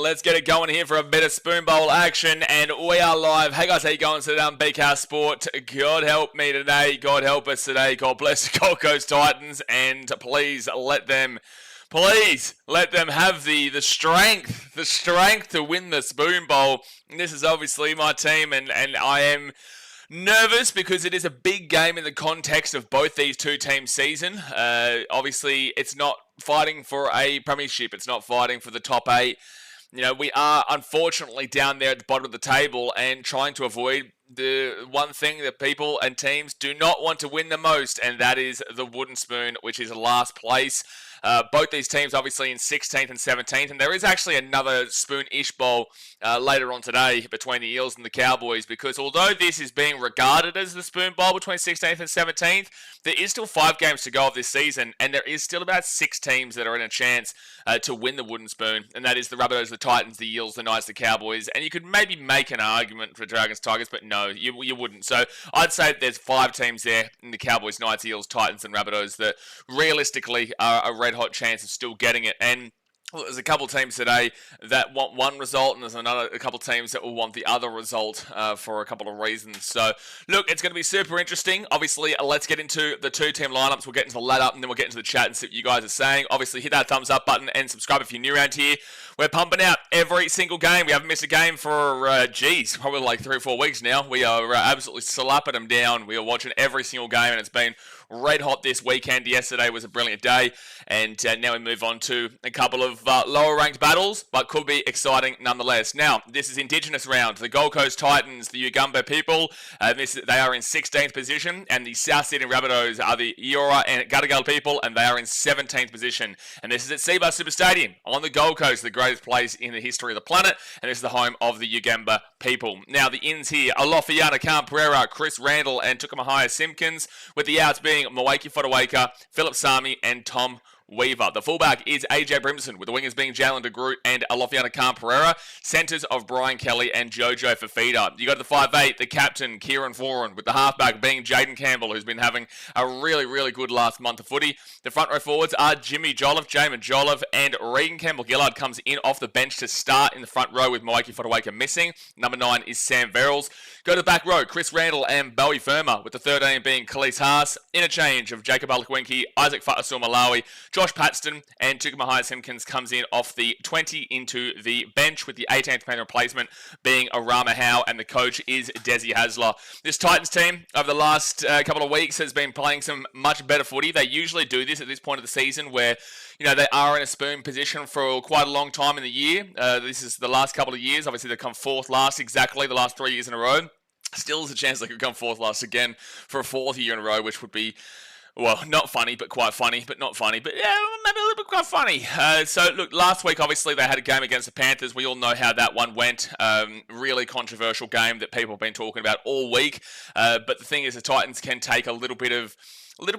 let's get it going here for a bit of spoon bowl action, and we are live. Hey guys, how you going today? I'm BKR Sport. God help me today. God help us today. God bless the Gold Coast Titans, and please let them have the strength to win the spoon bowl. And this is obviously my team, and I am nervous because it is a big game in the context of both these two teams' season. Obviously, it's not fighting for a premiership. It's not fighting for the top 8. You know, we are unfortunately down there at the bottom of the table and trying to avoid the one thing that people and teams do not want to win the most, and that is the wooden spoon, which is last place. Both these teams obviously in 16th and 17th, and there is actually another spoon-ish bowl later on today between the Eels and the Cowboys, because although this is being regarded as the spoon bowl between 16th and 17th, there is still 5 games to go of this season, and there is still about 6 teams that are in a chance to win the wooden spoon, and that is the Rabbitohs, the Titans, the Eels, the Knights, the Cowboys, and you could maybe make an argument for Dragons, Tigers, but no, you wouldn't. So I'd say there's 5 teams there in the Cowboys, Knights, Eels, Titans, and Rabbitohs that realistically are a red-hot chance of still getting it. And well, there's a couple of teams today that want one result, and there's a couple of teams that will want the other result for a couple of reasons. So, look, it's going to be super interesting. Obviously, let's get into the 2-team lineups. We'll get into the ladder, and then we'll get into the chat and see what you guys are saying. Obviously, hit that thumbs up button and subscribe if you're new around here. We're pumping out every single game. We haven't missed a game for, probably like 3 or 4 weeks now. We are absolutely slapping them down. We are watching every single game, and it's been red hot this weekend. Yesterday was a brilliant day, and now we move on to a couple of lower ranked battles, but could be exciting nonetheless. Now, this is Indigenous round. The Gold Coast Titans, the Yugambeh people, they are in 16th position, and the South Sydney Rabbitohs are the Eora and Gadigal people, and they are in 17th position. And this is at Seabus Super Stadium on the Gold Coast, the greatest place in the history of the planet, and this is the home of the Yugambeh people. Now, the ins here, Alofiana Khan-Pereira, Chris Randall, and Tukamahaya Simpkins, with the outs being Mwaki Fotuaika, Philip Sami, and Tom Weaver. The fullback is AJ Brimson, with the wingers being Jalen de Groot and Alofiana Khan-Pereira. Centres of Brian Kelly and Jojo Fafita. You got the 5'8", the captain, Kieran Foran, with the halfback being Jaden Campbell, who's been having a really, really good last month of footy. The front row forwards are Jimmy Jolliffe, Jamin Jolliffe, and Regan Campbell-Gillard comes in off the bench to start in the front row with Mwaki Fotuaika missing. Number 9 is Sam Verrills. Go to the back row, Chris Randall and Bowie Firma, with the 13 being Khalees Haas. Interchange of Jacob Alakwinki, Isaac Fa'asul-Malawi, Josh Paxton, and Tukamahaya Simpkins comes in off the 20 into the bench, with the 18th man replacement being Arama Howe, and the coach is Desi Hasler. This Titans team over the last couple of weeks has been playing some much better footy. They usually do this at this point of the season where, you know, they are in a spoon position for quite a long time in the year. This is the last couple of years. Obviously, they've come 4th last exactly the last 3 years in a row. Still there's a chance they could come 4th last again for a 4th year in a row, which would be, well, not funny, but quite funny, but not funny, but yeah, maybe a little bit quite funny. So, look, last week, obviously, they had a game against the Panthers. We all know how that one went. Really controversial game that people have been talking about all week. But the thing is, the Titans can take a little bit of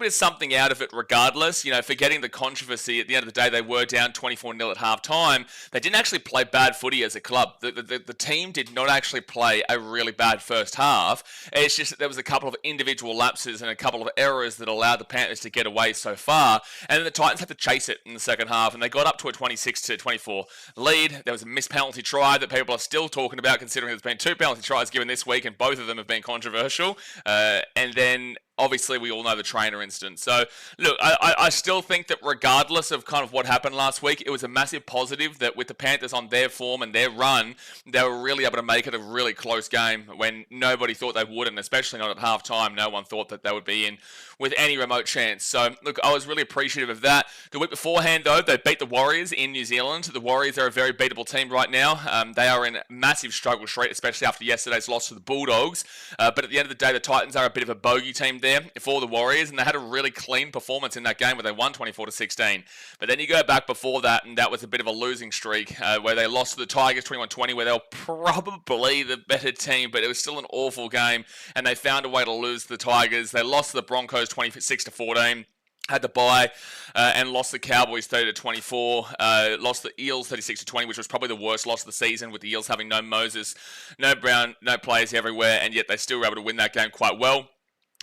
something out of it regardless. You know, forgetting the controversy, at the end of the day, they were down 24-0 at half-time. They didn't actually play bad footy as a club. The team did not actually play a really bad first half. It's just that there was a couple of individual lapses and a couple of errors that allowed the Panthers to get away so far. And then the Titans had to chase it in the second half, and they got up to a 26-24 lead. There was a missed penalty try that people are still talking about, considering there's been 2 penalty tries given this week, and both of them have been controversial. And then obviously, we all know the trainer incident. So, look, I still think that regardless of kind of what happened last week, it was a massive positive that with the Panthers on their form and their run, they were really able to make it a really close game when nobody thought they would, and especially not at halftime. No one thought that they would be in with any remote chance. So, look, I was really appreciative of that. The week beforehand, though, they beat the Warriors in New Zealand. The Warriors are a very beatable team right now. They are in massive struggle street, especially after yesterday's loss to the Bulldogs. But at the end of the day, the Titans are a bit of a bogey team there for the Warriors, and they had a really clean performance in that game where they won 24-16. But then you go back before that, and that was a bit of a losing streak where they lost to the Tigers 21-20, where they were probably the better team, but it was still an awful game, and they found a way to lose to the Tigers. They lost to the Broncos 26-14. Had to bye and lost the Cowboys 30-24. Lost the Eels 36-20, which was probably the worst loss of the season, with the Eels having no Moses, no Brown, no players everywhere, and yet they still were able to win that game quite well.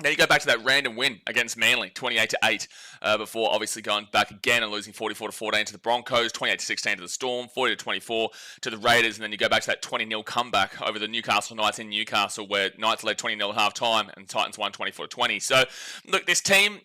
Now you go back to that random win against Manly, 28-8, before obviously going back again and losing 44-14 to the Broncos, 28-16 to the Storm, 40-24 to the Raiders, and then you go back to that 20-0 comeback over the Newcastle Knights in Newcastle, where Knights led 20-0 at half-time and Titans won 24-20. So, look, this team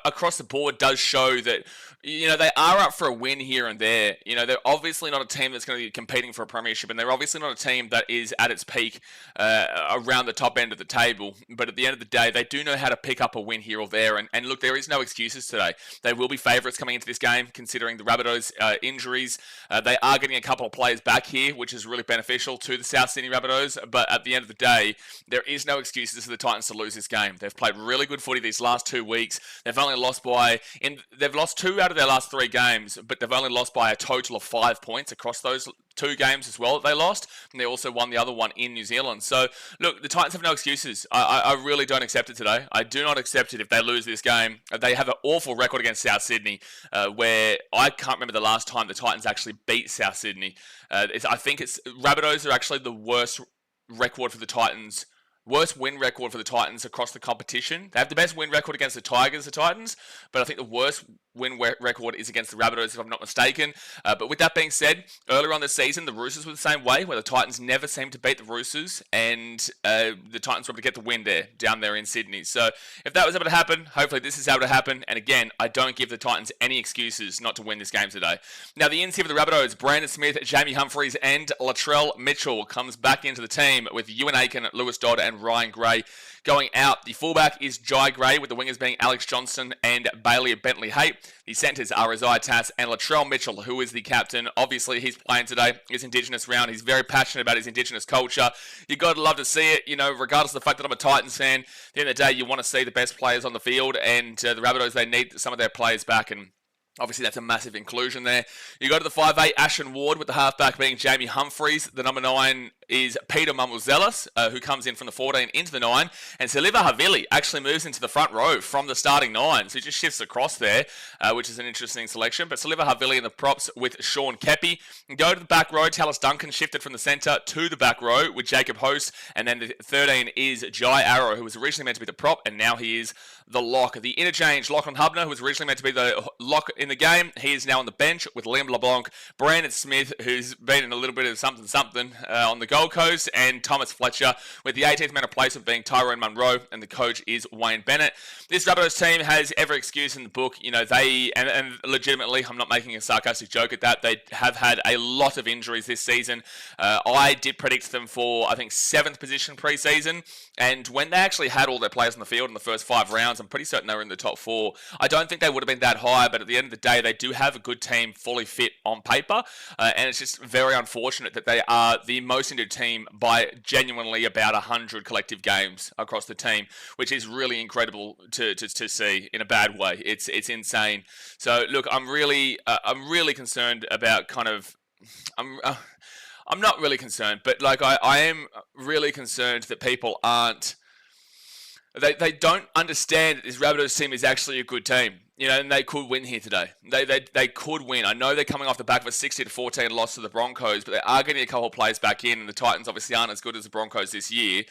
across the board does show that, they are up for a win here and there. They're obviously not a team that's going to be competing for a premiership, and they're obviously not a team that is at its peak around the top end of the table. But at the end of the day, they do know how to pick up a win here or there. And look, there is no excuses today. They will be favourites coming into this game, considering the Rabbitohs' injuries. They are getting a couple of players back here, which is really beneficial to the South Sydney Rabbitohs. But at the end of the day, there is no excuses for the Titans to lose this game. They've played really good footy these last 2 weeks. They've only lost they've lost 2 out of their last 3 games, but they've only lost by a total of 5 points across those 2 games as well that they lost, and they also won the other one in New Zealand. So, look, the Titans have no excuses. I really don't accept it today. I do not accept it if they lose this game. They have an awful record against South Sydney, where I can't remember the last time the Titans actually beat South Sydney. I think Rabbitohs are actually the worst record for the Titans. Worst win record for the Titans across the competition. They have the best win record against the Titans, but I think the worst win record is against the Rabbitohs, if I'm not mistaken. But with that being said, earlier on this season, the Roosters were the same way, where the Titans never seemed to beat the Roosters, and the Titans were able to get the win down there in Sydney. So if that was able to happen, hopefully this is able to happen. And again, I don't give the Titans any excuses not to win this game today. Now, the ins here for the Rabbitohs, Brandon Smith, Jamie Humphries, and Latrell Mitchell comes back into the team with Ewan Aiken, Lewis Dodd, and Ryan Gray going out. The fullback is Jai Gray, with the wingers being Alex Johnson and Bailey Bentley Haight. The centres are Isaiah Tass and Latrell Mitchell, who is the captain. Obviously, he's playing today his Indigenous round. He's very passionate about his Indigenous culture. You got to love to see it, regardless of the fact that I'm a Titans fan. At the end of the day, you want to see the best players on the field, and the Rabbitohs, they need some of their players back, and obviously, that's a massive inclusion there. You go to the 5'8", Ashen Ward, with the halfback being Jamie Humphries. The number 9 is Peter Mumuzelis, who comes in from the 14 into the 9. And Siliva Havili actually moves into the front row from the starting 9. So he just shifts across there, which is an interesting selection. But Siliva Havili in the props with Sean Kepi. Go to the back row. Tallis Duncan shifted from the centre to the back row with Jacob Host. And then the 13 is Jai Arrow, who was originally meant to be the prop, and now he is the lock. The interchange, Lachlan Hubner, who was originally meant to be the lock in the game, he is now on the bench with Liam LeBlanc, Brandon Smith, who's been in a little bit of something on the Gold Coast, and Thomas Fletcher, with the 18th man of placement being Tyrone Munro, and the coach is Wayne Bennett. This Rabbitohs team has every excuse in the book. They, and legitimately, I'm not making a sarcastic joke at that, they have had a lot of injuries this season. I did predict them for, I think, 7th position pre-season, and when they actually had all their players on the field in the first 5 rounds, I'm pretty certain they were in the top 4. I don't think they would have been that high, but at the end of the day, they do have a good team fully fit on paper, and it's just very unfortunate that they are the most injured team by genuinely about 100 collective games across the team, which is really incredible to see in a bad way. It's insane. So look, I'm really concerned about I'm not really concerned, but I am really concerned that people aren't. They don't understand that this Rabbitohs team is actually a good team. And they could win here today. They could win. I know they're coming off the back of a 60-14 loss to the Broncos, but they are getting a couple of players back in, and the Titans obviously aren't as good as the Broncos this year.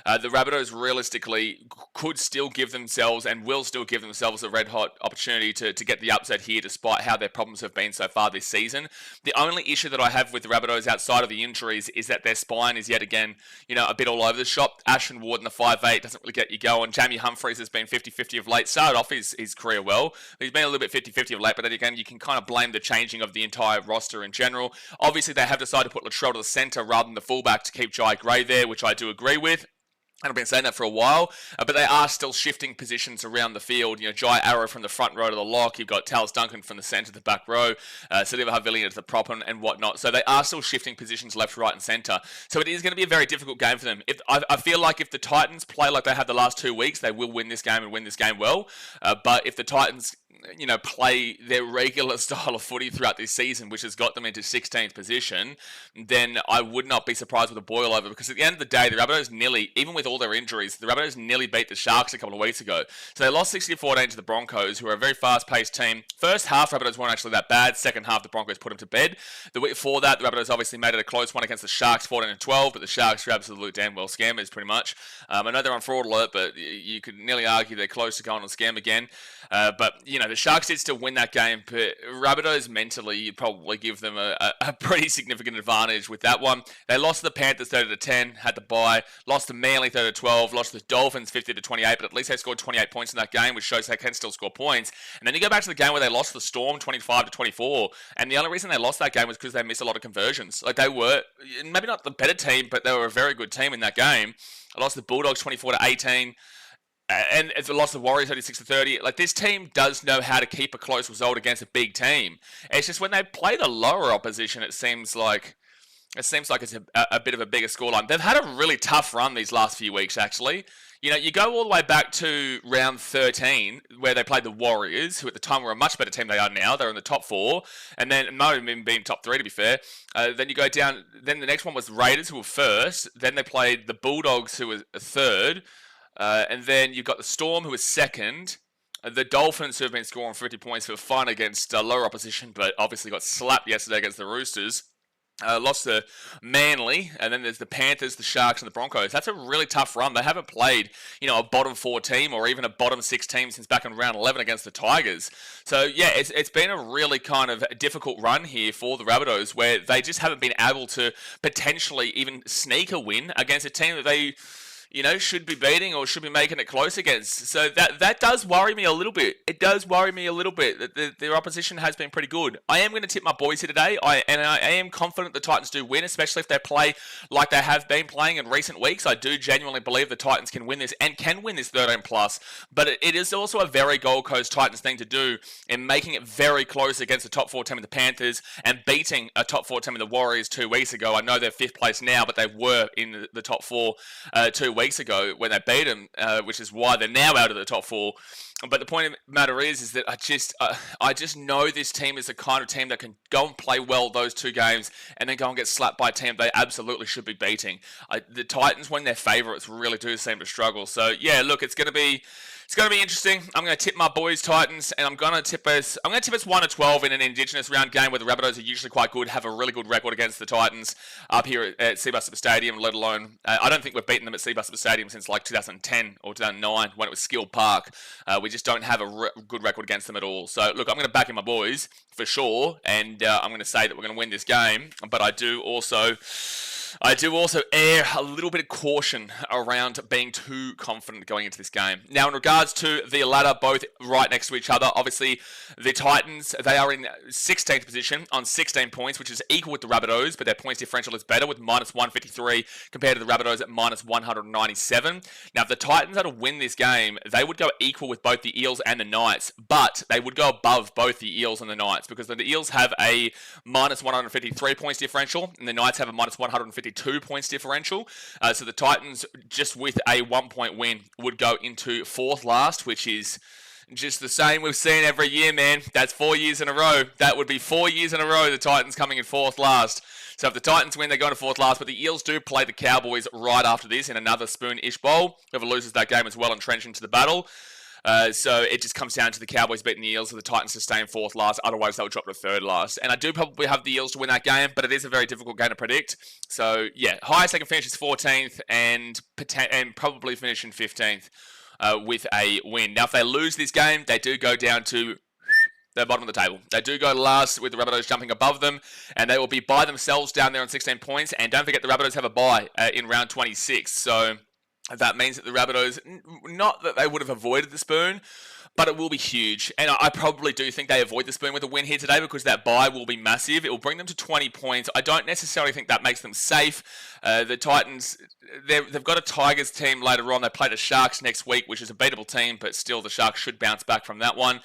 The Rabbitohs realistically could still give themselves, and will still give themselves, a red-hot opportunity to get the upset here, despite how their problems have been so far this season. The only issue that I have with the Rabbitohs outside of the injuries is that their spine is yet again, a bit all over the shop. Ashen Ward in the 5'8" doesn't really get you going. Jamie Humphries has been 50-50 of late. Started off his career well. He's been a little bit 50-50 of late, but then again, you can kind of blame the changing of the entire roster in general. Obviously, they have decided to put Latrell to the centre rather than the fullback to keep Jai Gray there, which I do agree with. And I've been saying that for a while, but they are still shifting positions around the field. Jai Arrow from the front row to the lock. You've got Tallis Duncan from the centre to the back row. Siliva Havili to the prop and whatnot. So they are still shifting positions left, right, and centre. So it is going to be a very difficult game for them. I feel like if the Titans play like they have the last 2 weeks, they will win this game and win this game well. But if the Titans play their regular style of footy throughout this season, which has got them into 16th position, then I would not be surprised with a boil over, because at the end of the day, the Rabbitohs nearly, even with all all their injuries, the Rabbitohs nearly beat the Sharks a couple of weeks ago. So they lost 60-14 to the Broncos, who are a very fast-paced team. First half, Rabbitohs weren't actually that bad. Second half, the Broncos put them to bed. The week before that, the Rabbitohs obviously made it a close one against the Sharks, 14-12, but the Sharks are absolute damn well scammers, pretty much. I know they're on fraud alert, but you could nearly argue they're close to going on scam again. But, you know, the Sharks did still win that game, but Rabbitohs mentally, you'd probably give them a pretty significant advantage with that one. They lost to the Panthers 30-10, had the bye, lost to Manly 30-12, lost to the Dolphins 50-28, but at least they scored 28 points in that game, which shows they can still score points. And then you go back to the game where they lost to the Storm 25-24, and the only reason they lost that game was because they missed a lot of conversions. Like, they were, maybe not the better team, but they were a very good team in that game. I lost the Bulldogs 24-18. And it's a loss of the Warriors 36-30. Like, this team does know how to keep a close result against a big team. It's just when they play the lower opposition, it seems like it's a bit of a bigger scoreline. They've had a really tough run these last few weeks, actually. You know, you go all the way back to round 13, where they played the Warriors, who at the time were a much better team than they are now. They're in the top 4, and then it might have been top 3, to be fair. Then you go down, then the next one was the Raiders, who were first. Then they played the Bulldogs, who were third. And then you've got the Storm, who is second. The Dolphins, who have been scoring 50 points for fun against lower opposition, but obviously got slapped yesterday against the Roosters. Lost to Manly, and then there's the Panthers, the Sharks, and the Broncos. That's a really tough run. They haven't played, you know, a bottom 4 team or even a bottom 6 team since back in round 11 against the Tigers. So yeah, it's been a really kind of difficult run here for the Rabbitohs, where they just haven't been able to potentially even sneak a win against a team that they, you know, should be beating or should be making it close against. So that does worry me a little bit. It does worry me a little bit that their opposition has been pretty good. I am going to tip my boys here today, I am confident the Titans do win, especially if they play like they have been playing in recent weeks. I do genuinely believe the Titans can win this and can win this 13+, but it is also a very Gold Coast Titans thing to do in making it very close against the top 4 team of the Panthers and beating a top 4 team of the Warriors 2 weeks ago. I know they're 5th place now, but they were in the top 4 2 weeks ago when they beat them, which is why they're now out of the top 4. But the point of the matter is that I just know this team is the kind of team that can go and play well those 2 games and then go and get slapped by a team they absolutely should be beating. The Titans, when they're favourites, really do seem to struggle. So yeah, look, it's going to be interesting. I'm going to tip my boys Titans, and I'm going to tip us 1-12 in an Indigenous round game where the Rabbitohs are usually quite good, have a really good record against the Titans up here at Seabus Super Stadium, let alone, I don't think we've beaten them at Seabus Super Stadium since like 2010 or 2009 when it was Skill Park. We just don't have a good record against them at all. So look, I'm going to back in my boys for sure, and I'm going to say that we're going to win this game, but I do also err a little bit of caution around being too confident going into this game. Now, in regards to the ladder, both right next to each other, obviously the Titans, they are in 16th position on 16 points, which is equal with the Rabbitohs, but their points differential is better with -153 compared to the Rabbitohs at -197. Now, if the Titans are to win this game, they would go equal with both the Eels and the Knights, but they would go above both the Eels and the Knights because the Eels have a -153 points differential and the Knights have a -152 points differential. So the Titans, just with a 1-point win, would go into 4th last, which is just the same we've seen every year, man. That's 4 years in a row. That would be 4 years in a row, the Titans coming in 4th last. So if the Titans win, they go into 4th last, but the Eels do play the Cowboys right after this in another spoon-ish bowl. Whoever loses that game is well entrenched into the battle. So it just comes down to the Cowboys beating the Eels or the Titans to stay in 4th last. Otherwise, they'll drop to 3rd last. And I do probably have the Eels to win that game, but it is a very difficult game to predict. So yeah, highest they can finish is 14th and probably finish in 15th with a win. Now, if they lose this game, they do go down to the bottom of the table. They do go last with the Rabbitohs jumping above them, and they will be by themselves down there on 16 points. And don't forget the Rabbitohs have a bye in round 26. So that means that the Rabbitohs, not that they would have avoided the spoon, but it will be huge. And I probably do think they avoid the spoon with a win here today because that bye will be massive. It will bring them to 20 points. I don't necessarily think that makes them safe. The Titans, they've got a Tigers team later on. They play the Sharks next week, which is a beatable team, but still the Sharks should bounce back from that one.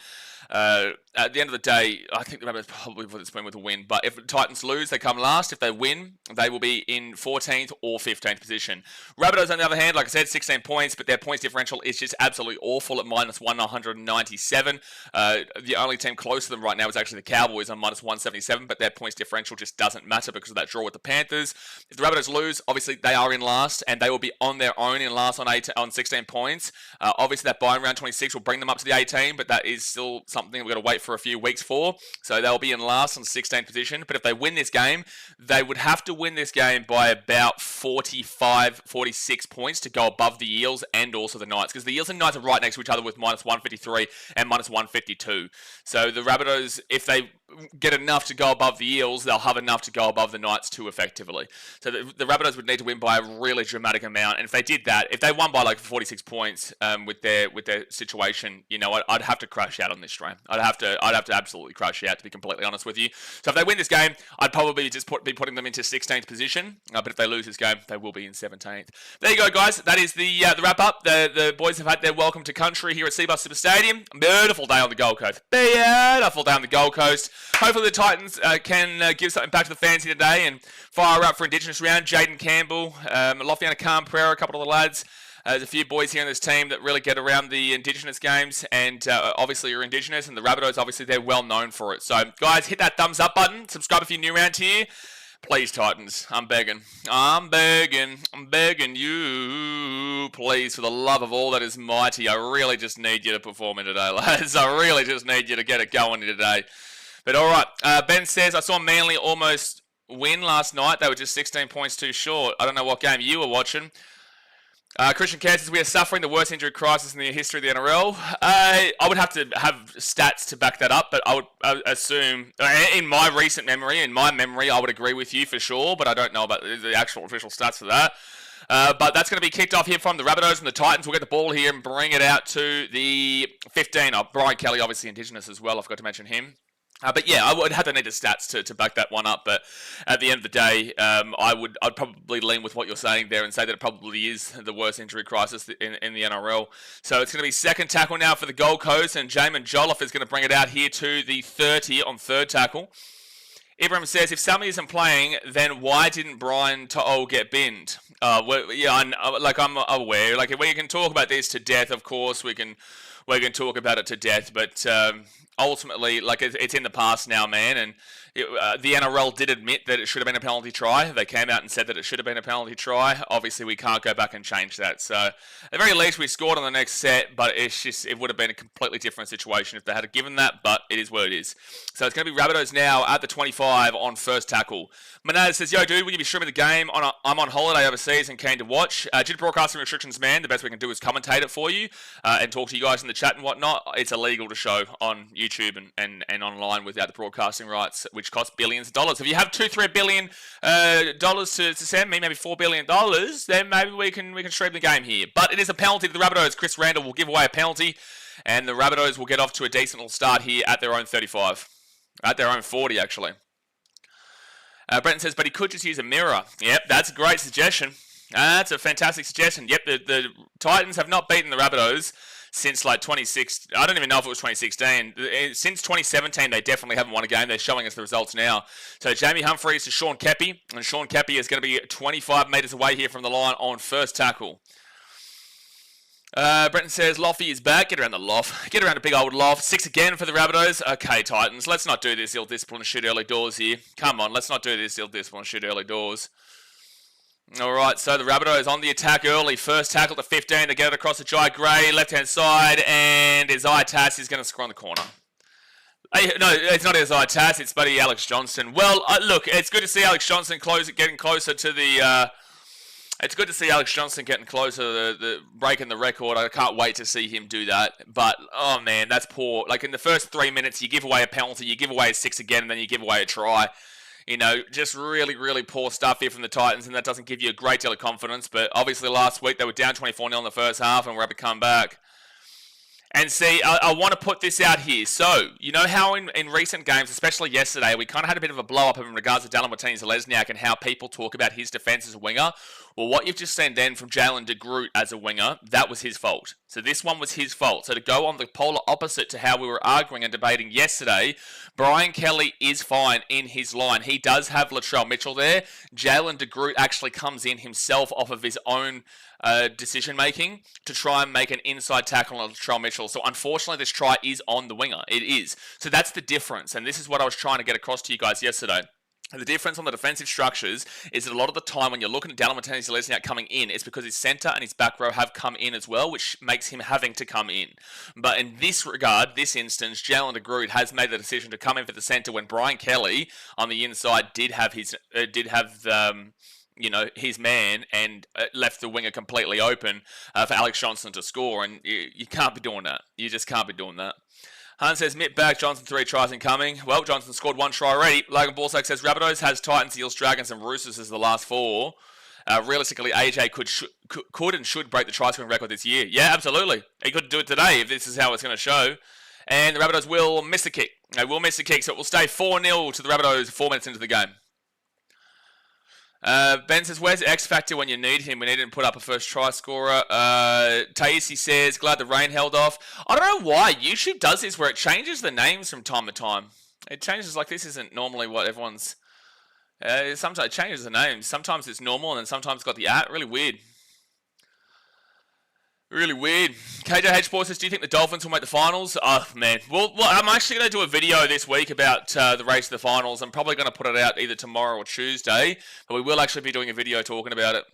At the end of the day, I think the Rabbitohs probably would win with a win. But if the Titans lose, they come last. If they win, they will be in 14th or 15th position. Rabbitohs, on the other hand, like I said, 16 points, but their points differential is just absolutely awful at minus 197. The only team close to them right now is actually the Cowboys on minus 177, but their points differential just doesn't matter because of that draw with the Panthers. If the Rabbitohs lose, obviously they are in last, and they will be on their own in last on 16 points. Obviously, that bye in round 26 will bring them up to the 18, but that is still something we've got to wait for a few weeks for. So they'll be in last on 16th position. But if they win this game, they would have to win this game by about 45, 46 points to go above the Eels and also the Knights, because the Eels and Knights are right next to each other with minus 153 and minus 152. So the Rabbitohs, if they get enough to go above the Eels, they'll have enough to go above the Knights too effectively. So the Rabbitohs would need to win by a really dramatic amount. And if they did that, if they won by like 46 points with their situation, you know, I'd have to crash out on this stream. I'd have to absolutely crash out, to be completely honest with you. So if they win this game, I'd probably just be putting them into 16th position. But if they lose this game, they will be in 17th. There you go, guys. That is the wrap up. The boys have had their welcome to country here at Seabus Super Stadium. Beautiful day on the Gold Coast. Beautiful day on the Gold Coast. Hopefully the Titans can give something back to the fans here today and fire up for Indigenous round. Jaden Campbell, Lofiana Khan-Pereira, a couple of the lads. There's a few boys here in this team that really get around the Indigenous games, and obviously you're Indigenous, and the Rabbitohs, obviously they're well known for it. So guys, hit that thumbs up button, subscribe if you're new around here. Please, Titans, I'm begging you, please, for the love of all that is mighty. I really just need you to perform in today, lads. I really just need you to get it going today. But all right, Ben says, I saw Manly almost win last night. They were just 16 points too short. I don't know what game you were watching. Christian Cass says, we are suffering the worst injury crisis in the history of the NRL. I would have to have stats to back that up, but I would assume, in my recent memory, I would agree with you for sure, but I don't know about the actual official stats for that. But that's going to be kicked off here from the Rabbitohs, and the Titans will get the ball here and bring it out to the 15. Brian Kelly, obviously Indigenous as well. I forgot to mention him. But yeah, I would have to need the stats to back that one up. But at the end of the day, I'd probably lean with what you're saying there and say that it probably is the worst injury crisis in the NRL. So it's going to be second tackle now for the Gold Coast, and Jamin Jolliffe is going to bring it out here to the 30 on third tackle. Ibrahim says, if Sammy isn't playing, then why didn't Brian To'o get binned? I'm aware. Like, we can talk about this to death, of course. We can talk about it to death, but ultimately, like, it's in the past now, man, and the NRL did admit that it should have been a penalty try. They came out and said that it should have been a penalty try. Obviously, we can't go back and change that. So, at the very least, we scored on the next set, but it would have been a completely different situation if they had given that, but it is what it is. So, it's going to be Rabbitohs now at the 25 on first tackle. Manaz says, yo, dude, will you be streaming the game? I'm on holiday overseas and keen to watch. Due to broadcasting restrictions, man, the best we can do is commentate it for you and talk to you guys in the chat and whatnot. It's illegal to show on YouTube and online without the broadcasting rights, which cost billions of dollars. If you have $2-3 billion to send me, maybe $4 billion, then maybe we can stream the game here. But it is a penalty to the Rabbitohs. Chris Randall will give away a penalty, and the Rabbitohs will get off to a decent little start here at their own 35. At their own 40, actually. Brenton says, but he could just use a mirror. Yep, that's a great suggestion. That's a fantastic suggestion. Yep, the Titans have not beaten the Rabbitohs since like 2016. I don't even know if it was 2016. Since 2017, they definitely haven't won a game. They're showing us the results now. So Jamie Humphries to Sean Keppie, and Sean Keppie is going to be 25 metres away here from the line on first tackle. Brenton says, Loffy is back. Get around the Loff. Get around the big old Loff. 6 again for the Rabbitohs. Okay, Titans, let's not do this ill-disciplined shit early doors here. Come on, let's not do this ill-disciplined shit early doors. Alright, so the Rabbitohs on the attack early. First tackle to 15. They get it across the Jai Gray, left-hand side, and Isaiah Tass is going to score on the corner. No, it's not Isaiah Tass, it's buddy Alex Johnston. Well, look, it's good to see Alex Johnston getting closer to the... It's good to see Alex Johnston getting closer to breaking the record. I can't wait to see him do that. But, oh man, that's poor. Like, in the first 3 minutes, you give away a penalty, you give away a 6 again, and then you give away a try. You know, just really, really poor stuff here from the Titans, and that doesn't give you a great deal of confidence. But obviously last week, they were down 24-0 in the first half, and were able to come back. And see, I want to put this out here. So, you know how in recent games, especially yesterday, we kind of had a bit of a blow-up in regards to Dallin Martinez-Lesniak and how people talk about his defence as a winger. Well, what you've just seen then from Jalen de Groot as a winger, that was his fault. So this one was his fault. So to go on the polar opposite to how we were arguing and debating yesterday, Brian Kelly is fine in his line. He does have Latrell Mitchell there. Jalen de Groot actually comes in himself off of his own decision making to try and make an inside tackle on Latrell Mitchell. So unfortunately, this try is on the winger. It is. So that's the difference. And this is what I was trying to get across to you guys yesterday. The difference on the defensive structures is that a lot of the time when you're looking at Dallin Martinez-Lesniak coming in, it's because his centre and his back row have come in as well, which makes him having to come in. But in this regard, this instance, Jalen de Groot has made the decision to come in for the centre when Brian Kelly on the inside did have his man and left the winger completely open for Alex Johnson to score, and you can't be doing that. You just can't be doing that. Hunt says, Mitt back, Johnson 3 tries incoming. Well, Johnson scored 1 try already. Logan Borsak says, Rabbitohs has Titans, Eels, Dragons, and Roosters as the last 4. Realistically, AJ could and should break the try-scoring record this year. Yeah, absolutely. He could do it today if this is how it's going to show. And the Rabbitohs will miss the kick. They will miss the kick, so it will stay 4-0 to the Rabbitohs 4 minutes into the game. Ben says, where's X Factor when you need him? We need him to put up a first try scorer. Taisi says, glad the rain held off. I don't know why YouTube does this where it changes the names from time to time. It changes, like, this isn't normally what everyone's... sometimes it changes the names. Sometimes it's normal and then sometimes it's got the @ really weird. Really weird. KJH Sports says, do you think the Dolphins will make the finals? Oh, man. Well, I'm actually going to do a video this week about the race to the finals. I'm probably going to put it out either tomorrow or Tuesday. But we will actually be doing a video talking about it.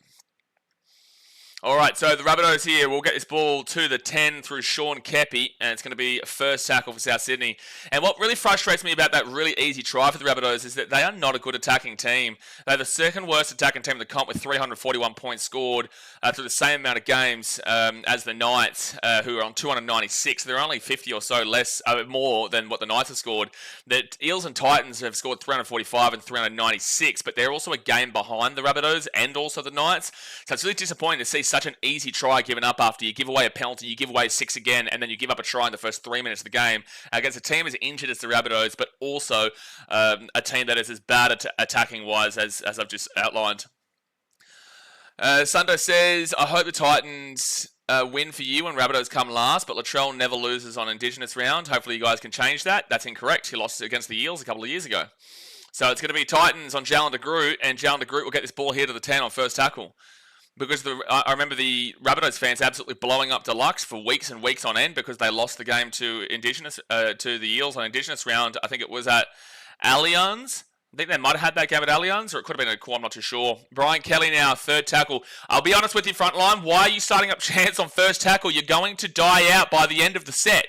All right, so the Rabbitohs here will get this ball to the 10 through Sean Kepi, and it's going to be a first tackle for South Sydney. And what really frustrates me about that really easy try for the Rabbitohs is that they are not a good attacking team. They're the second worst attacking team in the comp with 341 points scored through the same amount of games as the Knights, who are on 296. They're only 50 or so less, more than what the Knights have scored. The Eels and Titans have scored 345 and 396, but they're also a game behind the Rabbitohs and also the Knights. So it's really disappointing to see such an easy try given up after you give away a penalty, you give away 6 again, and then you give up a try in the first 3 minutes of the game against a team as injured as the Rabbitohs, but also a team that is as bad at attacking-wise as I've just outlined. Sundo says, I hope the Titans win for you when Rabbitohs come last, but Latrell never loses on Indigenous round. Hopefully you guys can change that. That's incorrect. He lost against the Eels a couple of years ago. So it's going to be Titans on Jalen de Groot, and Jalen de Groot will get this ball here to the 10 on first tackle. Because I remember the Rabbitohs fans absolutely blowing up Deluxe for weeks and weeks on end because they lost the game to Indigenous to the Eels on Indigenous round. I think it was at Allianz. I think they might have had that game at Allianz, or it could have been a call, I'm not too sure. Brian Kelly now, third tackle. I'll be honest with you, front line. Why are you starting up chance on first tackle? You're going to die out by the end of the set.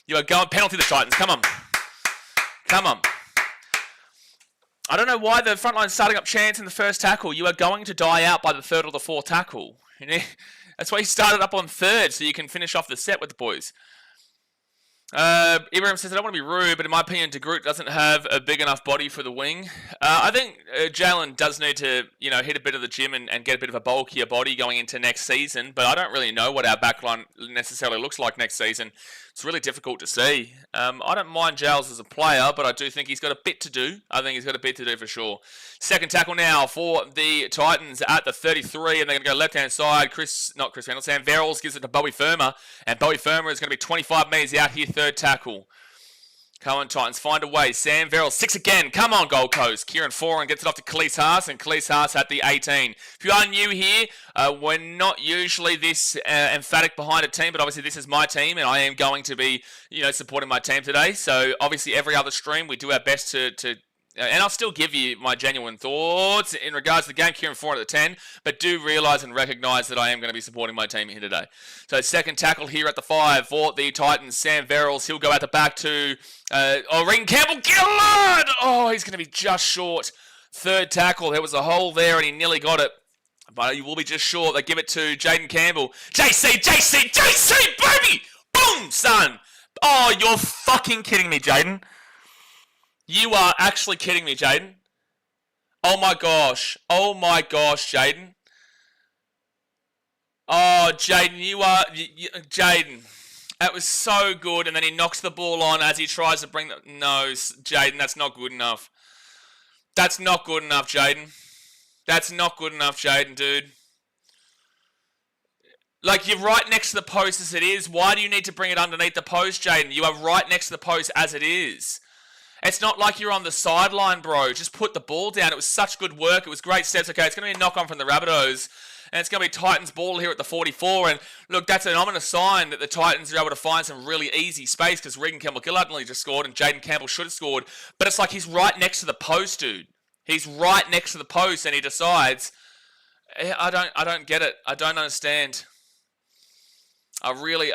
You are going penalty the Titans. Come on. Come on. I don't know why the front line's starting up chance in the first tackle. You are going to die out by the third or the fourth tackle. You know? That's why you started up on third, so you can finish off the set with the boys. Ibrahim says, I don't want to be rude, but in my opinion, de Groot doesn't have a big enough body for the wing. I think Jalen does need to, hit a bit of the gym and get a bit of a bulkier body going into next season, but I don't really know what our backline necessarily looks like next season. It's really difficult to see. I don't mind Giles as a player, but I do think he's got a bit to do. I think he's got a bit to do for sure. Second tackle now for the Titans at the 33, and they're going to go left-hand side. Sam Verrills gives it to Bowie Firma, and Bowie Firma is going to be 25 metres out here, third tackle. Come on, Titans, find a way. Sam Verrills, 6 again. Come on, Gold Coast. Kieran Foran gets it off to Khalees Haas, and Khalees Haas at the 18. If you are new here, we're not usually this emphatic behind a team, but obviously this is my team, and I am going to be, supporting my team today. So obviously every other stream, we do our best to and I'll still give you my genuine thoughts in regards to the game, Kieran Foran at the 10, but do realise and recognise that I am going to be supporting my team here today. So second tackle here at the 5 for the Titans, Sam Verrills. He'll go out the back to Regan Campbell. Gillard! Oh, he's going to be just short. Third tackle. There was a hole there and he nearly got it. But he will be just short. They give it to Jaden Campbell. JC, baby! Boom, son! Oh, you're fucking kidding me, Jaden. You are actually kidding me, Jaden. Oh my gosh, Jaden. Oh, Jaden, Jaden. That was so good, and then he knocks the ball on as he tries to bring the... No, Jaden, that's not good enough. That's not good enough, Jaden. That's not good enough, Jaden, dude. Like, you're right next to the post as it is. Why do you need to bring it underneath the post, Jaden? You are right next to the post as it is. It's not like you're on the sideline, bro. Just put the ball down. It was such good work. It was great steps. Okay, it's going to be a knock-on from the Rabbitohs. And it's going to be Titans ball here at the 44. And look, that's an ominous sign that the Titans are able to find some really easy space because Regan Campbell-Gillard nearly just scored and Jaden Campbell should have scored. But it's like he's right next to the post, dude. He's right next to the post and he decides, I don't get it. I don't understand. I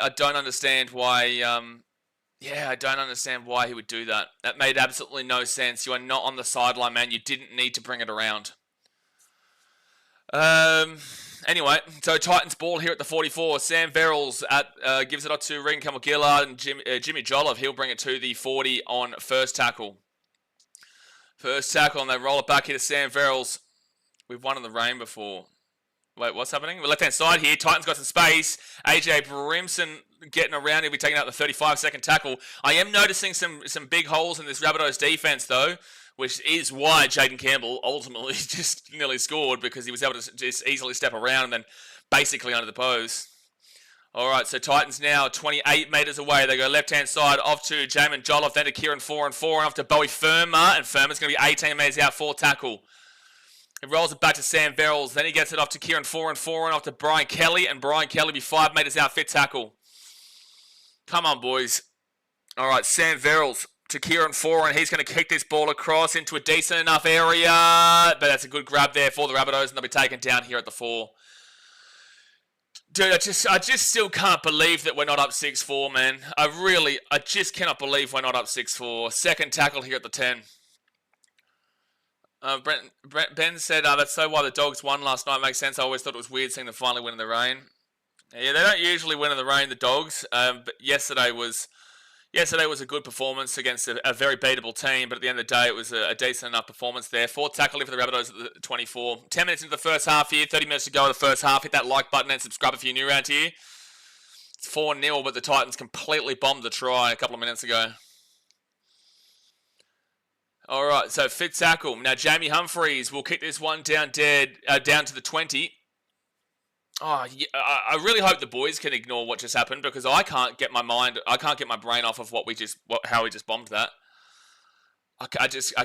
don't understand why, I don't understand why he would do that. That made absolutely no sense. You are not on the sideline, man. You didn't need to bring it around. Anyway, so Titans ball here at the 44. Sam Verrills gives it up to Regan Campbell-Gillard and Jimmy Jolliffe. He'll bring it to the 40 on first tackle. First tackle, and they roll it back here to Sam Verrills. We've won in the rain before. Wait, what's happening? We're left-hand side here. Titans got some space. AJ Brimson getting around. He'll be taking out the 35-second tackle. I am noticing some big holes in this Rabbitohs defense, though, which is why Jaden Campbell ultimately just nearly scored because he was able to just easily step around and then basically under the post. All right, so Titans now 28 metres away. They go left-hand side off to Jamin Jolliffe, then to Kieran 4-4, and off to Bowie Firma, and Firma's going to be 18 metres out for tackle. He rolls it back to Sam Verrills. Then he gets it off to Kieran 4-4 and off to Brian Kelly. And Brian Kelly be 5 metres out, fit tackle. Come on, boys. All right, Sam Verrills to Kieran 4, and he's going to kick this ball across into a decent enough area. But that's a good grab there for the Rabbitohs, and they'll be taken down here at the 4. Dude, I just still can't believe that we're not up 6-4, man. I just cannot believe we're not up 6-4. Second tackle here at the 10. Ben said, that's so why the Dogs won last night. Makes sense. I always thought it was weird seeing them finally win in the rain. Yeah, they don't usually win in the rain, the Dogs. But yesterday was a good performance against a very beatable team. But at the end of the day, it was a decent enough performance there. Fourth tackle for the Rabbitohs at the 24. 10 minutes into the first half here. 30 minutes to go in the first half. Hit that like button and subscribe if you're new around here. It's 4-0, but the Titans completely bombed the try a couple of minutes ago. All right, so fit tackle. Now, Jamie Humphreys will kick this one down down to the 20. Oh, yeah, I really hope the boys can ignore what just happened because I can't get my brain off of how we just bombed that. I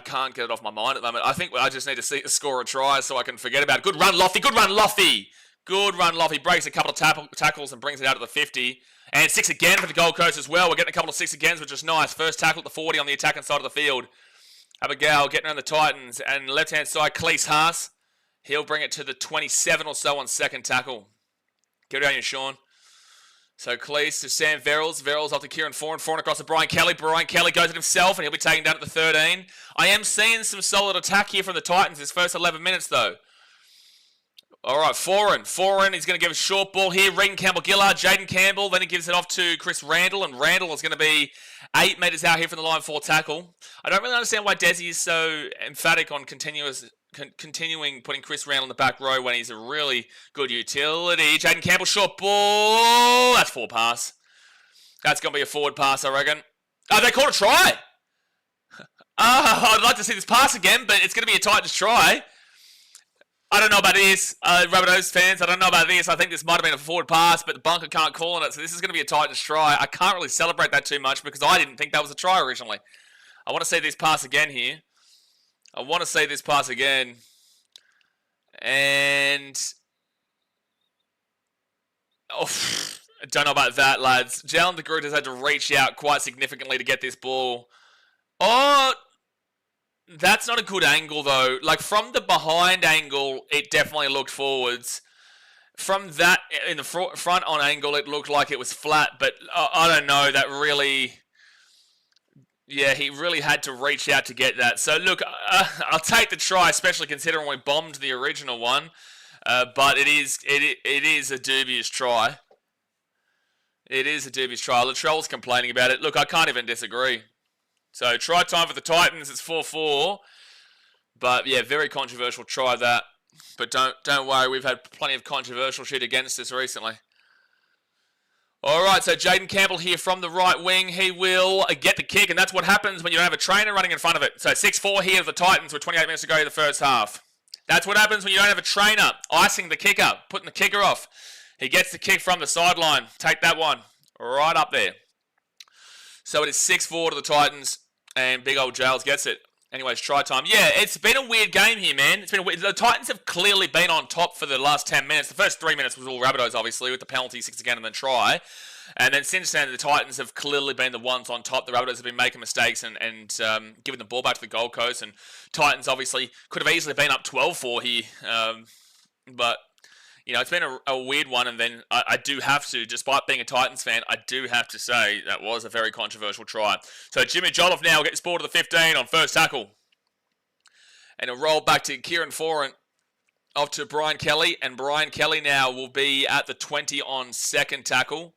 can't get it off my mind at the moment. I think I just need to see the score a try so I can forget about it. Good run, Lofty. Good run, Lofty. Good run, Lofty. Breaks a couple of tackles and brings it out to the 50. And 6 again for the Gold Coast as well. We're getting a couple of 6 agains, which is nice. First tackle at the 40 on the attacking side of the field. Abigail getting around the Titans, and left-hand side, Cleese Haas. He'll bring it to the 27 or so on second tackle. Get it down here, Sean. So Cleese to Sam Verrills. Verrills off to Kieran 4-4 across to Brian Kelly. Brian Kelly goes at himself, and he'll be taken down at the 13. I am seeing some solid attack here from the Titans this first 11 minutes, though. All right, Foran, he's going to give a short ball here. Regan Campbell-Gillard, Jaden Campbell. Then he gives it off to Chris Randall, and Randall is going to be 8 metres out here from the line for tackle. I don't really understand why Desi is so emphatic on continuing putting Chris Randall in the back row when he's a really good utility. Jaden Campbell, short ball. That's forward pass. That's going to be a forward pass, I reckon. Oh, they called a try. I'd like to see this pass again, but it's going to be a Titans try. I don't know about this, Rabbitohs fans. I don't know about this. I think this might have been a forward pass, but the bunker can't call on it, so this is going to be a Titans try. I can't really celebrate that too much because I didn't think that was a try originally. I want to see this pass again here. I want to see this pass again. And... oh, I don't know about that, lads. Jalen de Groot has had to reach out quite significantly to get this ball. Oh... that's not a good angle, though. Like, from the behind angle, it definitely looked forwards. From that, in the front on angle, it looked like it was flat. But I don't know, that really... yeah, he really had to reach out to get that. So, look, I'll take the try, especially considering we bombed the original one. But it is a dubious try. It is a dubious try. Latrell's complaining about it. Look, I can't even disagree. So, try time for the Titans. It's 4-4. But, yeah, very controversial try that. But don't worry, we've had plenty of controversial shit against us recently. Alright, so Jaden Campbell here from the right wing. He will get the kick, and that's what happens when you don't have a trainer running in front of it. So, 6-4 here of the Titans with 28 minutes to go in the first half. That's what happens when you don't have a trainer icing the kicker, putting the kicker off. He gets the kick from the sideline. Take that one. Right up there. So it is 6-4 to the Titans, and big old Jails gets it. Anyways, try time. Yeah, it's been a weird game here, man. It's been the Titans have clearly been on top for the last 10 minutes. The first 3 minutes was all Rabbitohs, obviously, with the penalty, 6 again, and then try. And then since then, the Titans have clearly been the ones on top. The Rabbitohs have been making mistakes and giving the ball back to the Gold Coast. And Titans obviously could have easily been up 12-4 here. But, you know, it's been a weird one. And then I do have to, despite being a Titans fan, I do have to say that was a very controversial try. So Jimmy Jolliffe now gets ball to the 15 on first tackle. And a roll back to Kieran Foran. Off to Brian Kelly. And Brian Kelly now will be at the 20 on second tackle.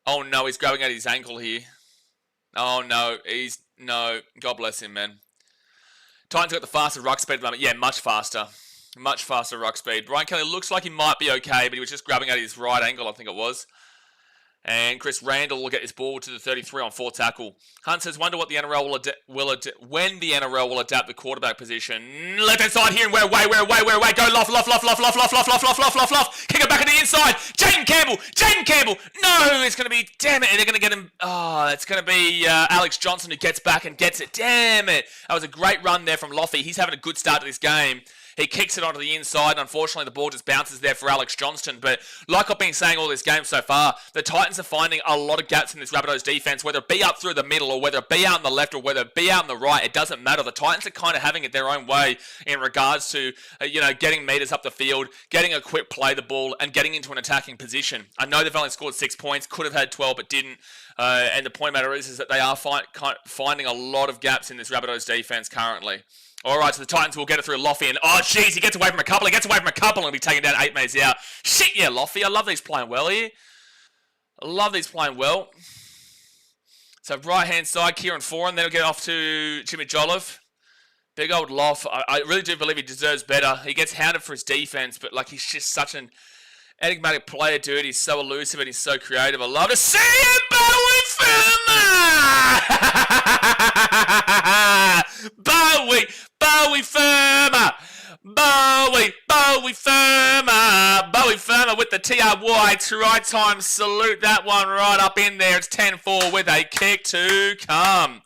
Oh no, he's grabbing at his ankle here. Oh no, no, God bless him, man. Titans got the faster ruck speed at the moment. Yeah, much faster. Much faster ruck speed. Brian Kelly looks like he might be okay, but he was just grabbing at his right ankle, I think it was. And Chris Randall will get his ball to the 33 on fourth tackle. Hunt says, wonder what the NRL when the NRL will adapt the quarterback position. Left hand side here and where away. Go Loft. Kick it back in the inside. Jaden Campbell. No, it's going to be, damn it. And they're going to get him. Oh, it's going to be Alex Johnson who gets back and gets it. Damn it. That was a great run there from Loffy. He's having a good start to this game. He kicks it onto the inside. Unfortunately, the ball just bounces there for Alex Johnston. But like I've been saying all this game so far, the Titans are finding a lot of gaps in this Rabbitohs defense, whether it be up through the middle or whether it be out on the left or whether it be out on the right. It doesn't matter. The Titans are kind of having it their own way in regards to, getting meters up the field, getting a quick play the ball, and getting into an attacking position. I know they've only scored 6 points, could have had 12, but didn't. And the point matter is that they are finding a lot of gaps in this Rabbitohs defense currently. All right, so the Titans will get it through Loffy, and oh, jeez, he gets away from a couple. And will be taken down 8 metres out. Shit, yeah, Loffy. I love these playing well here. So right-hand side, Kieran Foran. Then he'll get off to Jimmy Jolliffe. Big old Loff. I really do believe he deserves better. He gets hounded for his defense, but like he's just such an enigmatic player, dude. He's so elusive and he's so creative. I love to see him, Bowie Firma! Bowie Firma! Bowie Firma with the TRY try time salute. That one right up in there. It's 10-4 with a kick to come.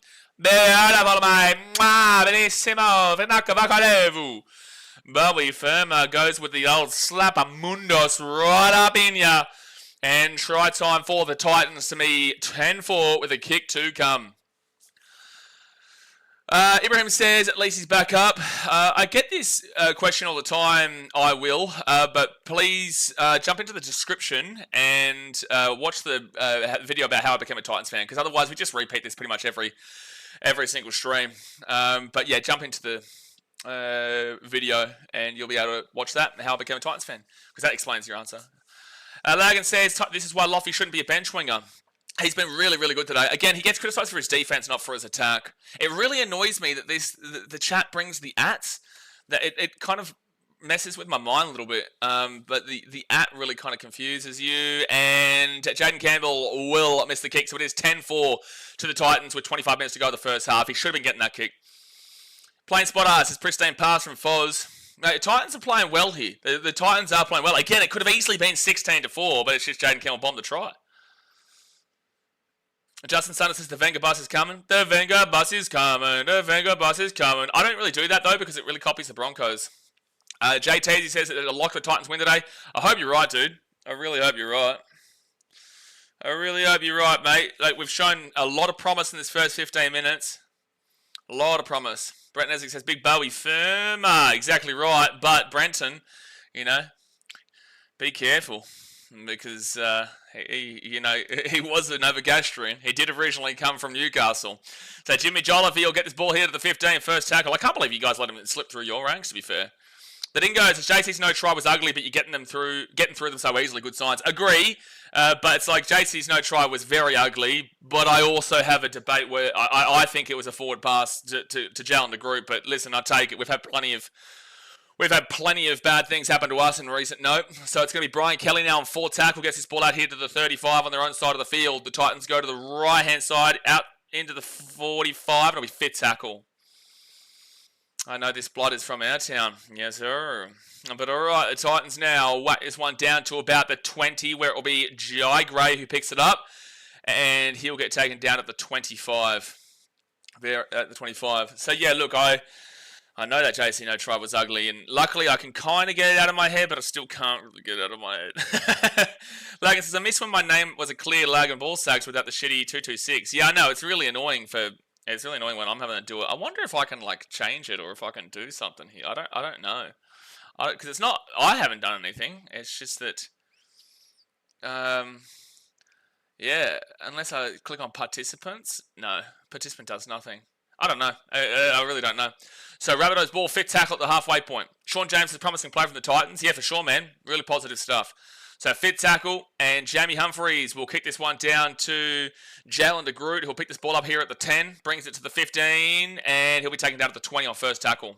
Bowie Firma goes with the old slapper-mundos right up in ya. And try time for the Titans to be 10-4 with a kick to come. Ibrahim says, at least he's back up. I get this question all the time. I will. But please jump into the description and watch the video about how I became a Titans fan. Because otherwise we just repeat this pretty much every single stream. But yeah, jump into the video and you'll be able to watch that and how I became a Titans fan. Because that explains your answer. Lagan says, this is why Loffy shouldn't be a bench winger. He's been really, really good today. Again, he gets criticised for his defense, not for his attack. It really annoys me that the chat brings the ats. That it kind of messes with my mind a little bit. But the at really kind of confuses you. And Jaden Campbell will miss the kick. So it is 10-4 to the Titans with 25 minutes to go in the first half. He should have been getting that kick. Plain spot ass. His pristine pass from Foz. No, the Titans are playing well here. The Titans are playing well. Again, it could have easily been 16-4, but it's just Jaden Campbell bombed the try. Justin Sanders says the Wenger bus is coming. The Wenger bus is coming. I don't really do that, though, because it really copies the Broncos. JT says that a lock the Titans win today. I hope you're right, dude. I really hope you're right. Mate. Like, we've shown a lot of promise in this first 15 minutes. A lot of promise. Brent Nesbitt says, Big Bowie Firma. Exactly right. But Brenton, be careful. Because he was a Novogastrian. He did originally come from Newcastle. So Jimmy Jolliffe, he'll get this ball here to the 15, first tackle. I can't believe you guys let him slip through your ranks, to be fair. The Dingoes, JC's no try was ugly, but you're getting through them so easily. Good signs. Agree, but it's like JC's no try was very ugly, but I also have a debate where I think it was a forward pass to gel in the group. But listen, I take it. We've had plenty of bad things happen to us in recent note. So it's going to be Brian Kelly now on fourth tackle. Gets this ball out here to the 35 on their own side of the field. The Titans go to the right-hand side, out into the 45. It'll be fifth tackle. I know this blood is from our town. Yes, sir. But all right, the Titans now whack this one down to about the 20, where it will be Jai Gray who picks it up. And he'll get taken down at the 25. There at the 25. So, yeah, look, I know that JC No Try was ugly. And luckily, I can kind of get it out of my head, but I still can't really get it out of my head. Like it says, I miss when my name was a clear lag and ball sacks without the shitty 226. Yeah, I know. It's really annoying It's really annoying when I'm having to do it. I wonder if I can like change it or if I can do something here. I don't know. Because it's not. I haven't done anything. It's just that. Yeah. Unless I click on participants. No, participant does nothing. I don't know. I really don't know. So Rabbitohs ball, fifth tackle at the halfway point. Sean James is a promising play from the Titans. Yeah, for sure, man. Really positive stuff. So fifth tackle, and Jamie Humphreys will kick this one down to Jalen de Groot, who'll pick this ball up here at the 10, brings it to the 15, and he'll be taken down at the 20 on first tackle.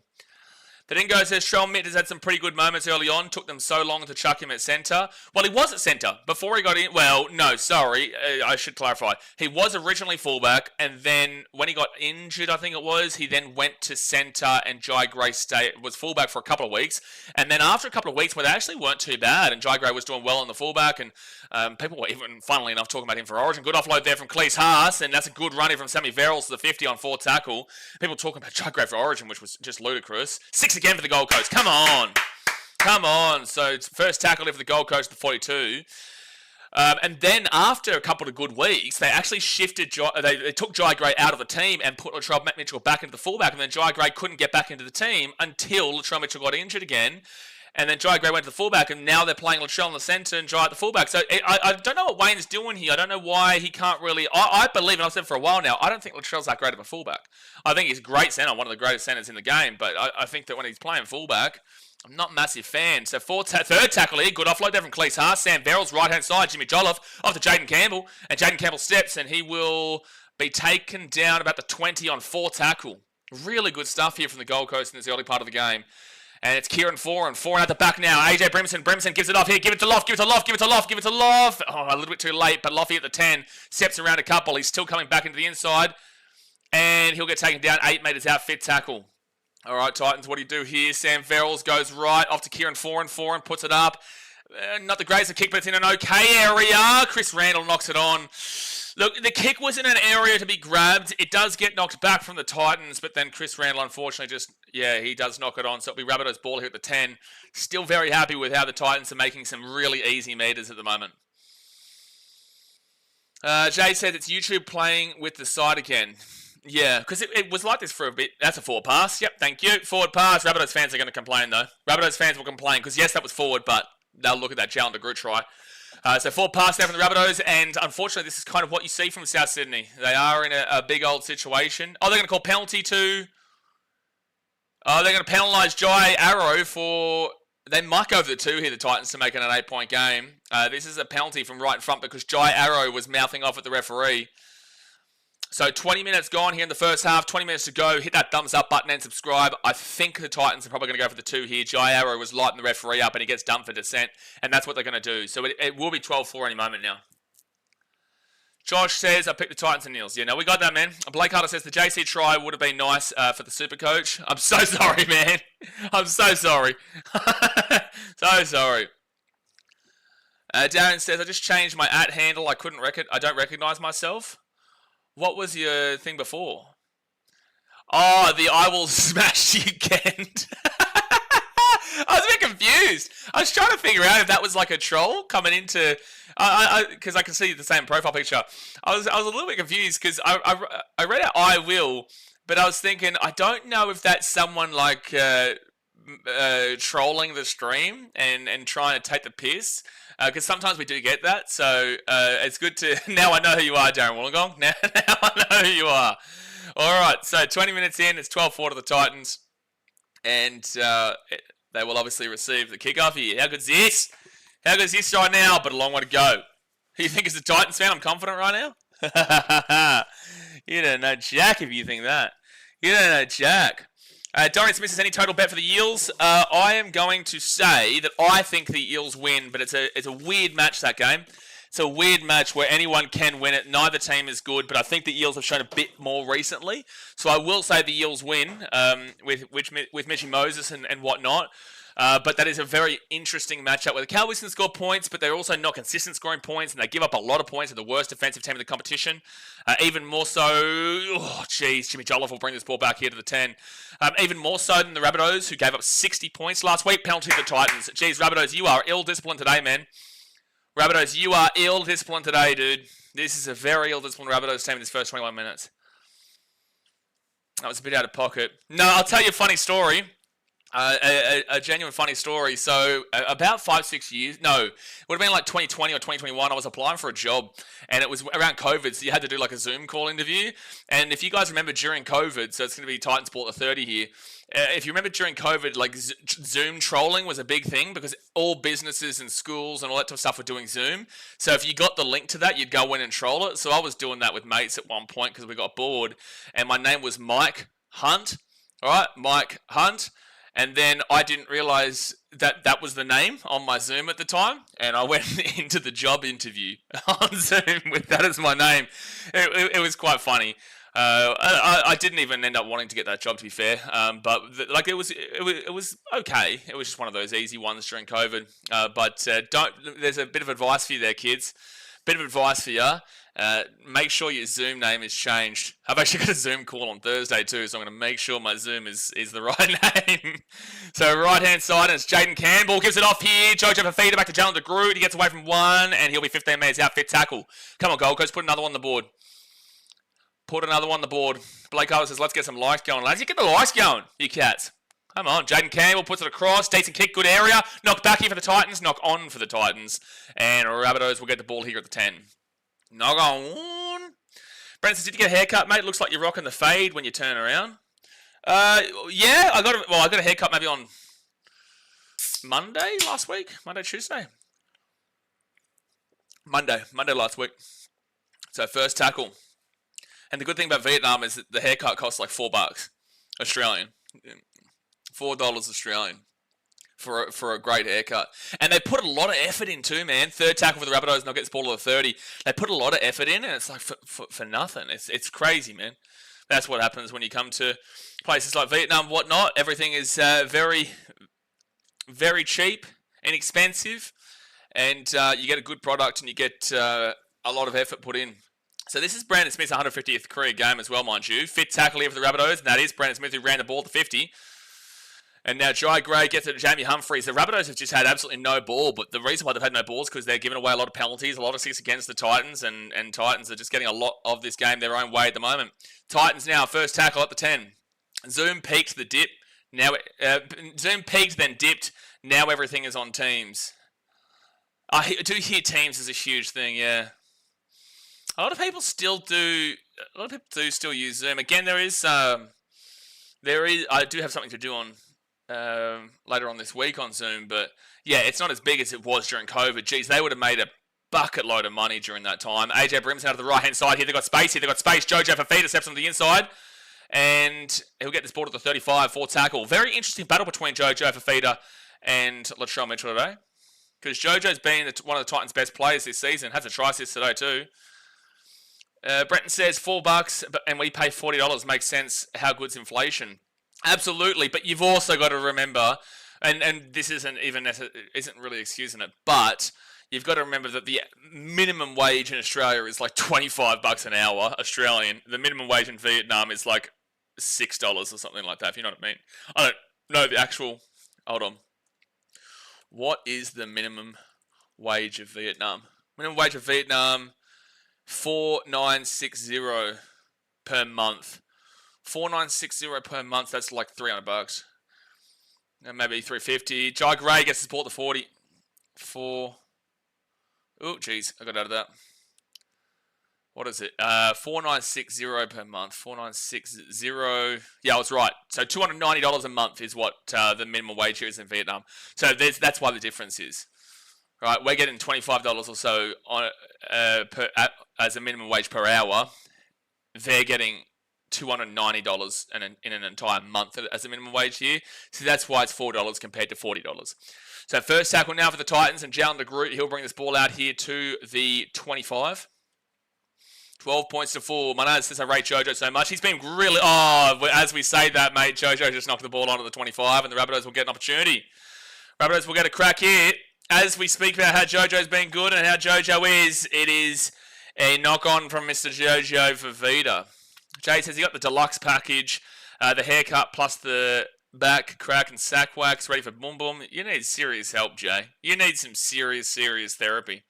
Fedingo says Sean Mitt has had some pretty good moments early on. Took them so long to chuck him at centre. Well, he was at centre before he got in. Well, no, sorry. I should clarify. He was originally fullback, and then when he got injured, I think it was, he then went to centre, and Jai Gray was fullback for a couple of weeks. And then after a couple of weeks where they actually weren't too bad, and Jai Gray was doing well in the fullback, and people were even, funnily enough, talking about him for Origin. Good offload there from Cleese Haas, and that's a good run in from Sammy Verrills to the 50 on fourth tackle. People talking about Jai Gray for Origin, which was just ludicrous. 6 again for the Gold Coast. Come on. Come on. So it's first tackle for the Gold Coast, the 42. And then after a couple of good weeks, they actually shifted, they took Jai Gray out of the team and put Latrell Mitchell back into the fullback, and then Jai Gray couldn't get back into the team until Latrell Mitchell got injured again. And then Jai Gray went to the fullback, and now they're playing Latrell in the centre and Jai at the fullback. So I don't know what Wayne's doing here. I don't know why he can't really... I believe, and I've said for a while now, I don't think Latrell's that great of a fullback. I think he's a great centre, one of the greatest centres in the game, but I think that when he's playing fullback, I'm not a massive fan. So third tackle here, good offload there from Cleese Haas. Sam Verrills, right-hand side, Jimmy Jolliffe, off to Jaden Campbell, and Jaden Campbell steps, and he will be taken down about the 20 on fourth tackle. Really good stuff here from the Gold Coast in this early part of the game. And it's Kieran Foran at the back now. AJ Brimson gives it off here. Give it to Loft. Oh, a little bit too late, but Lofty at the 10 steps around a couple. He's still coming back into the inside. And he'll get taken down 8 metres out, fifth tackle. All right, Titans, what do you do here? Sam Verrills goes right off to Kieran Foran. Foran puts it up. Not the greatest of kick, but it's in an okay area. Chris Randall knocks it on. Look, the kick was in an area to be grabbed. It does get knocked back from the Titans, but then Chris Randall, unfortunately, he does knock it on. So it'll be Rabbitohs ball here at the 10. Still very happy with how the Titans are making some really easy meters at the moment. Jay said it's YouTube playing with the side again. Yeah, because it was like this for a bit. That's a forward pass. Yep, thank you. Forward pass. Rabbitohs fans are going to complain, though. Rabbitohs fans will complain because, yes, that was forward, but they'll look at that Jalen de Groot try. So forward pass there from the Rabbitohs, and unfortunately, this is kind of what you see from South Sydney. They are in a big old situation. Oh, they're going to call penalty to... Oh, they're going to penalise Jai Arrow for... They might go over the 2 here, the Titans, to make it an 8-point game. This is a penalty from right in front because Jai Arrow was mouthing off at the referee. So 20 minutes gone here in the first half, 20 minutes to go. Hit that thumbs up button and subscribe. I think the Titans are probably going to go for the 2 here. Jai Arrow was lighting the referee up and he gets done for dissent. And that's what they're going to do. So it will be 12-4 any moment now. Josh says, I picked the Titans and Niels. Yeah, no, we got that, man. Blake Carter says, the JC try would have been nice for the super coach. I'm so sorry, man. I'm so sorry. So sorry. Darren says, I just changed my @ handle. I don't recognize myself. What was your thing before? Oh, the I will smash you Kent. I was a bit confused. I was trying to figure out if that was like a troll coming into... Because I can see the same profile picture. I was a little bit confused because I read out I will, but I was thinking, I don't know if that's someone like trolling the stream and trying to take the piss. Because sometimes we do get that, so it's good to... Now I know who you are, Darren Wollongong. Now I know who you are. All right, so 20 minutes in, it's 12-4 to the Titans. And they will obviously receive the kickoff here. How good's this? How good's this right now? But a long way to go. You think as a Titans fan, I'm confident right now? You don't know Jack if you think that. You don't know Jack. Dorian Smith says, any total bet for the Eels? I am going to say that I think the Eels win, but it's a weird match, that game. It's a weird match where anyone can win it. Neither team is good, but I think the Eels have shown a bit more recently. So I will say the Eels win with Mitchy Moses and whatnot. But that is a very interesting matchup where the Cowboys can score points, but they're also not consistent scoring points, and they give up a lot of points to the worst defensive team in the competition. Even more so, Jimmy Jolliffe will bring this ball back here to the 10. Even more so than the Rabbitohs, who gave up 60 points last week. Penalty to the Titans. Jeez, Rabbitohs, you are ill-disciplined today, man. Rabbitohs, you are ill-disciplined today, dude. This is a very ill-disciplined Rabbitohs team in this first 21 minutes. That was a bit out of pocket. No, I'll tell you a funny story. A genuine funny story. So about 5-6 years, no, it would have been like 2020 or 2021. I was applying for a job, and it was around COVID, so you had to do like a Zoom call interview. And if you guys remember during COVID, so it's going to be Titans Sport the 30 here. If you remember during COVID, like Zoom trolling was a big thing because all businesses and schools and all that type of stuff were doing Zoom. So if you got the link to that, you'd go in and troll it. So I was doing that with mates at one point because we got bored, and my name was Mike Hunt. All right, Mike Hunt. And then I didn't realize that that was the name on my Zoom at the time. And I went into the job interview on Zoom with that as my name. It was quite funny. I didn't even end up wanting to get that job, to be fair. But it was okay. It was just one of those easy ones during COVID. There's a bit of advice for you there, kids. Bit of advice for you. Make sure your Zoom name is changed. I've actually got a Zoom call on Thursday too, so I'm going to make sure my Zoom is the right name. So right hand side, and it's Jaden Campbell. Gives it off here. Jojo Fafita back to Jalen de Groot. He gets away from one, and he'll be 15 metres out. Fit tackle. Come on, Gold Coast. Put another one on the board. Put another one on the board. Blake Harper says, let's get some likes going, lads. You get the likes going, you cats. Come on. Jaden Campbell puts it across. Decent kick. Good area. Knock back here for the Titans. Knock on for the Titans. And Rabbitohs will get the ball here at the 10. Knock on. Brent says, did you get a haircut, mate? Looks like you're rocking the fade when you turn around. Yeah, I got a haircut maybe on Monday last week. Tuesday. Monday last week. So first tackle. And the good thing about Vietnam is that the haircut costs like $4 Australian. $4 Australian. For a great haircut. And they put a lot of effort in too, man. Third tackle for the Rabbitohs, and they'll get this ball to the 30. They put a lot of effort in, and it's like for nothing. It's crazy, man. That's what happens when you come to places like Vietnam, whatnot. Everything is very, very cheap, inexpensive, and you get a good product, and you get a lot of effort put in. So this is Brandon Smith's 150th career game as well, mind you. Fit tackle here for the Rabbitohs, and that is Brandon Smith who ran the ball to 50. And now Jai Gray gets it to Jamie Humphries. The Rabbitohs have just had absolutely no ball, but the reason why they've had no ball is because they're giving away a lot of penalties, a lot of 6 against the Titans, and Titans are just getting a lot of this game their own way at the moment. Titans now, first tackle at the 10. Zoom peaked the dip. Now Zoom peaked, then dipped. Now everything is on teams. I do hear teams is a huge thing, yeah. A lot of people still do. A lot of people do still use Zoom. Again, there is. I do have something to do on. Later on this week on Zoom, but yeah, it's not as big as it was during COVID. Geez, they would have made a bucket load of money during that time. AJ Brimson out of the right-hand side here. They've got space here. They've got space. Jojo Fafita steps on the inside, and he'll get this ball to the 35 for tackle. Very interesting battle between Jojo Fafita and Latrell Mitchell today, because Jojo's been one of the Titans' best players this season. Has a try assist today too. Brenton says $4, and we pay $40. Makes sense. How good's inflation? Absolutely, but you've also got to remember, and this isn't really excusing it, but you've got to remember that the minimum wage in Australia is like $25 an hour Australian. The minimum wage in Vietnam is like $6 or something like that, if you know what I mean. I don't know the actual. Hold on. What is the minimum wage of Vietnam? Minimum wage of Vietnam, $4,960 per month. $4,960 per month, that's like $300. And maybe $350. Jai Gray gets to support the 40. Oh, geez, I got out of that. What is it? $4,960 per month. $4,960. Yeah, I was right. So $290 a month is what the minimum wage here is in Vietnam. So that's why the difference is. Right, we're getting $25 or so on as a minimum wage per hour. They're getting $290 in an entire month as a minimum wage here. So that's why it's $4 compared to $40. So first tackle now for the Titans, and Jalen DeGroot, he'll bring this ball out here to the 25. 12 points to 4. Manaz says I rate Jojo so much. He's been really... Oh, as we say that, mate, Jojo just knocked the ball onto the 25, and the Rabbitohs will get an opportunity. Rabbitohs will get a crack here. As we speak about how Jojo's been good and how Jojo is, it is a knock-on from Mr. Jojo Fafita. Jay says he got the deluxe package, the haircut plus the back crack and sack wax ready for boom boom. You need serious help, Jay. You need some serious therapy.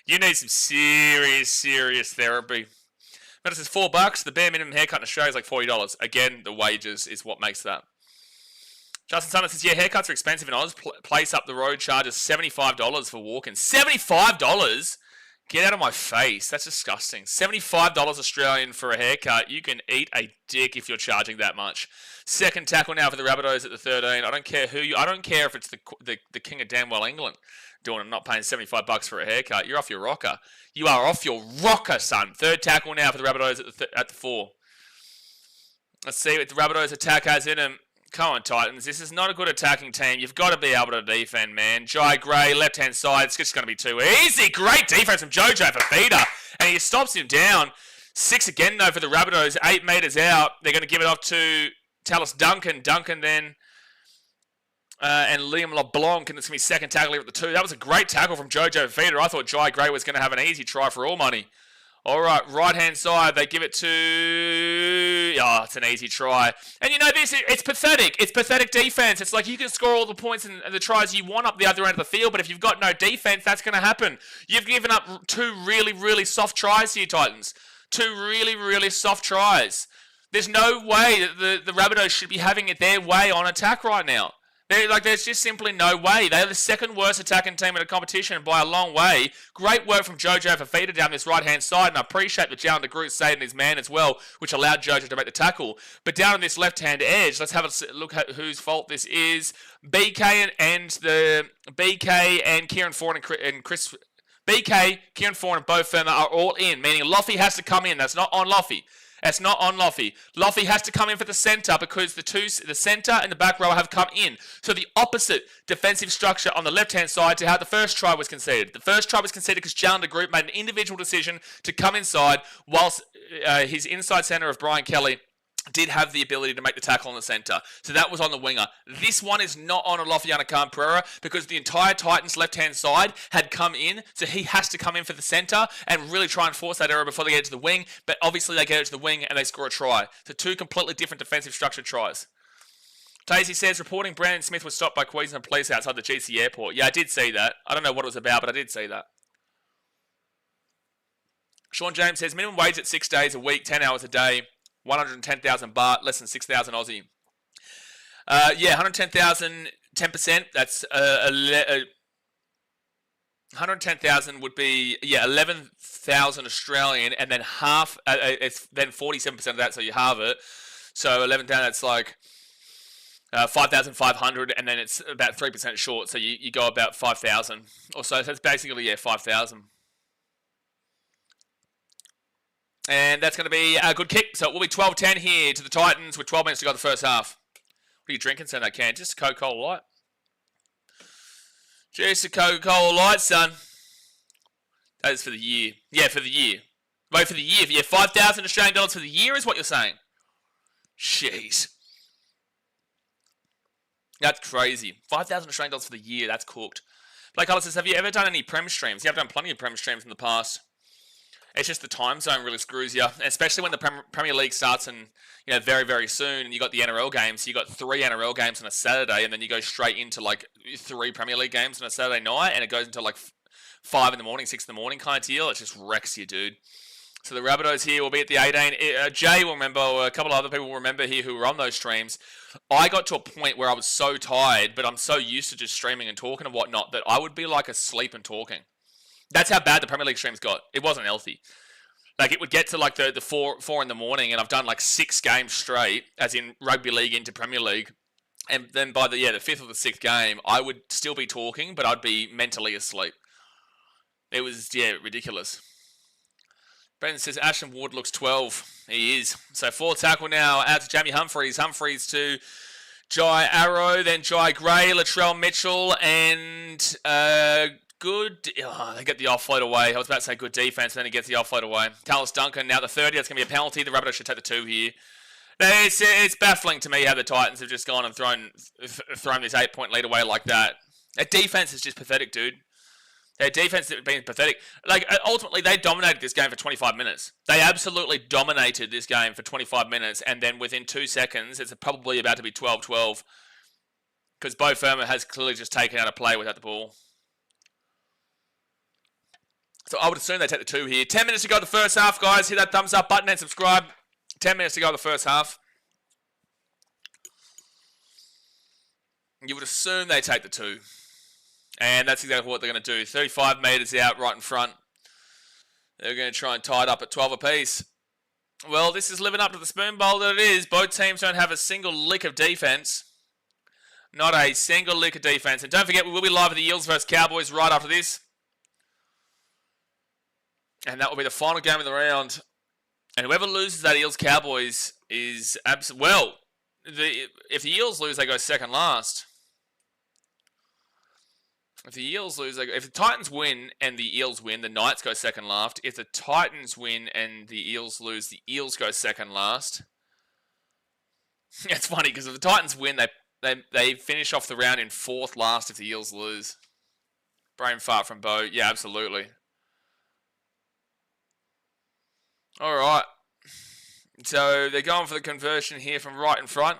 You need some serious therapy. But it says $4. The bare minimum haircut in Australia is like $40. Again, the wages is what makes that. Justin Summers says, yeah, haircuts are expensive in Oz. Place up the road charges $75 for walk-ins. $75? Get out of my face. That's disgusting. $75 Australian for a haircut. You can eat a dick if you're charging that much. Second tackle now for the Rabbitohs at the 13. I don't care if it's the king of damn well England doing it, not paying $75 for a haircut. You're off your rocker. You are off your rocker, son. Third tackle now for the Rabbitohs at the 4. Let's see what the Rabbitohs attack has in them. Come on, Titans. This is not a good attacking team. You've got to be able to defend, man. Jai Gray, left-hand side. It's just going to be too easy. Great defense from Jojo Fafita. And he stops him down. 6 again, though, for the Rabbitohs. 8 metres out. They're going to give it off to Tallis Duncan. Duncan then and Liam LeBlanc. And it's going to be second tackle here at the 2. That was a great tackle from Jojo Fafita. I thought Jai Gray was going to have an easy try for all money. All right, right-hand side, they give it to... Oh, it's an easy try. And you know this, it's pathetic. It's pathetic defense. It's like you can score all the points and the tries you want up the other end of the field, but if you've got no defense, that's going to happen. You've given up 2 really soft tries here, Titans. 2 really soft tries. There's no way that the Rabbitohs should be having it their way on attack right now. There's just simply no way. They're the second worst attacking team in the competition by a long way. Great work from Jojo Fafita down this right-hand side, and I appreciate the Jalen DeGroot saving his man as well, which allowed Jojo to make the tackle. But down on this left-hand edge, let's have a look at whose fault this is. BK and Kieran Foran and Chris... BK, Kieran Foran and Bo Firma are all in, meaning Loffy has to come in. That's not on Loffy. That's not on Loffy. Loffy has to come in for the centre because the centre and the back row have come in. So the opposite defensive structure on the left-hand side to how the first try was conceded. The first try was conceded because Jalen DeGroot made an individual decision to come inside whilst his inside centre of Brian Kelly did have the ability to make the tackle on the centre. So that was on the winger. This one is not on Olofiana Khan-Pereira because the entire Titans left-hand side had come in, so he has to come in for the centre and really try and force that error before they get to the wing, but obviously they get it to the wing and they score a try. So 2 completely different defensive structured tries. Tazy says, reporting Brandon Smith was stopped by Queensland police outside the GC airport. Yeah, I did see that. I don't know what it was about, but I did see that. Sean James says, minimum wage at 6 days a week, 10 hours a day, 110,000 baht, less than 6,000 Aussie. Yeah, 110,000, 10%. That's 110,000 would be 11,000 Australian, and then half. It's then 47% of that, so you halve it. So 11,000. That's like 5,500, and then it's about 3% short. So you go about 5,000 or so. So that's basically 5,000. And that's going to be a good kick. So it will be 12-10 here to the Titans with 12 minutes to go in the first half. What are you drinking, son? I can. Just a Coca-Cola Light. Just a Coca-Cola Light, son. That is for the year. Yeah, for the year. Wait, for the year. Yeah, 5,000 Australian dollars for the year is what you're saying. Jeez. That's crazy. 5,000 Australian dollars for the year. That's cooked. Blake Hollis says, have you ever done any Prem streams? Yeah, I've done plenty of Prem streams in the past. It's just the time zone really screws you, especially when the Premier League starts and very soon, and you got the NRL games. So you got 3 NRL games on a Saturday, and then you go straight into like 3 Premier League games on a Saturday night, and it goes until like 5 in the morning, 6 in the morning kind of deal. It just wrecks you, dude. So the Rabbitohs here will be at the 18. Jay will remember, or a couple of other people will remember here who were on those streams. I got to a point where I was so tired, but I'm so used to just streaming and talking and whatnot that I would be like asleep and talking. That's how bad the Premier League streams got. It wasn't healthy. Like, it would get to like the 4 in the morning, and I've done like 6 games straight, as in rugby league into Premier League. And then by the 5th or the 6th game, I would still be talking, but I'd be mentally asleep. It was, ridiculous. Brendan says Ashton Ward looks 12. He is. So 4 tackle now out to Jamie Humphries. Humphries to Jai Arrow, then Jai Gray, Latrell Mitchell, and good... Oh, they get the offload away. I was about to say good defense, and then he gets the offload away. Tallis Duncan now the 30. That's going to be a penalty. The Rabbitohs should take the 2 here. It's baffling to me how the Titans have just gone and thrown this 8-point lead away like that. Their defense is just pathetic, dude. Their defense has been pathetic. Like, ultimately, they dominated this game for 25 minutes. They absolutely dominated this game for 25 minutes, and then within 2 seconds, it's probably about to be 12-12. Because Bo Firma has clearly just taken out a play without the ball. So I would assume they take the 2 here. 10 minutes to go the first half, guys. Hit that thumbs up button and subscribe. 10 minutes to go the first half. You would assume they take the 2. And that's exactly what they're going to do. 35 metres out right in front. They're going to try and tie it up at 12 apiece. Well, this is living up to the spoon bowl that it is. Both teams don't have a single lick of defence. Not a single lick of defence. And don't forget, we will be live with the Eels versus Cowboys right after this. And that will be the final game of the round. And whoever loses that Eels-Cowboys is absolutely... Well, if the Eels lose, they go second last. If the Eels lose, if the Titans win and the Eels win, the Knights go second last. If the Titans win and the Eels lose, the Eels go second last. It's funny because if the Titans win, they finish off the round in 4th last if the Eels lose. Brain fart from Bo. Yeah, absolutely. All right. So they're going for the conversion here from right in front.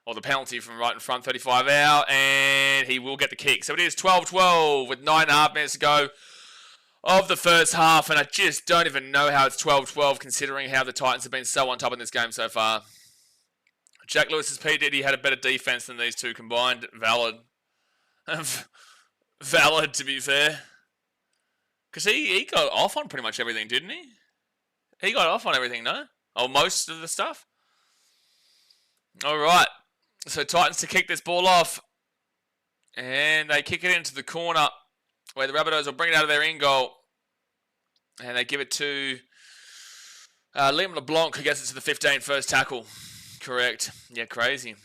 Or the penalty from right in front, 35 out. And he will get the kick. So it is 12-12 with 9.5 minutes to go of the first half. And I just don't even know how it's 12-12 considering how the Titans have been so on top in this game so far. Jack Lewis's P. Diddy had a better defense than these two combined. Valid. Valid, to be fair. Because he got off on pretty much everything, didn't he? He got off on everything, no? Or most of the stuff? All right. So Titans to kick this ball off. And they kick it into the corner where the Rabbitohs will bring it out of their in goal. And they give it to Liam LeBlanc, who gets it to the 15 first tackle. Correct. Yeah, crazy.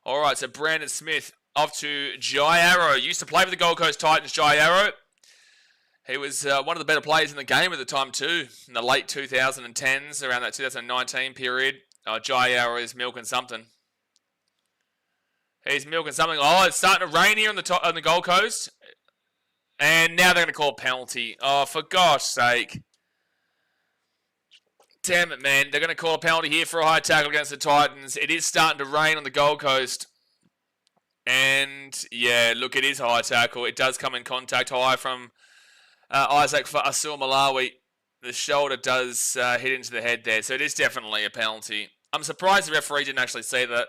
All right, so Brandon Smith off to Jai Arrow. Used to play for the Gold Coast Titans, Jai Arrow. He was one of the better players in the game at the time too, in the late 2010s, around that 2019 period. Jai Arrow is milking something. He's milking something. Oh, it's starting to rain here on the Gold Coast. And now they're going to call a penalty. Oh, for gosh sake. Damn it, man. They're going to call a penalty here for a high tackle against the Titans. It is starting to rain on the Gold Coast. And, yeah, look, it is a high tackle. It does come in contact high from Isaac Fa'asuamaleaui. The shoulder does hit into the head there. So it is definitely a penalty. I'm surprised the referee didn't actually see that.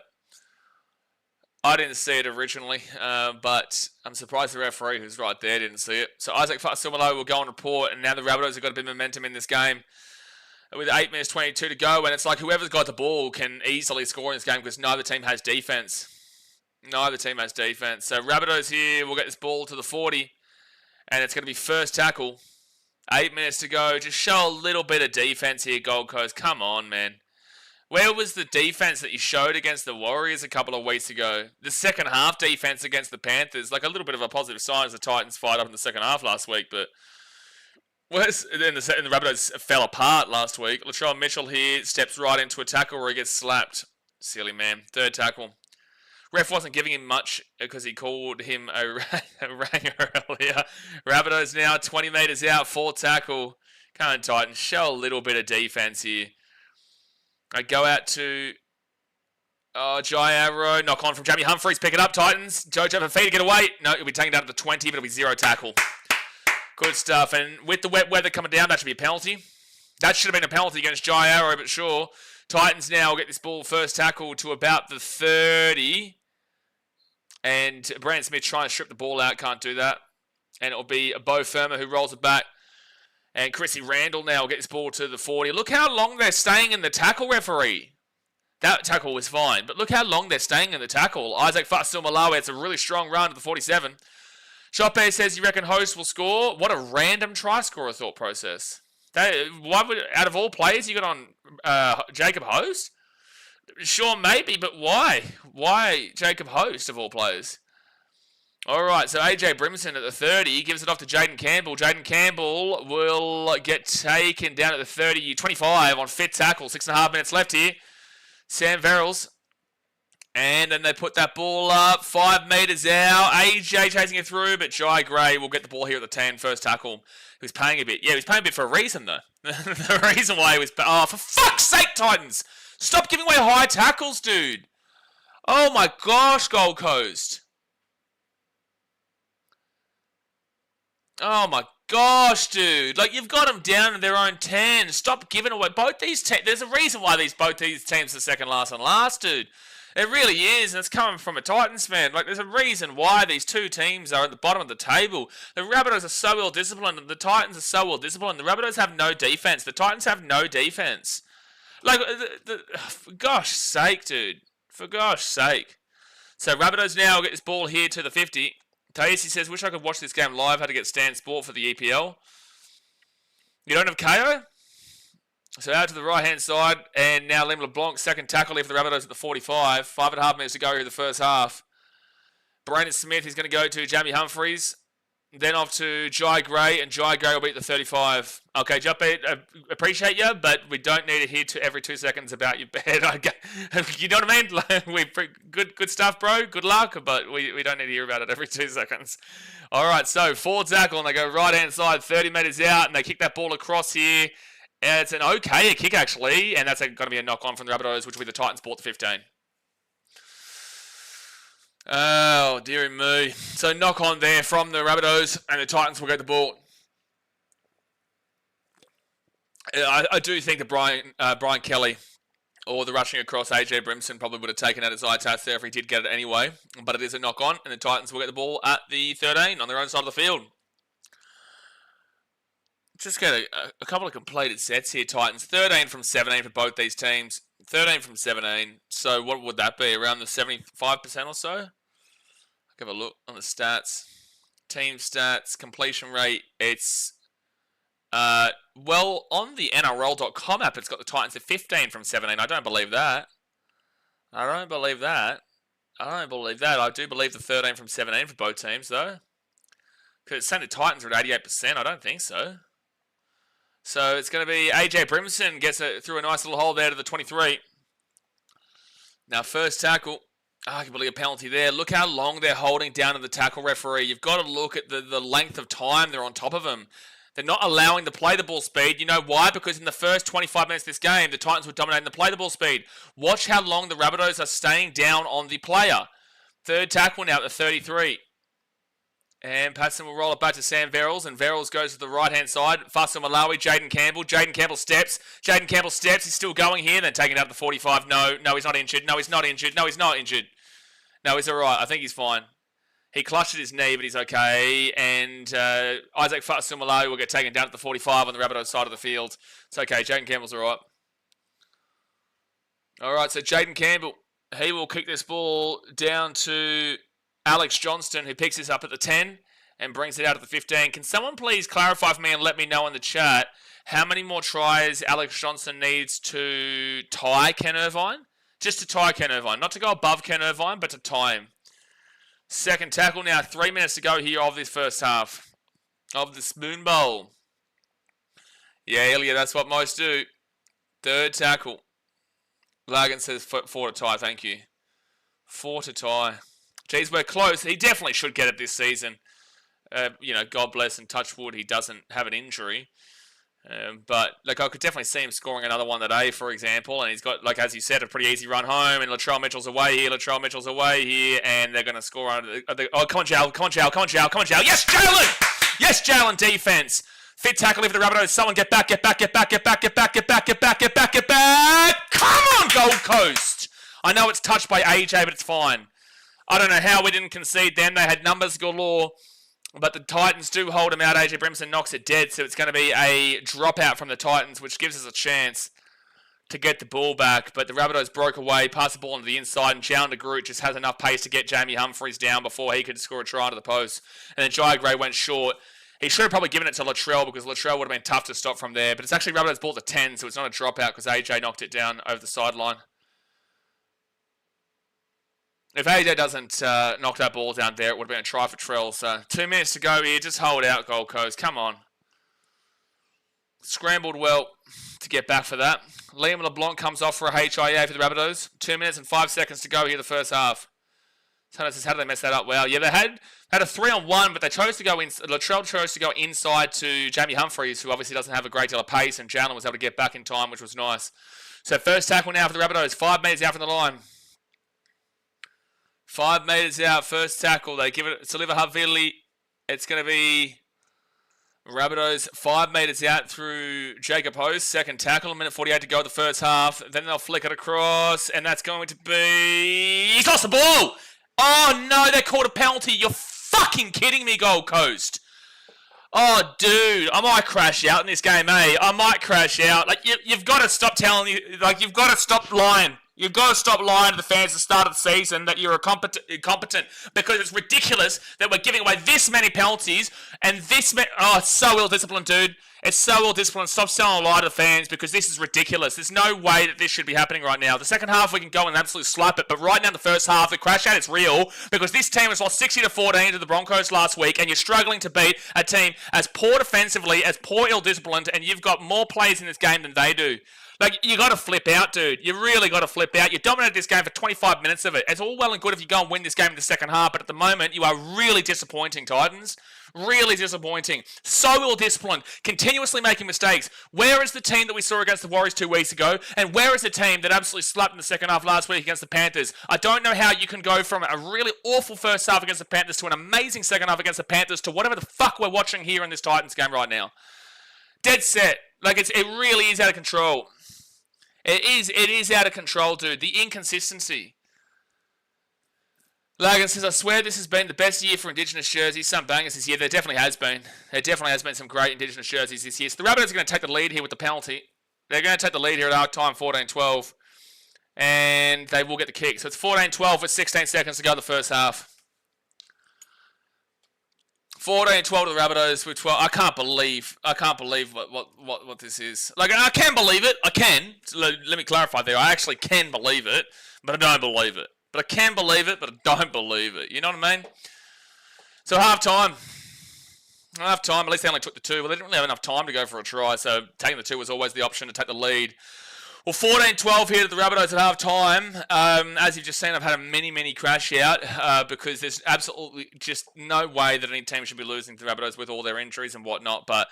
I didn't see it originally, but I'm surprised the referee who's right there didn't see it. So Isaac Fa'asuamaleaui will go on report, and now the Rabbitohs have got a bit of momentum in this game with 8 minutes 22 to go, and it's like whoever's got the ball can easily score in this game because neither team has defense. Neither team has defense. So Rabbitohs here will get this ball to the 40, and it's going to be first tackle. 8 minutes to go. Just show a little bit of defense here, Gold Coast. Come on, man. Where was the defense that you showed against the Warriors a couple of weeks ago? The second half defense against the Panthers, like a little bit of a positive sign as the Titans fired up in the second half last week, but then the Rabbitohs fell apart last week. Latrell Mitchell here steps right into a tackle where he gets slapped. Silly man. Third tackle. Ref wasn't giving him much because he called him a ranger earlier. Rabbitohs now 20 metres out, fourth tackle. Come on, Titans. Show a little bit of defense here. I go out to Jai Arrow. Knock on from Jamie Humphries. Pick it up, Titans. Jojo Fafita, get away. No, he'll be taken down to the 20, but it'll be zero tackle. Good stuff. And with the wet weather coming down, that should be a penalty. That should have been a penalty against Jai Arrow, but sure. Titans now will get this ball first tackle to about the 30. And Brandon Smith trying to strip the ball out. Can't do that. And it'll be Bo Firma who rolls it back. And Chrissy Randall now will get this ball to the 40. Look how long they're staying in the tackle, referee. That tackle was fine, but look how long they're staying in the tackle. Isaac Fa'asuamaleaui, it's a really strong run to the 47. Shopper says, you reckon Host will score? What a random try scorer thought process. Why would, out of all players, you got on Jacob Host? Sure, maybe, but why? Why Jacob Host of all players? All right, so AJ Brimson at the 30 gives it off to Jaden Campbell. Jaden Campbell will get taken down at the 25 on fit tackle. 6.5 minutes left here. Sam Verrills. And then they put that ball up, 5 metres out. AJ chasing it through, but Jai Gray will get the ball here at the 10, first tackle. He was paying a bit. Yeah, he was paying a bit for a reason, though. The reason why he was... Oh, for fuck's sake, Titans! Stop giving away high tackles, dude. Oh my gosh, Gold Coast. Oh my gosh, dude. Like, you've got them down to their own 10. Stop giving away both these teams. There's a reason why both these teams are second last and last, dude. It really is, and it's coming from a Titans fan. Like, there's a reason why these two teams are at the bottom of the table. The Rabbitohs are so ill-disciplined, and the Titans are so ill-disciplined. The Rabbitohs have no defense. The Titans have no defense. Like, for gosh sake, dude. For gosh sake. So, Rabbitohs now get this ball here to the 50. Taisi says, wish I could watch this game live. Had to get Stan Sport for the EPL. You don't have KO? So out to the right-hand side, and now Liam LeBlanc, second tackle here for the Rabbitohs at the 45. 5.5 minutes to go here in the first half. Brandon Smith is going to go to Jamie Humphries. Then off to Jai Gray, and Jai Gray will beat the 35. Okay, Jumpbeat, appreciate you, but we don't need to hear every 2 seconds about your bed. You know what I mean? Good stuff, bro. Good luck, but we don't need to hear about it every 2 seconds. All right, so forward tackle, and they go right-hand side, 30 metres out, and they kick that ball across here. It's an okay kick, actually, and that's going to be a knock-on from the Rabbitohs, which will be the Titans bought the 15. Oh, dearie me. So knock on there from the Rabbitohs, and the Titans will get the ball. I do think that Brian Kelly or the rushing across AJ Brimson probably would have taken out his eye test there if he did get it anyway. But it is a knock on, and the Titans will get the ball at the 13 on their own side of the field. Just get a couple of completed sets here, Titans. 13 from 17 for both these teams. 13 from 17. So what would that be? Around the 75% or so? I'll give a look on the stats. Team stats, completion rate. It's, well, on the NRL.com app, it's got the Titans at 15 from 17. I don't believe that. I don't believe that. I do believe the 13 from 17 for both teams, though. Because it's saying the Titans are at 88%. I don't think so. So it's going to be AJ Brimson gets it through a nice little hole there to the 23. Now, first tackle, arguably a penalty there. Look how long they're holding down to the tackle referee. You've got to look at the length of time they're on top of him. They're not allowing the play the ball speed. You know why? Because in the first 25 minutes of this game, the Titans were dominating the play the ball speed. Watch how long the Rabbitohs are staying down on the player. Third tackle now at the 33. And Patson will roll it back to Sam Verrills, and Verrills goes to the right-hand side. Fasil Malawi, Jaden Campbell. Jaden Campbell steps. He's still going here, then taking it up to 45. No, he's not injured. No, he's not injured. No, he's all right. I think he's fine. He clutched at his knee, but he's okay. And Isaac Fasil Malawi will get taken down to the 45 on the Rabbitohs side of the field. It's okay. Jaden Campbell's all right. All right, so Jaden Campbell, he will kick this ball down to Alex Johnston, who picks this up at the 10 and brings it out at the 15. Can someone please clarify for me and let me know in the chat how many more tries Alex Johnston needs to tie Ken Irvine? Just to tie Ken Irvine. Not to go above Ken Irvine, but to tie him. Second tackle now. 3 minutes to go here of this first half of the Spoon Bowl. Yeah, Ilya, that's what most do. Third tackle. Lagan says 4 to tie. Thank you. 4 to tie. Geez, we're close. He definitely should get it this season. God bless and touch wood, he doesn't have an injury. But I could definitely see him scoring another one today, for example. And he's got, as you said, a pretty easy run home. And Latrell Mitchell's away here. And they're going to score under the... Oh, come on, Jalen. Yes, Jalen! Yes, Jalen, defense. Fit tackle for the Rabbitohs. Someone get back. Come on, Gold Coast. I know it's touched by AJ, but it's fine. I don't know how we didn't concede them. They had numbers galore, but the Titans do hold them out. AJ Brimson knocks it dead, so it's going to be a dropout from the Titans, which gives us a chance to get the ball back. But the Rabbitohs broke away, passed the ball into the inside, and Challenger Groot just has enough pace to get Jamie Humphries down before he could score a try into the post. And then Jai Gray went short. He should have probably given it to Latrell because Latrell would have been tough to stop from there. But it's actually Rabbitohs ball to 10, so it's not a dropout because AJ knocked it down over the sideline. If AJ doesn't knock that ball down there, it would have been a try for Trell. So 2 minutes to go here. Just hold out, Gold Coast. Come on. Scrambled well to get back for that. Liam LeBlanc comes off for a HIA for the Rabbitohs. 2 minutes and 5 seconds to go here the first half. So says, how did they mess that up? Well, yeah, they had a 3-on-1, but they chose to go in. Latrell chose to go inside to Jamie Humphries, who obviously doesn't have a great deal of pace, and Jalen was able to get back in time, which was nice. So first tackle now for the Rabbitohs. 5 metres out from the line. 5 metres out, first tackle. They give it to Saliva Havili. It's going to be Rabbitohs 5 metres out through Jacob Host. Second tackle, a minute 48 to go the first half. Then they'll flick it across, and that's going to be... He's lost the ball! Oh, no, they called a penalty. You're fucking kidding me, Gold Coast. Oh, dude, I might crash out in this game, eh? I might crash out. Like, you've got to stop telling you... Like, you've got to stop lying. You've got to stop lying to the fans at the start of the season that you're incompetent, because it's ridiculous that we're giving away this many penalties and this many... Oh, it's so ill-disciplined, dude. It's so ill-disciplined. Stop selling a lie to the fans because this is ridiculous. There's no way that this should be happening right now. The second half, we can go and absolutely slap it, but right now in the first half, the crash out is real because this team has lost 60-14 to the Broncos last week, and you're struggling to beat a team as poor defensively, as poor ill-disciplined, and you've got more players in this game than they do. Like, you got to flip out, dude. You really got to flip out. You dominated this game for 25 minutes of it. It's all well and good if you go and win this game in the second half, but at the moment, you are really disappointing, Titans. Really disappointing. So ill-disciplined. Continuously making mistakes. Where is the team that we saw against the Warriors 2 weeks ago? And where is the team that absolutely slapped in the second half last week against the Panthers? I don't know how you can go from a really awful first half against the Panthers to an amazing second half against the Panthers to whatever the fuck we're watching here in this Titans game right now. Dead set. Like, it really is out of control. It is out of control, dude. The inconsistency. Logan says, I swear this has been the best year for Indigenous jerseys. Some bangers this year. There definitely has been. There definitely has been some great Indigenous jerseys this year. So the Rabbitohs are going to take the lead here with the penalty. They're going to take the lead here at our time, 14-12. And they will get the kick. So it's 14-12 with 16 seconds to go the first half. 14-12 to the Rabbitohs with 12. I can't believe what this is. Like, I can believe it. I can. Let me clarify there. I actually can believe it, but I don't believe it. But I can believe it, but I don't believe it. You know what I mean? So half-time. Half-time. At least they only took the 2. Well, they didn't really have enough time to go for a try, so taking the 2 was always the option to take the lead. Well, 14-12 here to the Rabbitohs at half-time. As you've just seen, I've had a mini crash out because there's absolutely just no way that any team should be losing to the Rabbitohs with all their injuries and whatnot. But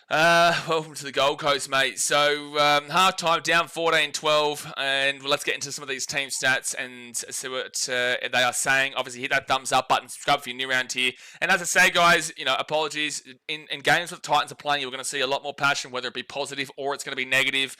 welcome to the Gold Coast, mate. So half-time down 14-12, and let's get into some of these team stats and see what they are saying. Obviously, hit that thumbs up button, subscribe if you're new around here. And as I say, guys, you know, apologies. In games that the Titans are playing, you're going to see a lot more passion, whether it be positive or it's going to be negative.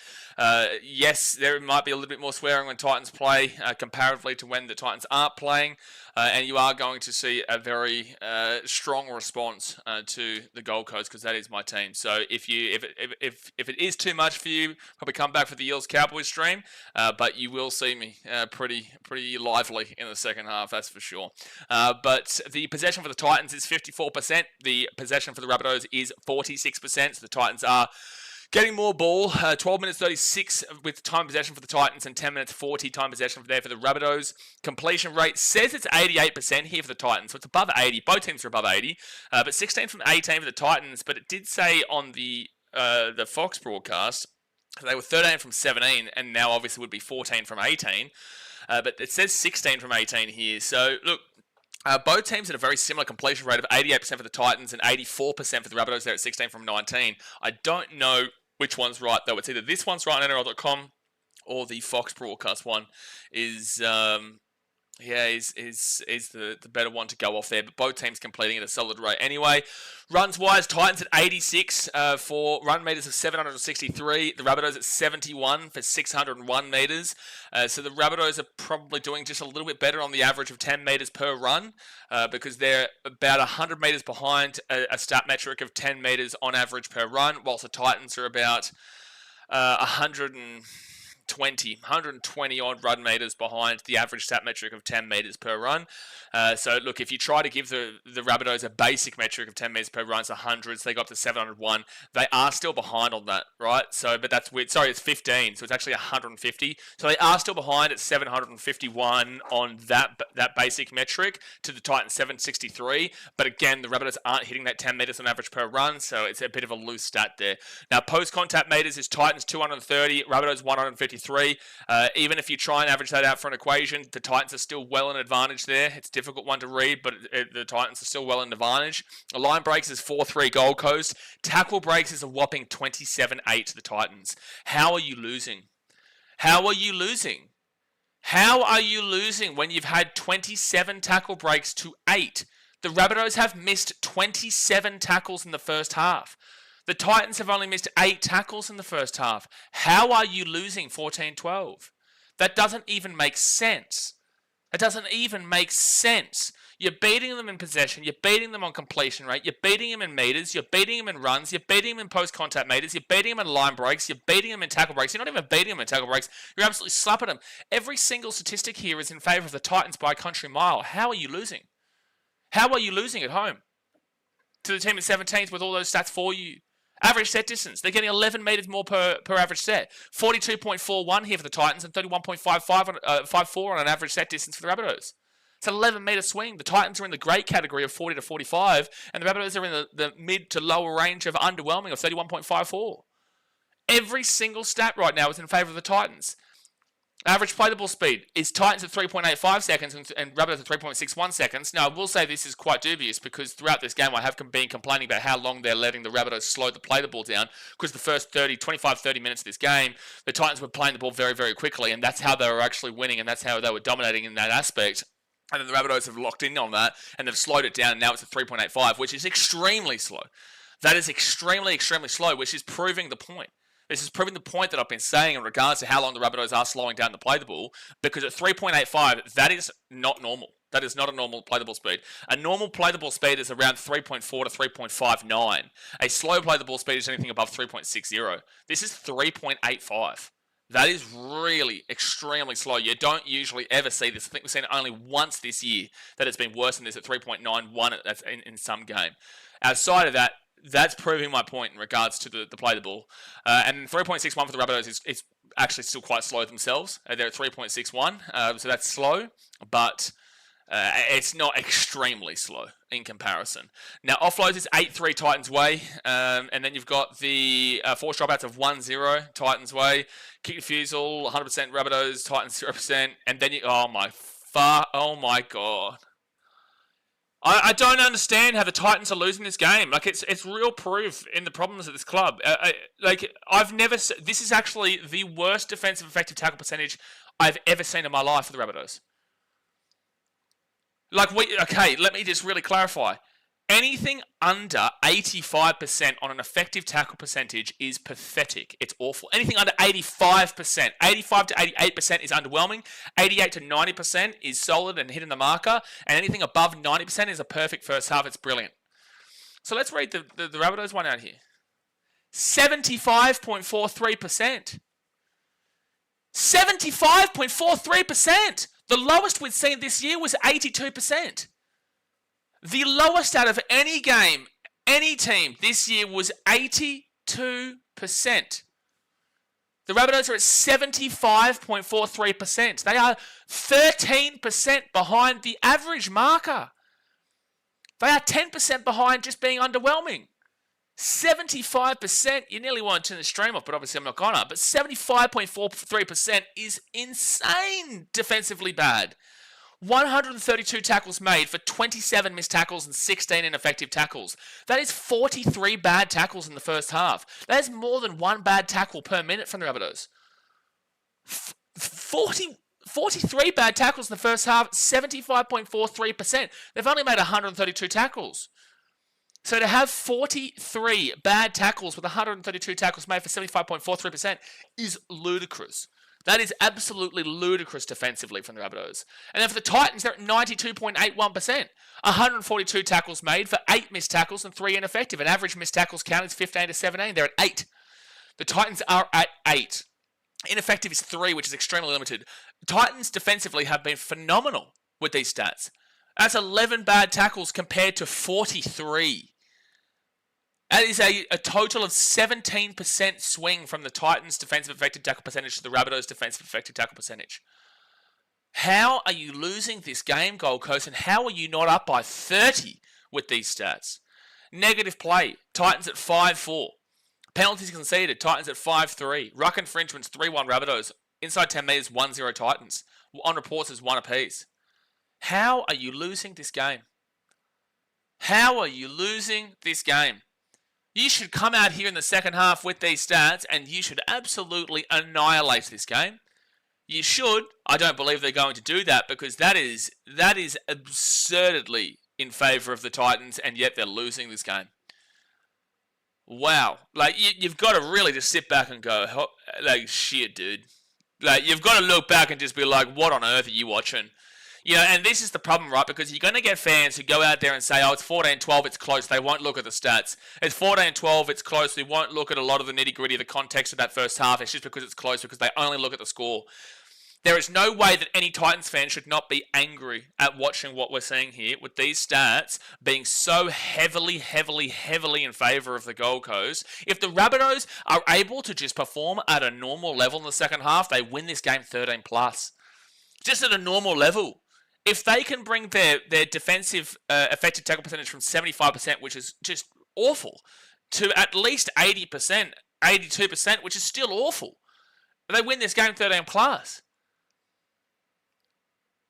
Yes, there might be a little bit more swearing when Titans play comparatively to when the Titans aren't playing. And you are going to see a very strong response to the Gold Coast because that is my team. So if it is too much for you, probably come back for the Eels Cowboys stream. But you will see me pretty lively in the second half, that's for sure. But the possession for the Titans is 54%. The possession for the Rabbitohs is 46%. So the Titans are getting more ball, 12 minutes 36 with time possession for the Titans and 10 minutes 40 time possession there for the Rabbitohs. Completion rate says it's 88% here for the Titans, so it's above 80. Both teams are above 80, but 16 from 18 for the Titans. But it did say on the Fox broadcast they were 13 from 17, and now obviously would be 14 from 18. But it says 16 from 18 here. So look. Both teams had a very similar completion rate of 88% for the Titans and 84% for the Rabbitohs there at 16 from 19. I don't know which one's right, though. It's either this one's right on NRL.com or the Fox broadcast one is the better one to go off there. But both teams completing at a solid rate. Anyway, runs-wise, Titans at 86 for run meters of 763. The Rabbitohs at 71 for 601 meters. So the Rabbitohs are probably doing just a little bit better on the average of 10 meters per run because they're about 100 meters behind a stat metric of 10 meters on average per run, whilst the Titans are about 100 and... 120 odd run meters behind the average stat metric of 10 meters per run. So look, if you try to give the Rabbitohs a basic metric of 10 meters per run, it's 100s. They got up to 701. They are still behind on that, right? So, but that's weird. Sorry, it's 15. So it's actually 150. So they are still behind at 751 on that basic metric to the Titans 763. But again, the Rabbitohs aren't hitting that 10 meters on average per run. So it's a bit of a loose stat there. Now, post-contact meters is Titans 230, Rabbitohs 153. Even if you try and average that out for an equation, the Titans are still well in advantage there. It's a difficult one to read, but the Titans are still well in advantage. The line breaks is 4-3 Gold Coast. Tackle breaks is a whopping 27-8 to the Titans. How are you losing? How are you losing? How are you losing when you've had 27 tackle breaks to 8? The Rabbitohs have missed 27 tackles in the first half. The Titans have only missed 8 tackles in the first half. How are you losing 14-12? That doesn't even make sense. It doesn't even make sense. You're beating them in possession. You're beating them on completion rate. You're beating them in meters. You're beating them in runs. You're beating them in post-contact meters. You're beating them in line breaks. You're beating them in tackle breaks. You're not even beating them in tackle breaks. You're absolutely slapping them. Every single statistic here is in favour of the Titans by a country mile. How are you losing? How are you losing at home to the team in 17th with all those stats for you? Average set distance. They're getting 11 metres more per average set. 42.41 here for the Titans and 31.54 on an average set distance for the Rabbitohs. It's an 11-metre swing. The Titans are in the great category of 40 to 45, and the Rabbitohs are in the mid to lower range of underwhelming of 31.54. Every single stat right now is in favour of the Titans. Average play the ball speed is Titans at 3.85 seconds and Rabbitohs at 3.61 seconds. Now, I will say this is quite dubious because throughout this game I have been complaining about how long they're letting the Rabbitohs slow the play the ball down because the first 25-30 minutes of this game, the Titans were playing the ball very, very quickly, and that's how they were actually winning and that's how they were dominating in that aspect. And then the Rabbitohs have locked in on that and they've slowed it down, and now it's at 3.85, which is extremely slow. That is extremely, extremely slow, which is proving the point. This is proving the point that I've been saying in regards to how long the Rabbitohs are slowing down to play the ball, because at 3.85, that is not normal. That is not a normal play the ball speed. A normal play the ball speed is around 3.4 to 3.59. A slow play the ball speed is anything above 3.60. This is 3.85. That is really extremely slow. You don't usually ever see this. I think we've seen it only once this year that it's been worse than this at 3.91 in some game. Outside of that, that's proving my point in regards to the play the ball. And 3.61 for the Rabbitohs is actually still quite slow themselves. They're at 3.61, so that's slow, but it's not extremely slow in comparison. Now, offloads is 8-3 Titans way, and then you've got the forced dropouts of 1-0 Titans way. Kick refusal, 100% Rabbitohs, Titans 0%, and then oh my God. I don't understand how the Titans are losing this game. Like, it's real proof in the problems of this club. I've never... This is actually the worst defensive effective tackle percentage I've ever seen in my life for the Rabbitohs. Okay, let me just really clarify. Anything under 85% on an effective tackle percentage is pathetic. It's awful. Anything under 85%, 85 to 88% is underwhelming. 88 to 90% is solid and hitting the marker. And anything above 90% is a perfect first half. It's brilliant. So let's read the Rabbitohs one out here. 75.43%. 75.43%. The lowest we'd seen this year was 82%. The lowest out of any game, any team this year was 82%. The Rabbitohs are at 75.43%. They are 13% behind the average marker. They are 10% behind just being underwhelming. 75%, you nearly want to turn the stream off, but obviously I'm not gonna. But 75.43% is insane defensively bad. 132 tackles made for 27 missed tackles and 16 ineffective tackles. That is 43 bad tackles in the first half. That is more than one bad tackle per minute from the Rabbitohs. 43 bad tackles in the first half, 75.43%. They've only made 132 tackles. So to have 43 bad tackles with 132 tackles made for 75.43% is ludicrous. That is absolutely ludicrous defensively from the Rabbitohs. And then for the Titans, they're at 92.81%. 142 tackles made for 8 missed tackles and 3 ineffective. An average missed tackles count is 15 to 17. They're at 8. The Titans are at 8. Ineffective is 3, which is extremely limited. Titans defensively have been phenomenal with these stats. That's 11 bad tackles compared to 43. That is a total of 17% swing from the Titans' defensive effective tackle percentage to the Rabbitohs' defensive effective tackle percentage. How are you losing this game, Gold Coast, and how are you not up by 30 with these stats? Negative play, Titans at 5-4. Penalties conceded, Titans at 5-3. Ruck infringements, 3-1 Rabbitohs. Inside 10 metres, 1-0 Titans. On reports, is 1 apiece. How are you losing this game? How are you losing this game? You should come out here in the second half with these stats and you should absolutely annihilate this game. You should. I don't believe they're going to do that because that is absurdly in favour of the Titans, and yet they're losing this game. Wow. Like, you've got to really just sit back and go, like, shit, dude. Like, you've got to look back and just be like, what on earth are you watching? You know, and this is the problem, right? Because you're going to get fans who go out there and say, oh, it's 14-12, it's close. They won't look at the stats. It's 14-12, it's close. They won't look at a lot of the nitty-gritty of the context of that first half. It's just because it's close, because they only look at the score. There is no way that any Titans fan should not be angry at watching what we're seeing here with these stats being so heavily in favour of the Gold Coast. If the Rabbitohs are able to just perform at a normal level in the second half, they win this game 13+. Just at a normal level. If they can bring their defensive effective tackle percentage from 75%, which is just awful, to at least 80%, 82%, which is still awful, they win this game 13+.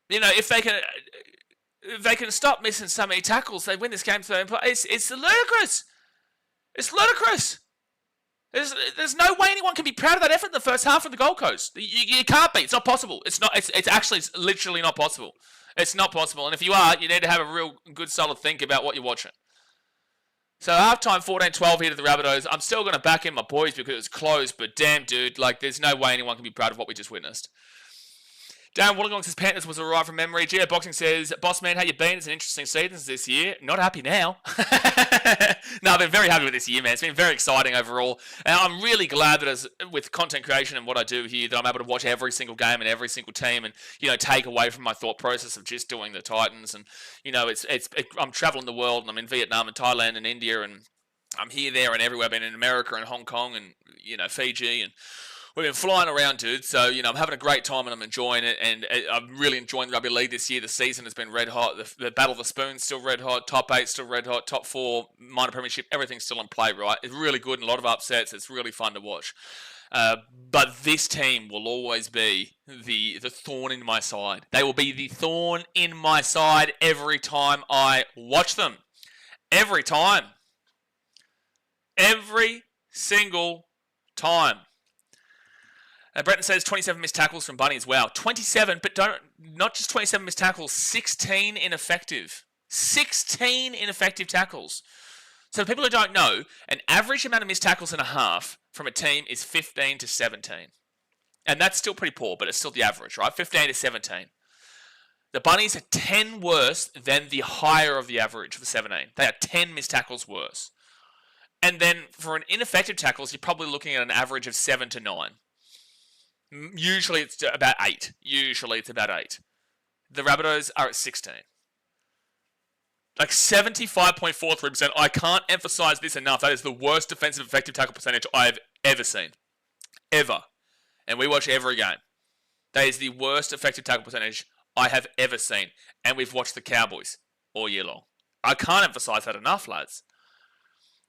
You know, if they can stop missing so many tackles, they win this game 13+. It's ludicrous. It's ludicrous. There's no way anyone can be proud of that effort in the first half of the Gold Coast. You can't be. It's not possible. It's literally not possible. It's not possible. And if you are, you need to have a real good solid think about what you're watching. So halftime 14-12 here to the Rabbitohs. I'm still going to back in my boys because it's close, but damn, dude, like, there's no way anyone can be proud of what we just witnessed. Dan Wollongong says Panthers was alright from memory. Geo Boxing says, Boss man, how you been? It's an interesting season this year. Not happy now. No, I've been very happy with this year, man. It's been very exciting overall. And I'm really glad that with content creation and what I do here, that I'm able to watch every single game and every single team and, you know, take away from my thought process of just doing the Titans. And, you know, I'm traveling the world and I'm in Vietnam and Thailand and India and I'm here, there and everywhere. I've been in America and Hong Kong and, you know, Fiji and we've been flying around, dude, so, you know, I'm having a great time and I'm enjoying it, and I'm really enjoying the rugby league this year. The season has been red hot. The Battle of the Spoon's still red hot. Top 8 still red hot. Top 4, minor premiership, everything's still in play, right? It's really good and a lot of upsets. It's really fun to watch. But this team will always be the thorn in my side. They will be the thorn in my side every time I watch them. Every time. Every single time. Bretton says 27 missed tackles from Bunnies. Wow, 27, but not just 27 missed tackles, 16 ineffective. 16 ineffective tackles. So for people who don't know, an average amount of missed tackles in a half from a team is 15 to 17. And that's still pretty poor, but it's still the average, right? 15 to 17. The Bunnies are 10 worse than the higher of the average for 17. They are 10 missed tackles worse. And then for an ineffective tackles, you're probably looking at an average of 7 to 9. Usually it's about 8. The Rabbitohs are at 16. Like 75.43%. I can't emphasize this enough. That is the worst defensive effective tackle percentage I've ever seen. Ever. And we watch every game. That is the worst effective tackle percentage I have ever seen. And we've watched the Cowboys all year long. I can't emphasize that enough, lads.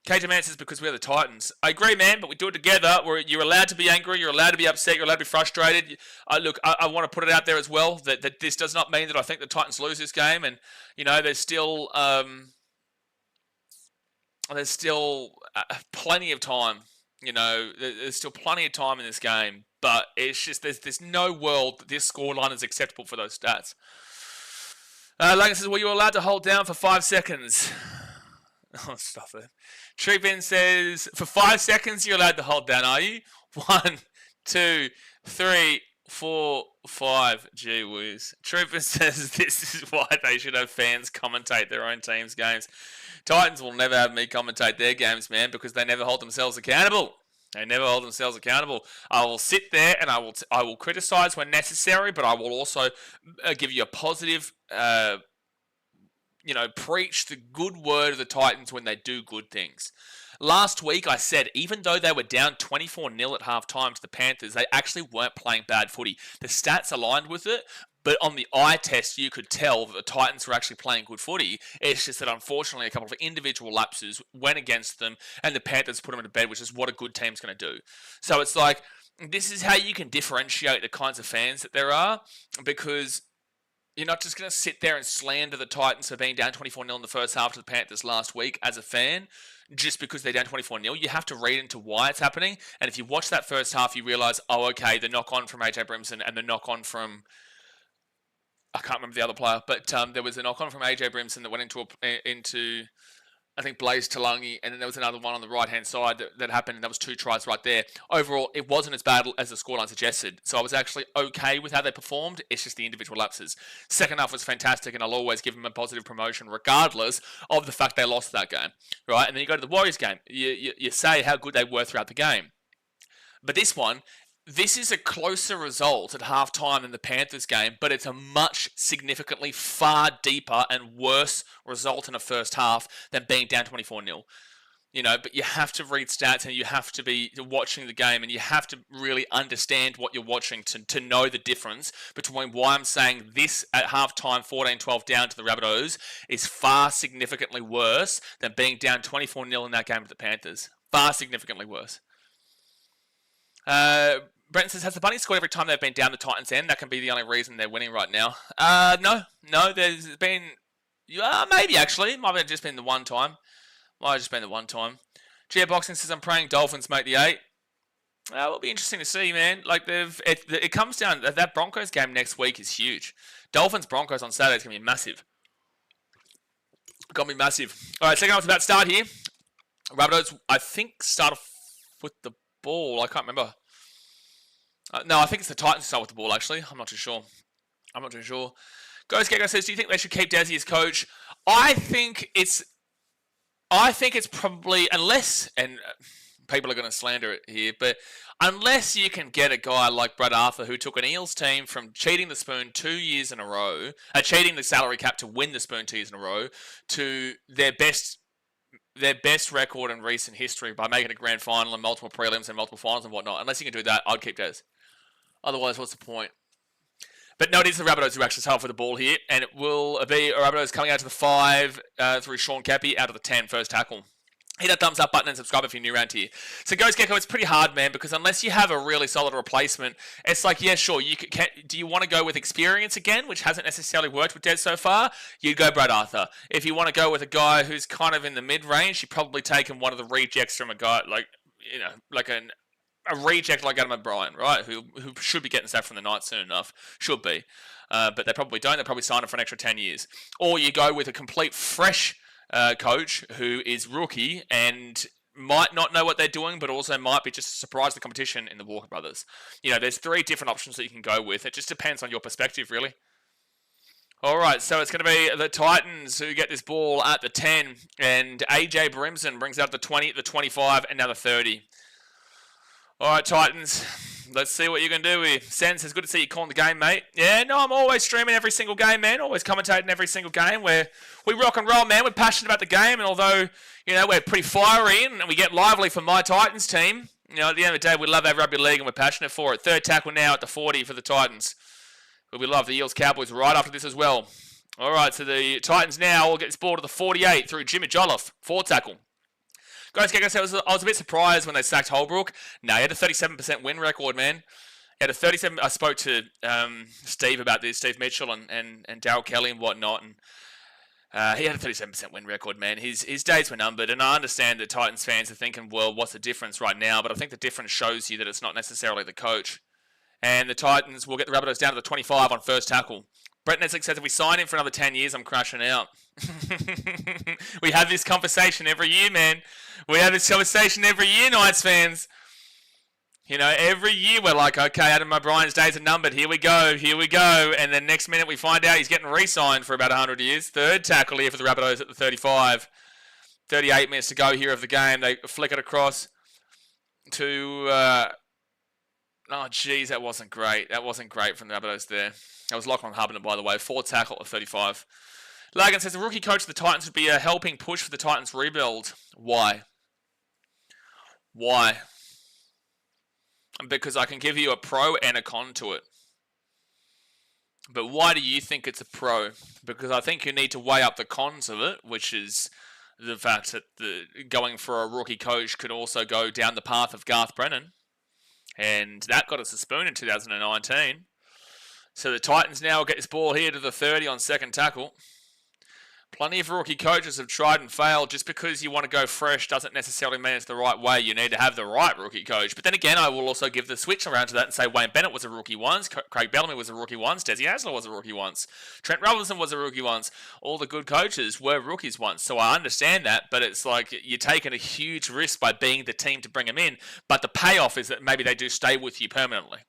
KJ Man says, because we're the Titans. I agree, man, but we do it together. You're allowed to be angry. You're allowed to be upset. You're allowed to be frustrated. Look, I want to put it out there as well that this does not mean that I think the Titans lose this game. And, you know, there's still plenty of time. You know, there's still plenty of time in this game. But it's just, there's no world that this scoreline is acceptable for those stats. Logan says, well, you're allowed to hold down for 5 seconds. Oh, stop it. Tripin says, for 5 seconds, you're allowed to hold down, are you? 1, 2, 3, 4, 5. Gee whiz. Tripin says, this is why they should have fans commentate their own team's games. Titans will never have me commentate their games, man, because they never hold themselves accountable. They never hold themselves accountable. I will sit there and I will criticize when necessary, but I will also give you a positive, preach the good word of the Titans when they do good things. Last week I said, even though they were down 24-0 at halftime to the Panthers, they actually weren't playing bad footy. The stats aligned with it, but on the eye test, you could tell that the Titans were actually playing good footy. It's just that, unfortunately, a couple of individual lapses went against them, and the Panthers put them into bed, which is what a good team's going to do. So it's like, this is how you can differentiate the kinds of fans that there are, because you're not just going to sit there and slander the Titans for being down 24-0 in the first half to the Panthers last week as a fan, just because they're down 24-0. You have to read into why it's happening, and if you watch that first half, you realise, oh, okay, the knock-on from AJ Brimson and the knock-on from... I can't remember the other player, but there was a knock-on from AJ Brimson that went into I think Blaze Talangi, and then there was another one on the right-hand side that happened, and that was 2 tries right there. Overall, it wasn't as bad as the scoreline suggested, so I was actually okay with how they performed. It's just the individual lapses. Second half was fantastic, and I'll always give them a positive promotion regardless of the fact they lost that game, right? And then you go to the Warriors game. You say how good they were throughout the game. But this is a closer result at halftime than the Panthers game, but it's a much significantly far deeper and worse result in a first half than being down 24-0. But you have to read stats and you have to be watching the game and you have to really understand what you're watching to know the difference between why I'm saying this at halftime 14-12 down to the Rabbitohs is far significantly worse than being down 24-0 in that game with the Panthers. Far significantly worse. Brent says, has the Bunnies scored every time they've been down the Titans' end? That can be the only reason they're winning right now. No, there's been... maybe, actually. Might have just been the one time. Boxing says, I'm praying Dolphins make the 8. It'll be interesting to see, man. It comes down... That Broncos game next week is huge. Dolphins-Broncos on Saturday is going to be massive. Going to be massive. All right, second half's about to start here. Rabbitohs, I think, start off with the ball. I can't remember. No, I think it's the Titans who start with the ball, actually. I'm not too sure. Ghost Gecko says, do you think they should keep Desi as coach? I think it's probably, unless, and people are going to slander it here, but unless you can get a guy like Brad Arthur who took an Eels team from cheating the spoon 2 years in a row, cheating the salary cap to win the spoon 2 years in a row, to their best record in recent history by making a grand final and multiple prelims and multiple finals and whatnot. Unless you can do that, I'd keep Des. Otherwise, what's the point? But no, it is the Rabbitohs who actually start for the ball here, and it will be Rabbitohs coming out to the 5 through Sean Cappy out of the 10 first tackle. Hit that thumbs up button and subscribe if you're new around here. So Ghost Gecko, it's pretty hard, man, because unless you have a really solid replacement, it's like, yeah, sure, do you want to go with experience again, which hasn't necessarily worked with Des so far? You'd go Brad Arthur. If you want to go with a guy who's kind of in the mid-range, you'd probably take him one of the rejects from a guy a reject like Adam O'Brien, right? Who should be getting sacked from the Knights soon enough. Should be. But they probably don't. They probably sign him for an extra 10 years. Or you go with a complete fresh coach who is rookie and might not know what they're doing, but also might be just surprised the competition in the Walker brothers. There's 3 different options that you can go with. It just depends on your perspective, really. All right, so it's going to be the Titans who get this ball at the 10, and AJ Brimson brings out the 20, the 25, and now the 30. All right, Titans, let's see what you can do here. Sen says, good to see you calling the game, mate. Yeah, no, I'm always streaming every single game, man. Always commentating every single game. We rock and roll, man. We're passionate about the game, and although, we're pretty fiery and we get lively for my Titans team, at the end of the day, we love our rugby league and we're passionate for it. Third tackle now at the 40 for the Titans. But we love the Eels Cowboys right after this as well. All right, so the Titans now will get this ball to the 48 through Jimmy Jolliffe. 4 tackle. Guys, I was a bit surprised when they sacked Holbrook. No, he had a 37% win record, man. He had a 37. I spoke to Steve about this, Steve Mitchell and Darryl Kelly and whatnot, and he had a 37% win record, man. His days were numbered, and I understand that Titans fans are thinking, well, what's the difference right now? But I think the difference shows you that it's not necessarily the coach. And the Titans will get the Rabbitohs down to the 25 on first tackle. Brett Neslick says, if we sign him for another 10 years, I'm crashing out. We have this conversation every year, man. We have this conversation every year, Knights fans. Every year we're like, okay, Adam O'Brien's days are numbered. Here we go. And then next minute we find out he's getting re-signed for about 100 years. Third tackle here for the Rabbitohs at the 35. 38 minutes to go here of the game. They flick it across. to... oh, geez, that wasn't great. That wasn't great from the Rabbitohs there. That was Lachlan Harbiner, by the way. 4 tackle at 35. Lagan says, the rookie coach of the Titans would be a helping push for the Titans rebuild. Why? Why? Because I can give you a pro and a con to it. But why do you think it's a pro? Because I think you need to weigh up the cons of it, which is the fact that going for a rookie coach could also go down the path of Garth Brennan. And that got us a spoon in 2019. So the Titans now get this ball here to the 30 on second tackle. Plenty of rookie coaches have tried and failed. Just because you want to go fresh doesn't necessarily mean it's the right way. You need to have the right rookie coach. But then again, I will also give the switch around to that and say Wayne Bennett was a rookie once. Craig Bellamy was a rookie once. Desi Hasler was a rookie once. Trent Robinson was a rookie once. All the good coaches were rookies once. So I understand that. But it's like you're taking a huge risk by being the team to bring them in. But the payoff is that maybe they do stay with you permanently.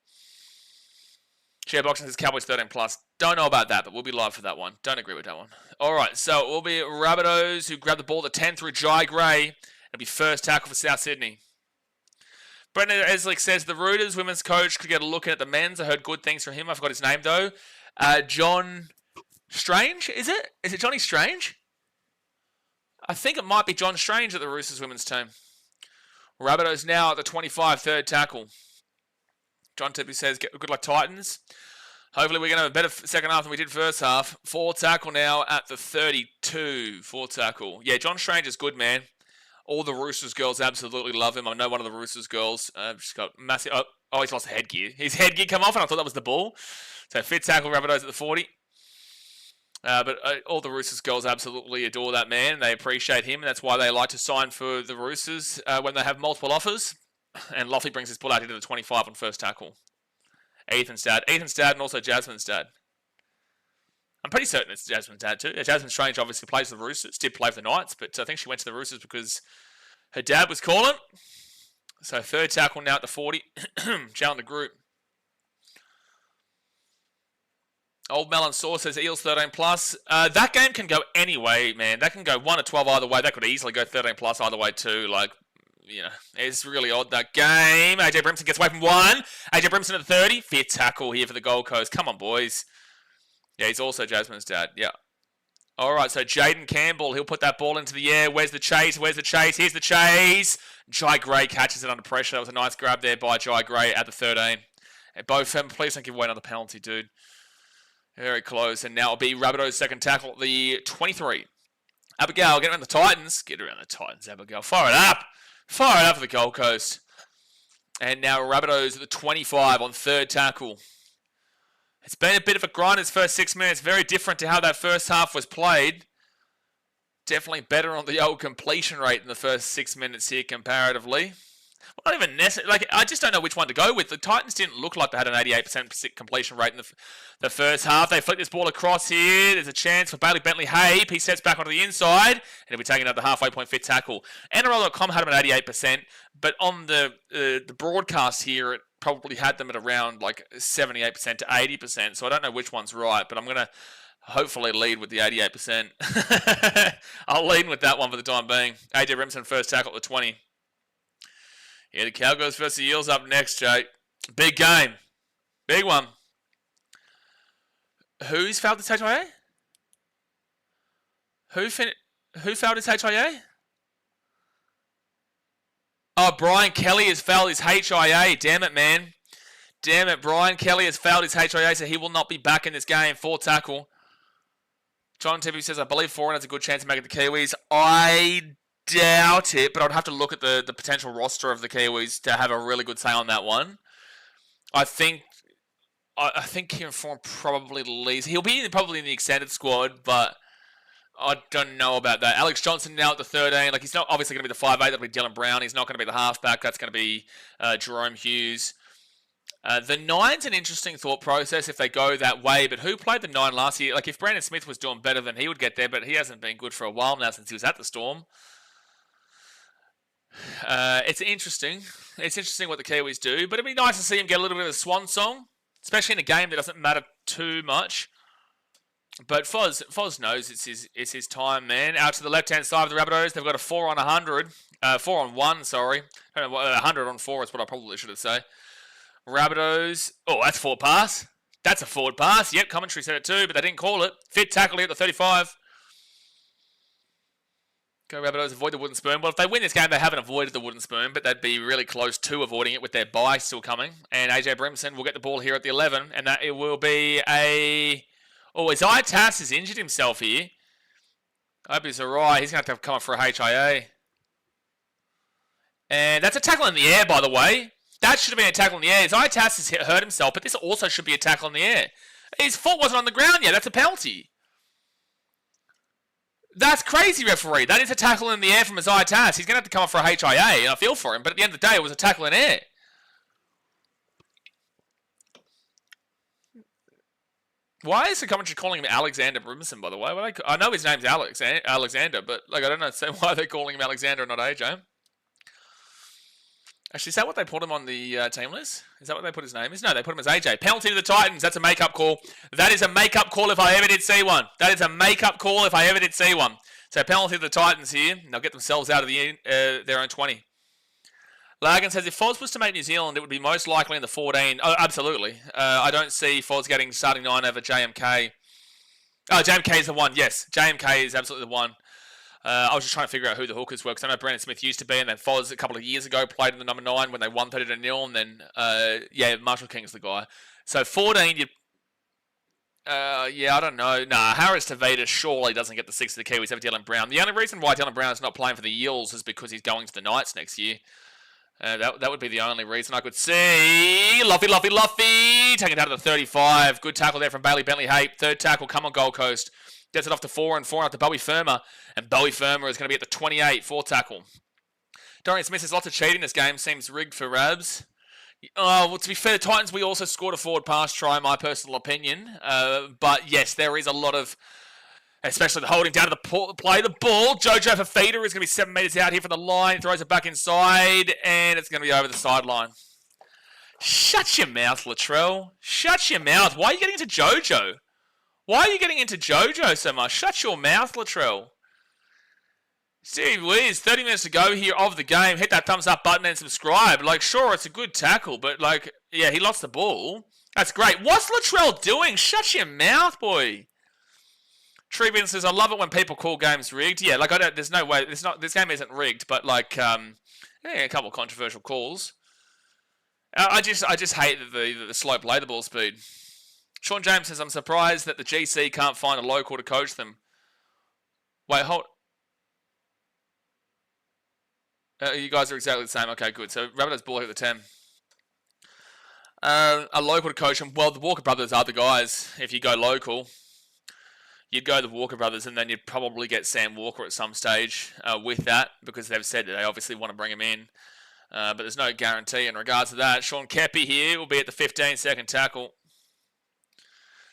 Shareboxing says Cowboys 13 plus. Don't know about that, but we'll be live for that one. Don't agree with that one. All right, so it will be Rabbitohs who grab the ball at 10 through Jai Gray. It'll be first tackle for South Sydney. Brendan Eslick says the Rooters women's coach could get a look at the men's. I heard good things from him. I forgot his name, though. John Strange, is it? Is it Johnny Strange? I think it might be John Strange at the Roosters women's team. Rabbitohs now at the 25, third tackle. John Tippy says, good luck, Titans. Hopefully we're going to have a better second half than we did first half. 4 tackle now at the 32. 4 tackle. Yeah, John Strange is good, man. All the Roosters girls absolutely love him. I know one of the Roosters girls. Just got massive... Oh, he's lost a headgear. His headgear come off, and I thought that was the ball. So 5th tackle, Rabbitohs at the 40. But all the Roosters girls absolutely adore that man. They appreciate him, and that's why they like to sign for the Roosters when they have multiple offers. And Loffley brings his pull out into the 25 on first tackle. Ethan's dad, and also Jasmine's dad. I'm pretty certain it's Jasmine's dad too. Jasmine Strange obviously plays for the Roosters, did play for the Knights, but I think she went to the Roosters because her dad was calling. So third tackle now at the 40. Challenge the group. Old Melon Sauce says Eels 13 plus. That game can go any way, man. That can go 1 or 12 either way. That could easily go 13 plus either way too. Like, you know, it's really odd, that game. AJ Brimson gets away from 1. AJ Brimson at the 30. 5th tackle here for the Gold Coast. Come on, boys. Yeah, he's also Jasmine's dad. Yeah. All right, so Jaden Campbell, he'll put that ball into the air. Where's the chase? Where's the chase? Here's the chase. Jai Gray catches it under pressure. That was a nice grab there by Jai Gray at the 13. And Bo, please don't give away another penalty, dude. Very close. And now it'll be Rabbitohs' second tackle at the 23. Abigail, get around the Titans. Get around the Titans, Abigail. Fire it up. Fire it up for the Gold Coast. And now Rabbitohs at the 25 on third tackle. It's been a bit of a grind this first 6 minutes. Very different to how that first half was played. Definitely better on the old completion rate in the first 6 minutes here comparatively. Well, not even necessarily. Like, I just don't know which one to go with. The Titans didn't look like they had an 88% completion rate in the first half. They flick this ball across here. There's a chance for Bailey Bentley-Hape. He steps back onto the inside, and he'll be taking out the halfway point fit tackle. NRL.com had him at 88%, but on the broadcast here, it probably had them at around like 78% to 80%. So I don't know which one's right, but I'm going to hopefully lead with the 88%. I'll lead with that one for the time being. AJ Remsen first tackle at the 20. Yeah, the Cowboys versus the Eels up next, Jake. Big game. Big one. Who's fouled his HIA? Who fouled his HIA? Oh, Brian Kelly has fouled his HIA. Damn it, man. Damn it, Brian Kelly has fouled his HIA, so he will not be back in this game. 4 tackle. John Tippy says, I believe Foran has a good chance of making the Kiwis. I doubt it, but I'd have to look at the potential roster of the Kiwis to have a really good say on that one. I think Kieran Foran probably leaves. He'll be probably in the extended squad, but I don't know about that. Alex Johnson now at the 13. Like, he's not obviously going to be the 5'8". That'll be Dylan Brown. He's not going to be the halfback. That's going to be Jerome Hughes. The 9's an interesting thought process if they go that way, but who played the 9 last year? Like, if Brandon Smith was doing better, then he would get there, but he hasn't been good for a while now since he was at the Storm. It's interesting. It's interesting what the Kiwis do, but it'd be nice to see him get a little bit of a swan song, especially in a game that doesn't matter too much. But Foz knows it's his time, man. Out to the left-hand side of the Rabbitohs, they've got a 4 on 100. 4 on 1, sorry. 100 on 4 is what I probably should have said. Rabbitohs. Oh, that's forward pass. That's a forward pass. Yep, commentary said it too, but they didn't call it. Fit tackle here at the 35. Go Rabbitohs, avoid the wooden spoon. Well, if they win this game, they haven't avoided the wooden spoon, but they'd be really close to avoiding it with their bye still coming. And AJ Brimson will get the ball here at the 11, and that it will be a... Oh, Isaiah Tass has injured himself here. I hope he's alright. He's going to have to come up for a HIA. And that's a tackle in the air, by the way. That should have been a tackle in the air. Isaiah Tass has hurt himself, but this also should be a tackle in the air. His foot wasn't on the ground yet. That's a penalty. That's crazy, referee. That is a tackle in the air from Isaiah Tass. He's going to have to come up for a HIA, and I feel for him. But at the end of the day, it was a tackle in air. Why is the commentary calling him Alexander Brimson, by the way? Well, I know his name's Alexander, but I don't understand why they're calling him Alexander and not AJ. Actually, is that what they put him on the team list? Is that what they put his name is? No, they put him as AJ. Penalty to the Titans. That's a make-up call. That is a make-up call if I ever did see one. That is a make-up call if I ever did see one. So penalty to the Titans here. They'll get themselves out of their own 20. Largan says, if Foz was to make New Zealand, it would be most likely in the 14. Oh, absolutely. I don't see Foz getting starting 9 over JMK. Oh, JMK is the one. Yes, JMK is absolutely the one. I was just trying to figure out who the hookers were, because I know Brandon Smith used to be, and then Foz a couple of years ago played in the number 9 when they won 30-0, and then, yeah, Marshall King's the guy. So 14, yeah, I don't know. Nah, Harris Tavita surely doesn't get the 6 of the Kiwis over Dylan Brown. The only reason why Dylan Brown is not playing for the Eels is because he's going to the Knights next year. That would be the only reason I could see. Luffy, taking it out of the 35. Good tackle there from Bailey Bentley-Hape. Third tackle, come on Gold Coast. Gets it off to 4 and 4 out to Bowie Firma. And Bowie Firma is going to be at the 28, 4 tackle. Dorian Smith says lots of cheating this game. Seems rigged for Rabs. Oh, well, to be fair, the Titans, we also scored a forward pass try, in my personal opinion. But yes, there is a lot of, especially the holding down to the play the ball. Jojo Fafita is going to be 7 metres out here from the line. Throws it back inside, and it's going to be over the sideline. Shut your mouth, Latrell. Shut your mouth. Why are you getting into Jojo? Why are you getting into Jojo so much? Shut your mouth, Latrell. Steve Wiz, 30 minutes to go here of the game. Hit that thumbs up button and subscribe. Like, sure, it's a good tackle, but, like, yeah, he lost the ball. That's great. What's Latrell doing? Shut your mouth, boy. Treebin says, I love it when people call games rigged. Yeah, like, there's no way. This game isn't rigged, but, like, yeah, a couple of controversial calls. I just hate the slow play the ball speed. Sean James says, I'm surprised that the GC can't find a local to coach them. Wait, hold. You guys are exactly the same. Okay, good. So, Rabbitohs ball here at the 10. A local to coach them. Well, the Walker brothers are the guys. If you go local, you'd go the Walker brothers, and then you'd probably get Sam Walker at some stage with that, because they've said that they obviously want to bring him in. But there's no guarantee in regards to that. Sean Kepi here will be at the 15-second tackle.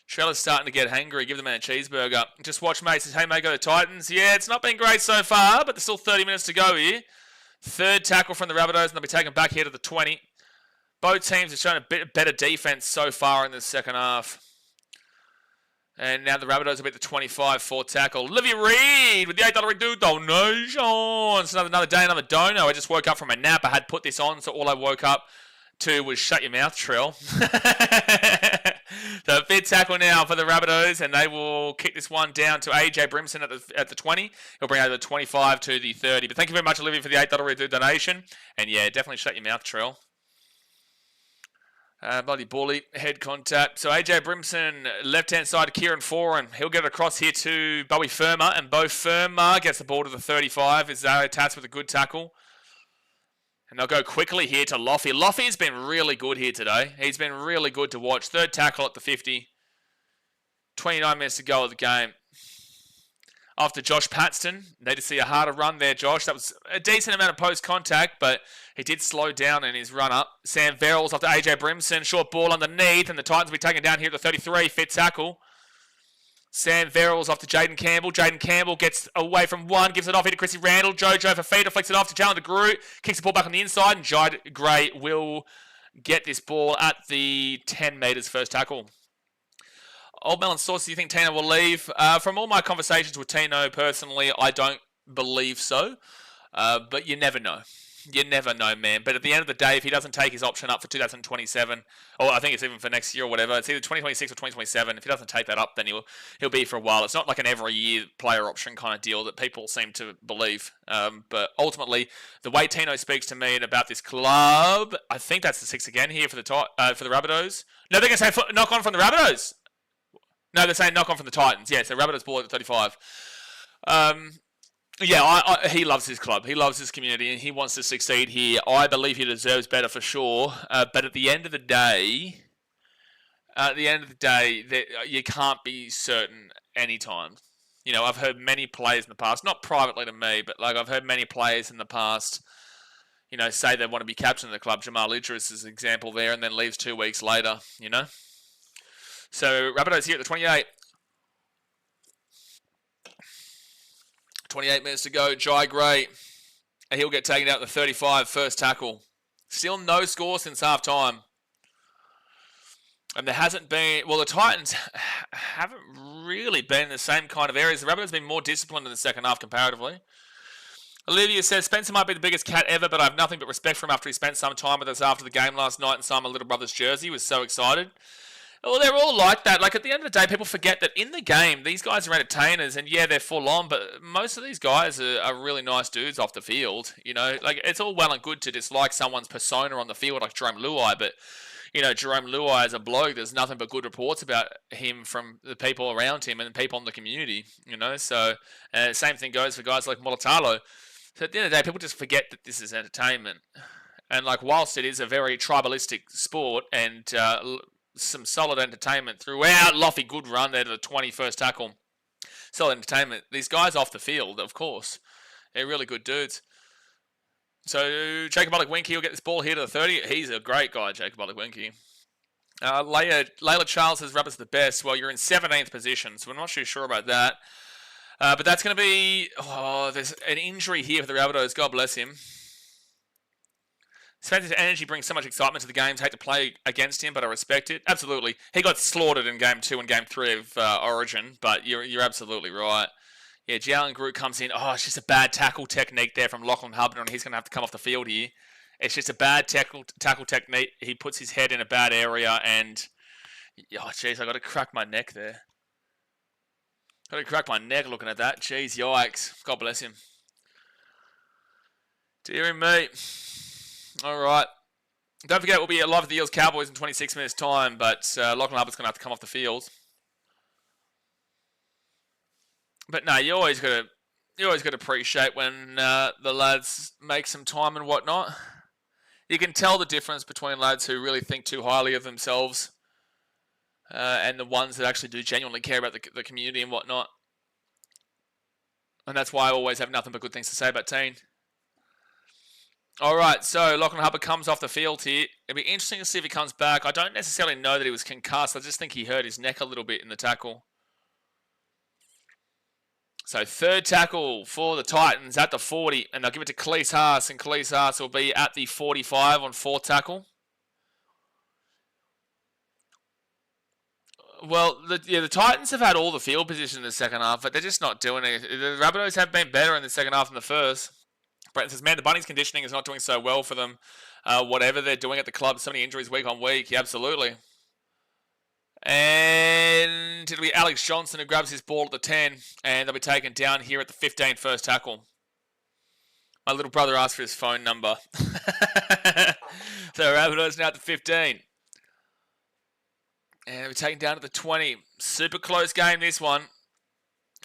Trevor's starting to get hangry. Give the man a cheeseburger. Just watch, mate. Says, hey, mate, go to Titans. Yeah, it's not been great so far, but there's still 30 minutes to go here. Third tackle from the Rabbitohs, and they'll be taken back here to the 20. Both teams have shown a bit better defense so far in the second half. And now the Rabbitohs will be at the 25, fourth tackle. Livy Reed with the $8 donation. It's another day, another dono. I just woke up from a nap. I had put this on, so all I woke up to was shut your mouth, Trill. So fifth tackle now for the Rabbitohs, and they will kick this one down to AJ Brimson at the 20. He'll bring out the 25 to the 30. But thank you very much, Olivia, for the $8 donation. And yeah, definitely shut your mouth, Trill. Bloody bully, head contact. So AJ Brimson, left-hand side to Kieran Foran. He'll get it across here to Bowie Firma, and Bo Firma gets the ball to the 35. Is Zario Tats with a good tackle. And they'll go quickly here to Loffy. Loffy's been really good here today. He's been really good to watch. Third tackle at the 50. 29 minutes to go of the game. After Josh Paxton. Need to see a harder run there, Josh. That was a decent amount of post-contact, but he did slow down in his run-up. Sam Verrills after AJ Brimson. Short ball underneath, and the Titans will be taken down here at the 33. Fit tackle. Sam Verrills off to Jaden Campbell. Jaden Campbell gets away from one, gives it off here to Chrissy Randall. Jojo Fafita flicks it off to Jalen DeGroot. Kicks the ball back on the inside, and Jide Gray will get this ball at the 10 metres first tackle. Old Melon Sauce, do you think Tino will leave? From all my conversations with Tino personally, I don't believe so. But you never know. You never know, man. But at the end of the day, if he doesn't take his option up for 2027, or I think it's even for next year or whatever, it's either 2026 or 2027. If he doesn't take that up, then he'll be for a while. It's not like an every year player option kind of deal that people seem to believe. But ultimately, the way Tino speaks to me about this club, I think that's the 6 again here for the Rabbitohs. No, they're going to say knock on from the Rabbitohs. No, they're saying knock on from the Titans. Yeah, so Rabbitohs ball at 35. Yeah, he loves his club. He loves his community, and he wants to succeed here. I believe he deserves better for sure. But at the end of the day, you can't be certain anytime. You know, I've heard many players in the past, not privately to me, but like I've heard many players in the past, you know, say they want to be captain of the club. Jamal Idris is an example there, and then leaves 2 weeks later. You know, so Rabbitohs here at the 28. 28 minutes to go. Jai Gray. He'll get taken out at the 35, first tackle. Still no score since half time. And there hasn't been... Well, the Titans haven't really been in the same kind of areas. The Rabbitohs have been more disciplined in the second half comparatively. Olivia says, Spencer might be the biggest cat ever, but I have nothing but respect for him after he spent some time with us after the game last night and signed my little brother's jersey. He was so excited. Well, they're all like that. Like, at the end of the day, people forget that in the game, these guys are entertainers, and yeah, they're full on, but most of these guys are really nice dudes off the field. You know, like, it's all well and good to dislike someone's persona on the field, like Jerome Luai, but, you know, Jerome Luai as a bloke, there's nothing but good reports about him from the people around him and the people in the community, you know, so, same thing goes for guys like Molitalo. So at the end of the day, people just forget that this is entertainment. And, like, whilst it is a very tribalistic sport and, some solid entertainment throughout. Loffy, good run there to the 21st tackle. Solid entertainment. These guys off the field, of course, they're really good dudes. So Jacob Bullock-Winky will get this ball here to the 30. He's a great guy, Jacob Bullock-Winky. Layla Charles says Rabbits the best. Well, you're in 17th position, so we're not too sure about that. But that's going to be... Oh, there's an injury here for the Rabbitohs. God bless him. Spencer's energy brings so much excitement to the games. Hate to play against him, but I respect it. Absolutely. He got slaughtered in Game 2 and Game 3 of Origin, but you're absolutely right. Yeah, Jalen Groot comes in. Oh, it's just a bad tackle technique there from Lachlan Hubbard, and he's going to have to come off the field here. It's just a bad tackle technique. He puts his head in a bad area, and... Oh, jeez, I got to crack my neck there. Got to crack my neck looking at that. Jeez, yikes. God bless him. Dear me. All right. Don't forget, we'll be live at the Eels Cowboys in 26 minutes' time, but Lachlan Hubbard's going to have to come off the field. But no, you always got to appreciate when the lads make some time and whatnot. You can tell the difference between lads who really think too highly of themselves and the ones that actually do genuinely care about the community and whatnot. And that's why I always have nothing but good things to say about Teen. All right, so Lachlan Hubbard comes off the field here. It'll be interesting to see if he comes back. I don't necessarily know that he was concussed. I just think he hurt his neck a little bit in the tackle. So third tackle for the Titans at the 40, and they'll give it to Cleese Haas, and Cleese Haas will be at the 45 on fourth tackle. Well, the Titans have had all the field position in the second half, but they're just not doing it. The Rabbitohs have been better in the second half than the first. Brett says, man, the Bunnies' conditioning is not doing so well for them. Whatever they're doing at the club, so many injuries week on week. Yeah, absolutely. And it'll be Alex Johnson who grabs his ball at the 10, and they'll be taken down here at the 15 first tackle. My little brother asked for his phone number. So Rabbitohs now at the 15. And they'll be taken down at the 20. Super close game, this one.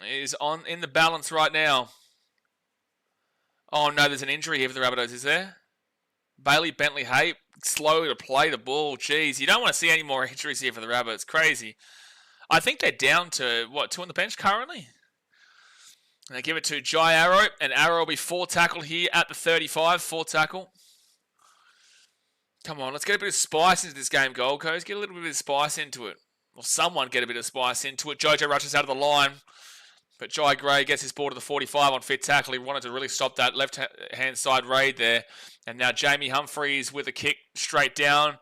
Is in the balance right now. Oh no, there's an injury here for the Rabbitohs, is there? Bailey Bentley-Hay, slow to play the ball. Jeez, you don't want to see any more injuries here for the Rabbits. Crazy. I think they're down to, 2 on the bench currently? And they give it to Jai Arrow, and Arrow will be 4 tackle here at the 35, 4 tackle. Come on, let's get a bit of spice into this game, Gold Coast. Get a little bit of spice into it. Or someone get a bit of spice into it. Jojo rushes out of the line. But Jai Gray gets his ball to the 45 on fifth tackle. He wanted to really stop that left-hand side raid there. And now Jamie Humphries with a kick straight down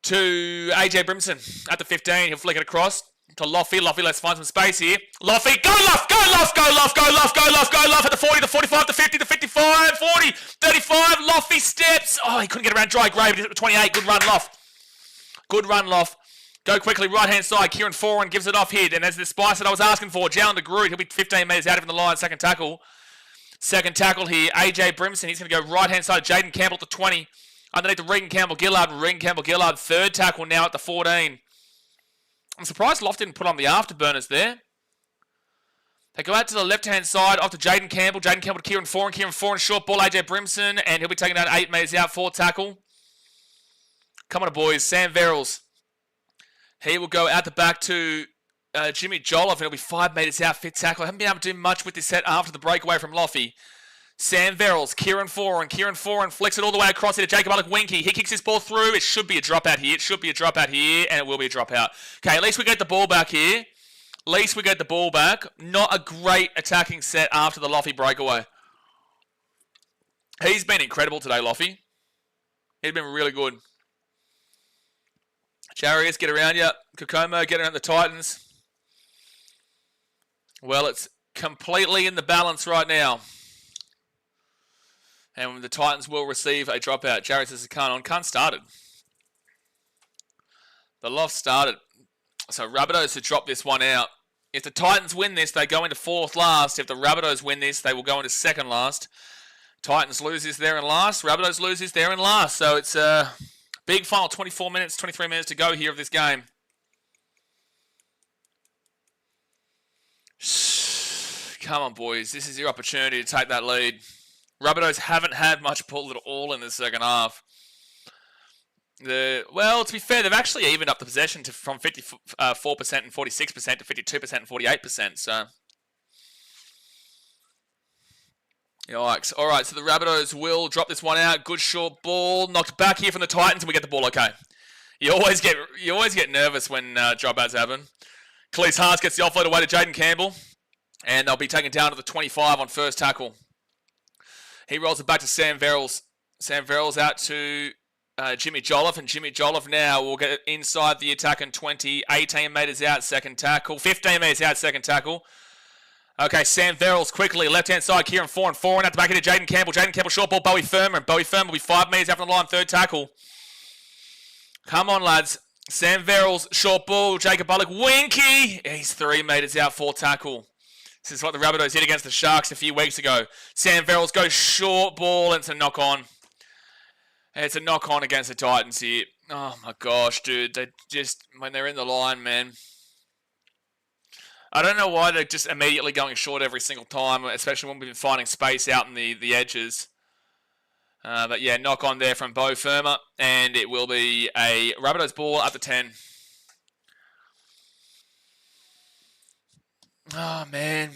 to AJ Brimson at the 15. He'll flick it across. To Loffy. Loffy, let's find some space here. Loffy, go Loff, go Loff, go Loff, go Loff, go Loff, go Loff at the 40, the 45, the 50, the 55, 40, 35. Loffy steps. Oh, he couldn't get around Dry Grave. He's at the 28. Good run, Loff. Good run, Loff. Go quickly, right-hand side. Kieran Foran gives it off here. And there's the spice that I was asking for. Jalen de Groot. He'll be 15 metres out of the line. Second tackle. Second tackle here. AJ Brimson. He's going to go right-hand side. Jaden Campbell to 20. Underneath to Regan Campbell-Gillard. Regan Campbell-Gillard. Third tackle now at the 14. I'm surprised Loft didn't put on the afterburners there. They go out to the left-hand side, off to Jaden Campbell. Jaden Campbell to Kieran Foran. Kieran Foran, short ball, AJ Brimson. And he'll be taking out 8 metres out, 4 tackle. Come on, boys. Sam Verrills. He will go out the back to Jimmy Jolliffe, and he'll be 5 metres out, 5th tackle. I haven't been able to do much with this set after the breakaway from Loffy. Sam Verrills, Kieran Foran. Kieran Foran flicks it all the way across here to Jacob Alec-Winky. He kicks his ball through. It should be a dropout here. It should be a dropout here, and it will be a dropout. Okay, at least we get the ball back here. At least we get the ball back. Not a great attacking set after the Loffy breakaway. He's been incredible today, Loffy. He's been really good. Chariots, get around you. Kokomo, get around the Titans. Well, it's completely in the balance right now. And the Titans will receive a dropout. Jarrett says Khan started. The Loft started. So Rabbitohs to drop this one out. If the Titans win this, they go into 4th last. If the Rabbitohs win this, they will go into 2nd last. Titans lose this there in last. Rabbitohs lose this there in last. So it's a big final. 24 minutes, 23 minutes to go here of this game. Come on, boys. This is your opportunity to take that lead. Rabbitohs haven't had much pull at all in the second half. Well, to be fair, they've actually evened up the possession from 54% and 46% to 52% and 48%. So, yikes. All right, so the Rabbitohs will drop this one out. Good short ball. Knocked back here from the Titans, and we get the ball okay. You always get nervous when dropouts happen. Khalees Haas gets the offload away to Jaden Campbell. And they'll be taken down to the 25 on first tackle. He rolls it back to Sam Verrills. Sam Verrills out to Jimmy Jolliffe. And Jimmy Jolliffe now will get inside the attack in 20. 18 metres out, second tackle. 15 metres out, second tackle. Okay, Sam Verrills quickly. Left-hand side, Kieran Foran. Foran out the back into Jaden Campbell. Jaden Campbell short ball, Bowie Furman. Bowie Furman will be 5 metres out from the line, third tackle. Come on, lads. Sam Verrills, short ball. Jacob Alec-Winky. He's 3 metres out, fourth tackle. This is what the Rabbitohs did against the Sharks a few weeks ago. Sam Verrills goes short ball, and it's a knock-on. It's a knock-on against the Titans here. Oh, my gosh, dude. They just, when they're in the line, man. I don't know why they're just immediately going short every single time, especially when we've been finding space out in the edges. But, yeah, knock-on there from Bo Firma, and it will be a Rabbitohs ball up to 10. Oh, man.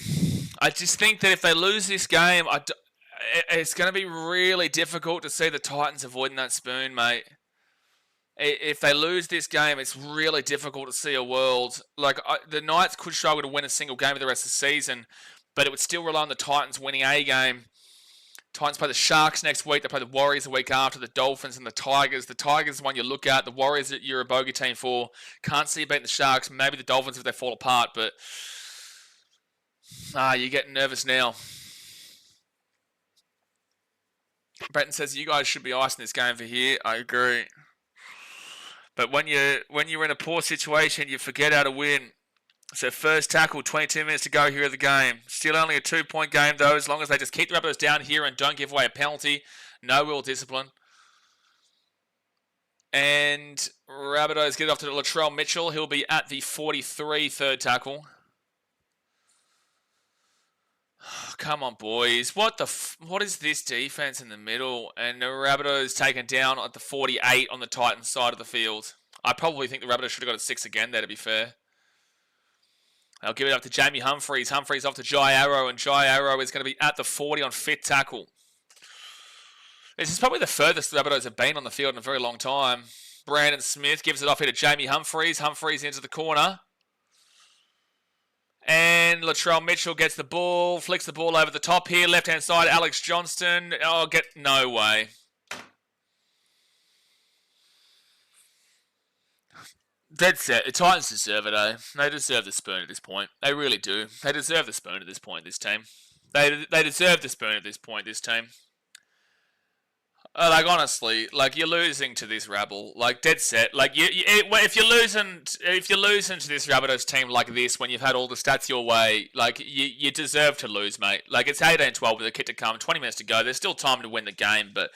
I just think that if they lose this game, it's going to be really difficult to see the Titans avoiding that spoon, mate. If they lose this game, it's really difficult to see a world. Like, the Knights could struggle to win a single game of the rest of the season, but it would still rely on the Titans winning a game. Titans play the Sharks next week. They play the Warriors the week after, the Dolphins and the Tigers. The Tigers is the one you look at. The Warriors that you're a bogey team for. Can't see you beating the Sharks. Maybe the Dolphins if they fall apart, but you're getting nervous now. Bretton says you guys should be icing this game for here. I agree. But when you're in a poor situation, you forget how to win. So first tackle, 22 minutes to go here of the game. Still only a 2-point game though, as long as they just keep the Rabbitohs down here and don't give away a penalty. No real discipline. And Rabbitohs get it off to Latrell Mitchell. He'll be at the 43, third tackle. Come on, boys. What is this defense in the middle? And the Rabbitohs taken down at the 48 on the Titans side of the field. I probably think the Rabbitohs should have got a 6 again there, to be fair. I'll give it up to Jamie Humphreys. Humphreys off to Jai Arrow, and Jai Arrow is going to be at the 40 on fifth tackle. This is probably the furthest the Rabbitohs have been on the field in a very long time. Brandon Smith gives it off here to Jamie Humphreys. Humphreys into the corner. And Latrell Mitchell gets the ball, flicks the ball over the top here. Left-hand side, Alex Johnston. Oh, no way. Dead set. The Titans deserve it, eh? They deserve the spoon at this point. They really do. They deserve the spoon at this point, this team. They deserve the spoon at this point, this team. Like, honestly, like, you're losing to this rabble. Like, dead set. Like, if you're losing to this Rabbitohs team like this, when you've had all the stats your way, like, you deserve to lose, mate. Like, it's 18-12 with a kick to come, 20 minutes to go. There's still time to win the game, but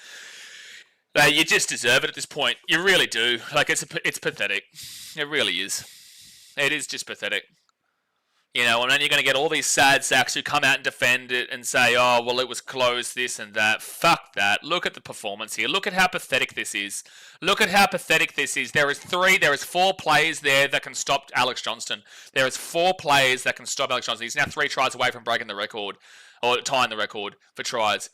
you just deserve it at this point. You really do. Like, it's pathetic. It really is. It is just pathetic. You know, and then you're going to get all these sad sacks who come out and defend it and say, oh, well, it was close, this and that. Fuck that. Look at the performance here. Look at how pathetic this is. Look at how pathetic this is. There is 4 players there that can stop Alex Johnston. There is 4 players that can stop Alex Johnston. He's now 3 tries away from breaking the record, or tying the record for tries.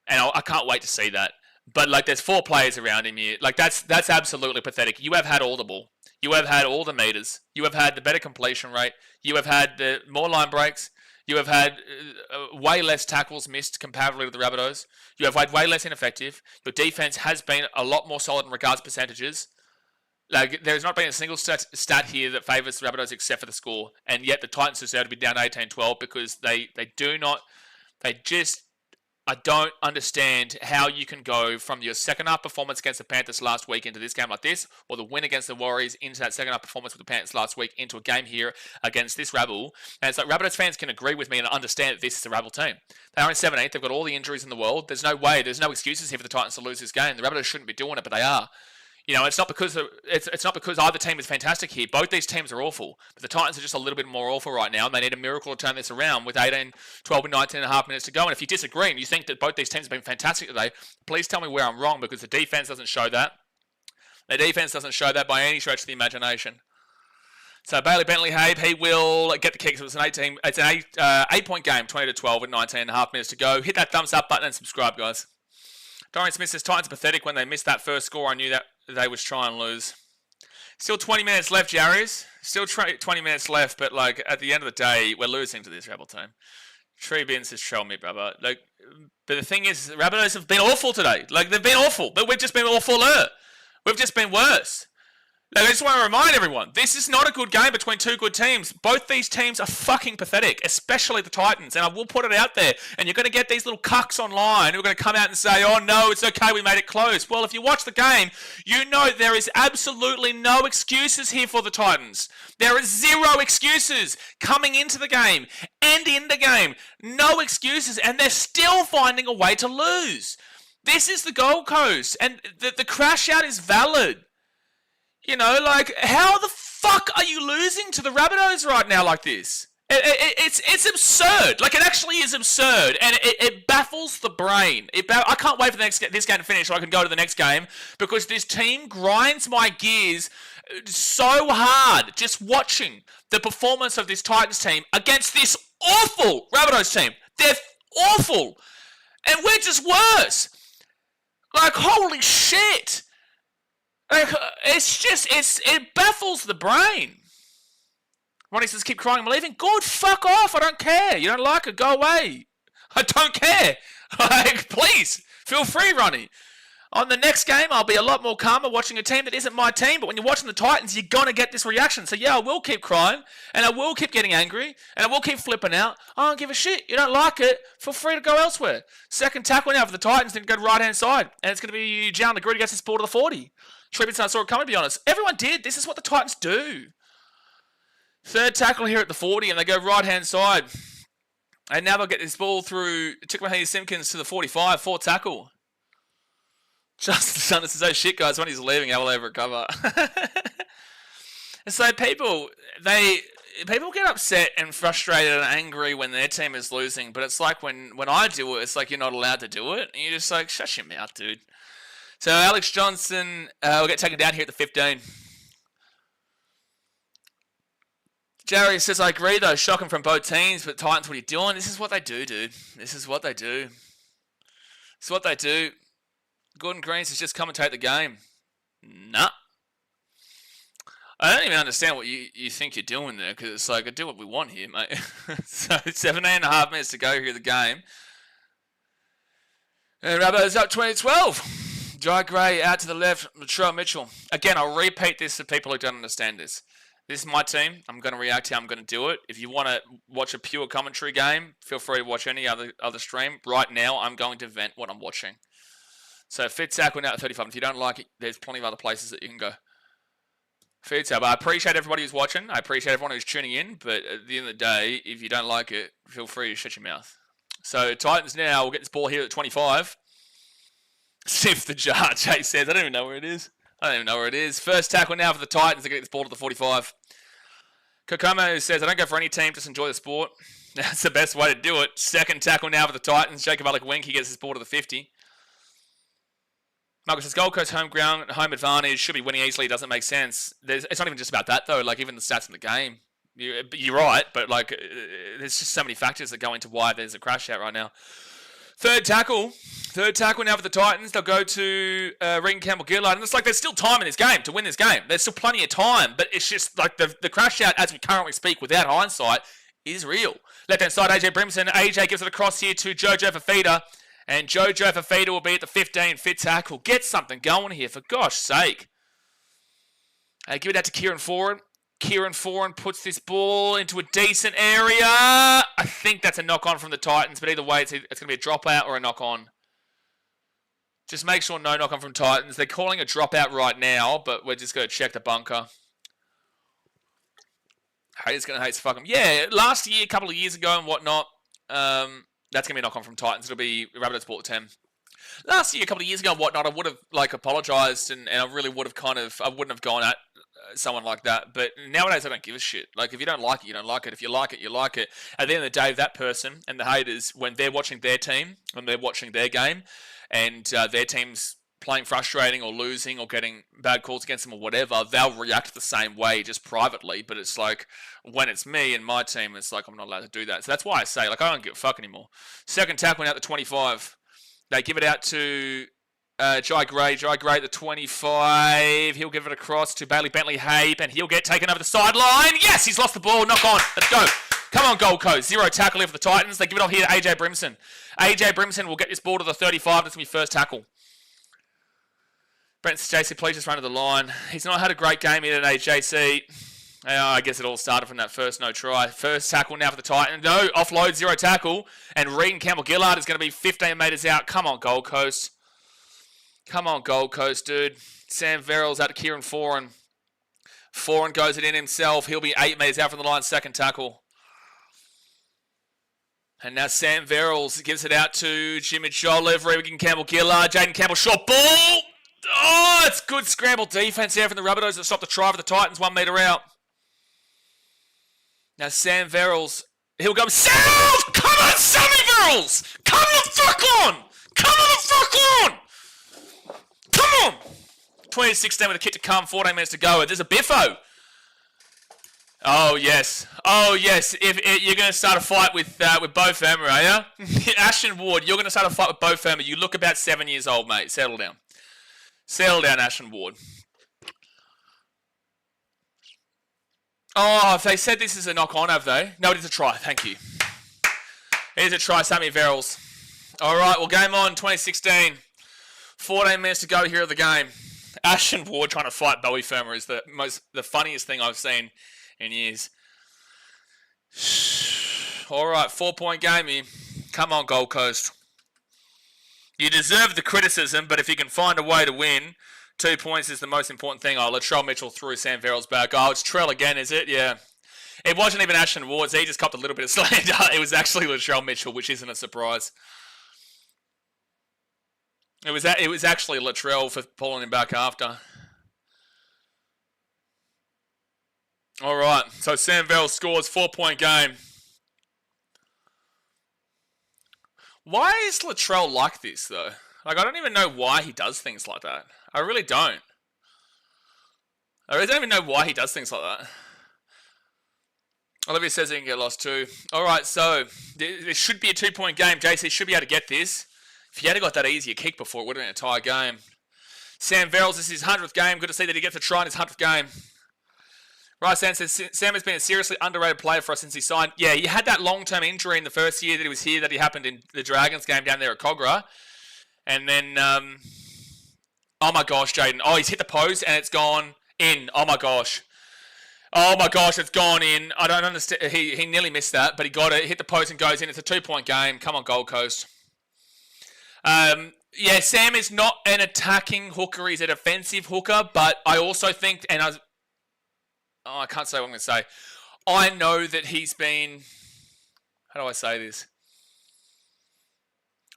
And I can't wait to see that. But, like, there's 4 players around him here. Like, that's absolutely pathetic. You have had all the ball. You have had all the meters. You have had the better completion rate. You have had the more line breaks. You have had way less tackles missed comparatively to the Rabbitohs. You have had way less ineffective. Your defense has been a lot more solid in regards to percentages. Like, there's not been a single stat here that favours the Rabbitohs except for the score. And yet the Titans deserve to be down 18-12 because they just... I don't understand how you can go from your second half performance against the Panthers last week into this game like this, or the win against the Warriors into that second half performance with the Panthers last week into a game here against this rabble. And it's like Rabbitohs fans can agree with me and understand that this is a rabble team. They are in 17th. They've got all the injuries in the world. There's no way. There's no excuses here for the Titans to lose this game. The Rabbitohs shouldn't be doing it, but they are. You know, it's not because either team is fantastic here. Both these teams are awful. But the Titans are just a little bit more awful right now, and they need a miracle to turn this around with 18, 12, and 19 and a half minutes to go. And if you disagree and you think that both these teams have been fantastic today, please tell me where I'm wrong, because the defense doesn't show that. The defense doesn't show that by any stretch of the imagination. So Bailey Bentley-Habe, he will get the kicks. It's an 8-point game, 20-12 with 19 and a half minutes to go. Hit that thumbs up button and subscribe, guys. Dorian Smith says, Titans are pathetic. When they missed that first score, I knew that they was trying to lose. Still 20 minutes left, Jarrys. Still 20 minutes left, but, like, at the end of the day, we're losing to this Rebel team. Tree Bin says, show me, brother. Like, but the thing is, the Rabbitohs have been awful today. Like, they've been awful, but we've just been awfuler. We've just been worse. Like, I just want to remind everyone, this is not a good game between 2 good teams. Both these teams are fucking pathetic, especially the Titans, and I will put it out there. And you're going to get these little cucks online who are going to come out and say, oh no, it's okay, we made it close. Well, if you watch the game, you know there is absolutely no excuses here for the Titans. There is 0 excuses coming into the game and in the game. No excuses, and they're still finding a way to lose. This is the Gold Coast, and the crash out is valid. You know, like, how the fuck are you losing to the Rabbitohs right now like this? It's absurd. Like, it actually is absurd, and it baffles the brain. I can't wait for this game to finish so I can go to the next game, because this team grinds my gears so hard just watching the performance of this Titans team against this awful Rabbitohs team. They're awful, and we're just worse. Like, holy shit. Like, it baffles the brain. Ronnie says, keep crying, I'm leaving. Good, fuck off, I don't care. You don't like it, go away. I don't care. Like, please, feel free, Ronnie. On the next game, I'll be a lot more calmer watching a team that isn't my team, but when you're watching the Titans, you're going to get this reaction. So yeah, I will keep crying, and I will keep getting angry, and I will keep flipping out. I don't give a shit. You don't like it, feel free to go elsewhere. Second tackle now for the Titans, then go to right-hand side, and it's going to be Jalen Green against his ball to the 40. Tributes, I saw it coming, to be honest. Everyone did. This is what the Titans do. Third tackle here at the 40, and they go right-hand side. And now they'll get this ball through Chickmahee Simpkins to the 45, 4th tackle. Justin Sanders says, oh shit, guys, when he's leaving, I will overcover. And so people get upset and frustrated and angry when their team is losing, but it's like when I do it, it's like you're not allowed to do it. And you're just like, shut your mouth, dude. So Alex Johnson will get taken down here at the 15. Jerry says, I agree though, shocking from both teams, but Titans, what are you doing? This is what they do, dude. This is what they do. This is what they do. Gordon Green says, just commentate the game. Nah. I don't even understand what you think you're doing there, because it's like, I do what we want here, mate. So 17 and a half minutes to go here in the game. And Rabbitohs up 20-12. Jai Gray out to the left, Latrell Mitchell. Again, I'll repeat this for people who don't understand this. This is my team. I'm going to react here. I'm going to do it. If you want to watch a pure commentary game, feel free to watch any other stream. Right now, I'm going to vent what I'm watching. So, fit tackle now at 35. If you don't like it, there's plenty of other places that you can go. Fit tackle. I appreciate everybody who's watching. I appreciate everyone who's tuning in. But at the end of the day, if you don't like it, feel free to shut your mouth. So, Titans now will get this ball here at 25. Sift the jar, Jay says. I don't even know where it is. First tackle now for the Titans to get this ball to the 45. Kokomo says, I don't go for any team, just enjoy the sport. That's the best way to do it. Second tackle now for the Titans. Jacob Alec-Wink, he gets this ball to the 50. Marcus says, Gold Coast home ground, home advantage, should be winning easily, doesn't make sense. It's not even just about that, though. Like, even the stats in the game. You're right, but, like, there's just so many factors that go into why there's a crash out right now. Third tackle now for the Titans. They'll go to Regan Campbell-Gillard. And it's like there's still time in this game to win this game. There's still plenty of time. But it's just like the crash out, as we currently speak, without hindsight, is real. Left-hand side, AJ Brimson. AJ gives it across here to Jojo Fafita. And Jojo Fafita will be at the 15. Fit tackle. Get something going here, for gosh sake. Give it out to Kieran Foran. Kieran Foran puts this ball into a decent area. I think that's a knock-on from the Titans, but either way, it's going to be a dropout or a knock-on. Just make sure no knock-on from Titans. They're calling a dropout right now, but we're just going to check the bunker. Haters going to hate to fuck them. Yeah, last year, a couple of years ago and whatnot, that's going to be a knock-on from Titans. It'll be Rabbitohs ball 10. Last year, a couple of years ago and whatnot, I would have apologised and I really would have I wouldn't have gone at someone like that. But nowadays, I don't give a shit. Like, if you don't like it, you don't like it. If you like it, you like it. At the end of the day, that person and the haters, when they're watching their team, when they're watching their game, and their team's playing frustrating or losing or getting bad calls against them or whatever, they'll react the same way just privately. But it's like, when it's me and my team, it's like, I'm not allowed to do that. So that's why I say, like, I don't give a fuck anymore. Second tackle went out to 25. They give it out to Jai Gray. Jai Gray at the 25. He'll give it across to Bailey Bentley-Hape, and he'll get taken over the sideline. Yes, he's lost the ball. Knock on. Let's go. Come on, Gold Coast. Zero tackle here for the Titans. They give it off here to AJ Brimson. AJ Brimson will get this ball to the 35. That's going to be first tackle. Brent JC, please just run to the line. He's not had a great game here today, JC. I guess it all started from that first no try. First tackle now for the Titans. No, offload, zero tackle. And Regan Campbell-Gillard is going to be 15 metres out. Come on, Gold Coast. Come on, Gold Coast, dude. Sam Verrills out to Kieran Foran. Foran goes it in himself. He'll be 8 metres out from the line, second tackle. And now Sam Verrills gives it out to Jimmy Jolliffe, Regan Campbell-Gillard, Jaden Campbell, short ball. Oh, it's good scramble defense here from the Rabbitohs to stop the try for the Titans, 1 metre out. Now Sam Verrills, he'll go, Sam! Come on, Sammy Verrills! Come the fuck on! Come the fuck on! Come on! 2016 with a kick to come, 14 minutes to go. There's a biffo. Oh, yes. Oh, yes. If you're going to start a fight with Bo Firma, are you? Ashton Ward, you're going to start a fight with Bo Firma. You look about 7 years old, mate. Settle down. Settle down, Ashton Ward. Oh, they said this is a knock-on, have they? No, it is a try. Thank you. It is a try, Sammy Verrills. All right, well, game on, 2016. 14 minutes to go here of the game. Ashton Ward trying to fight Bowie Firma is the funniest thing I've seen in years. All right, 4-point game here. Come on, Gold Coast. You deserve the criticism, but if you can find a way to win, 2 points is the most important thing. Oh, Latrell Mitchell threw Sam Verrills back. Oh, it's Trell again, is it? Yeah. It wasn't even Ashton Ward. He just copped a little bit of slander. It was actually Latrell Mitchell, which isn't a surprise. It was actually Latrell for pulling him back after. All right, so Sam Verrills scores, 4-point game. Why is Latrell like this, though? Like, I don't even know why he does things like that. I really don't. I really don't even know why he does things like that. Olivia says he can get lost too. All right, so there should be a 2-point game. JC should be able to get this. If he had got that easier kick before, it would have been a tie game. Sam Verrills, this is his 100th game. Good to see that he gets a try in his 100th game. Right, Sam says, Sam has been a seriously underrated player for us since he signed. Yeah, he had that long-term injury in the first year that he was here, that he happened in the Dragons game down there at Cogra. And then Oh my gosh, Jaden. Oh, he's hit the post and it's gone in. Oh my gosh. Oh my gosh, it's gone in. I don't understand. He nearly missed that, but he got it. Hit the post and goes in. It's a 2-point game. Come on, Gold Coast. Yeah, Sam is not an attacking hooker. He's a defensive hooker, but I also think, and I can't say what I'm going to say. I know that he's been, how do I say this?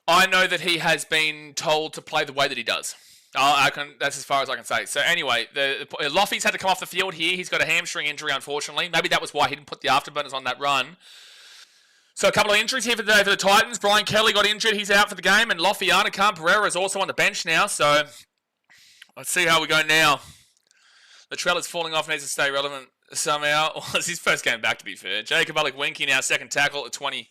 I know that he has been told to play the way that he does. That's as far as I can say. So anyway, Loffy's had to come off the field here. He's got a hamstring injury, unfortunately. Maybe that was why he didn't put the afterburners on that run. So a couple of injuries here for the Titans. Brian Kelly got injured. He's out for the game. And Loffy Arnakan Pereira is also on the bench now. So let's see how we go now. Latrell is falling off, needs to stay relevant somehow. Well, it's his first game back, to be fair. Jacob Winky now, second tackle at 20.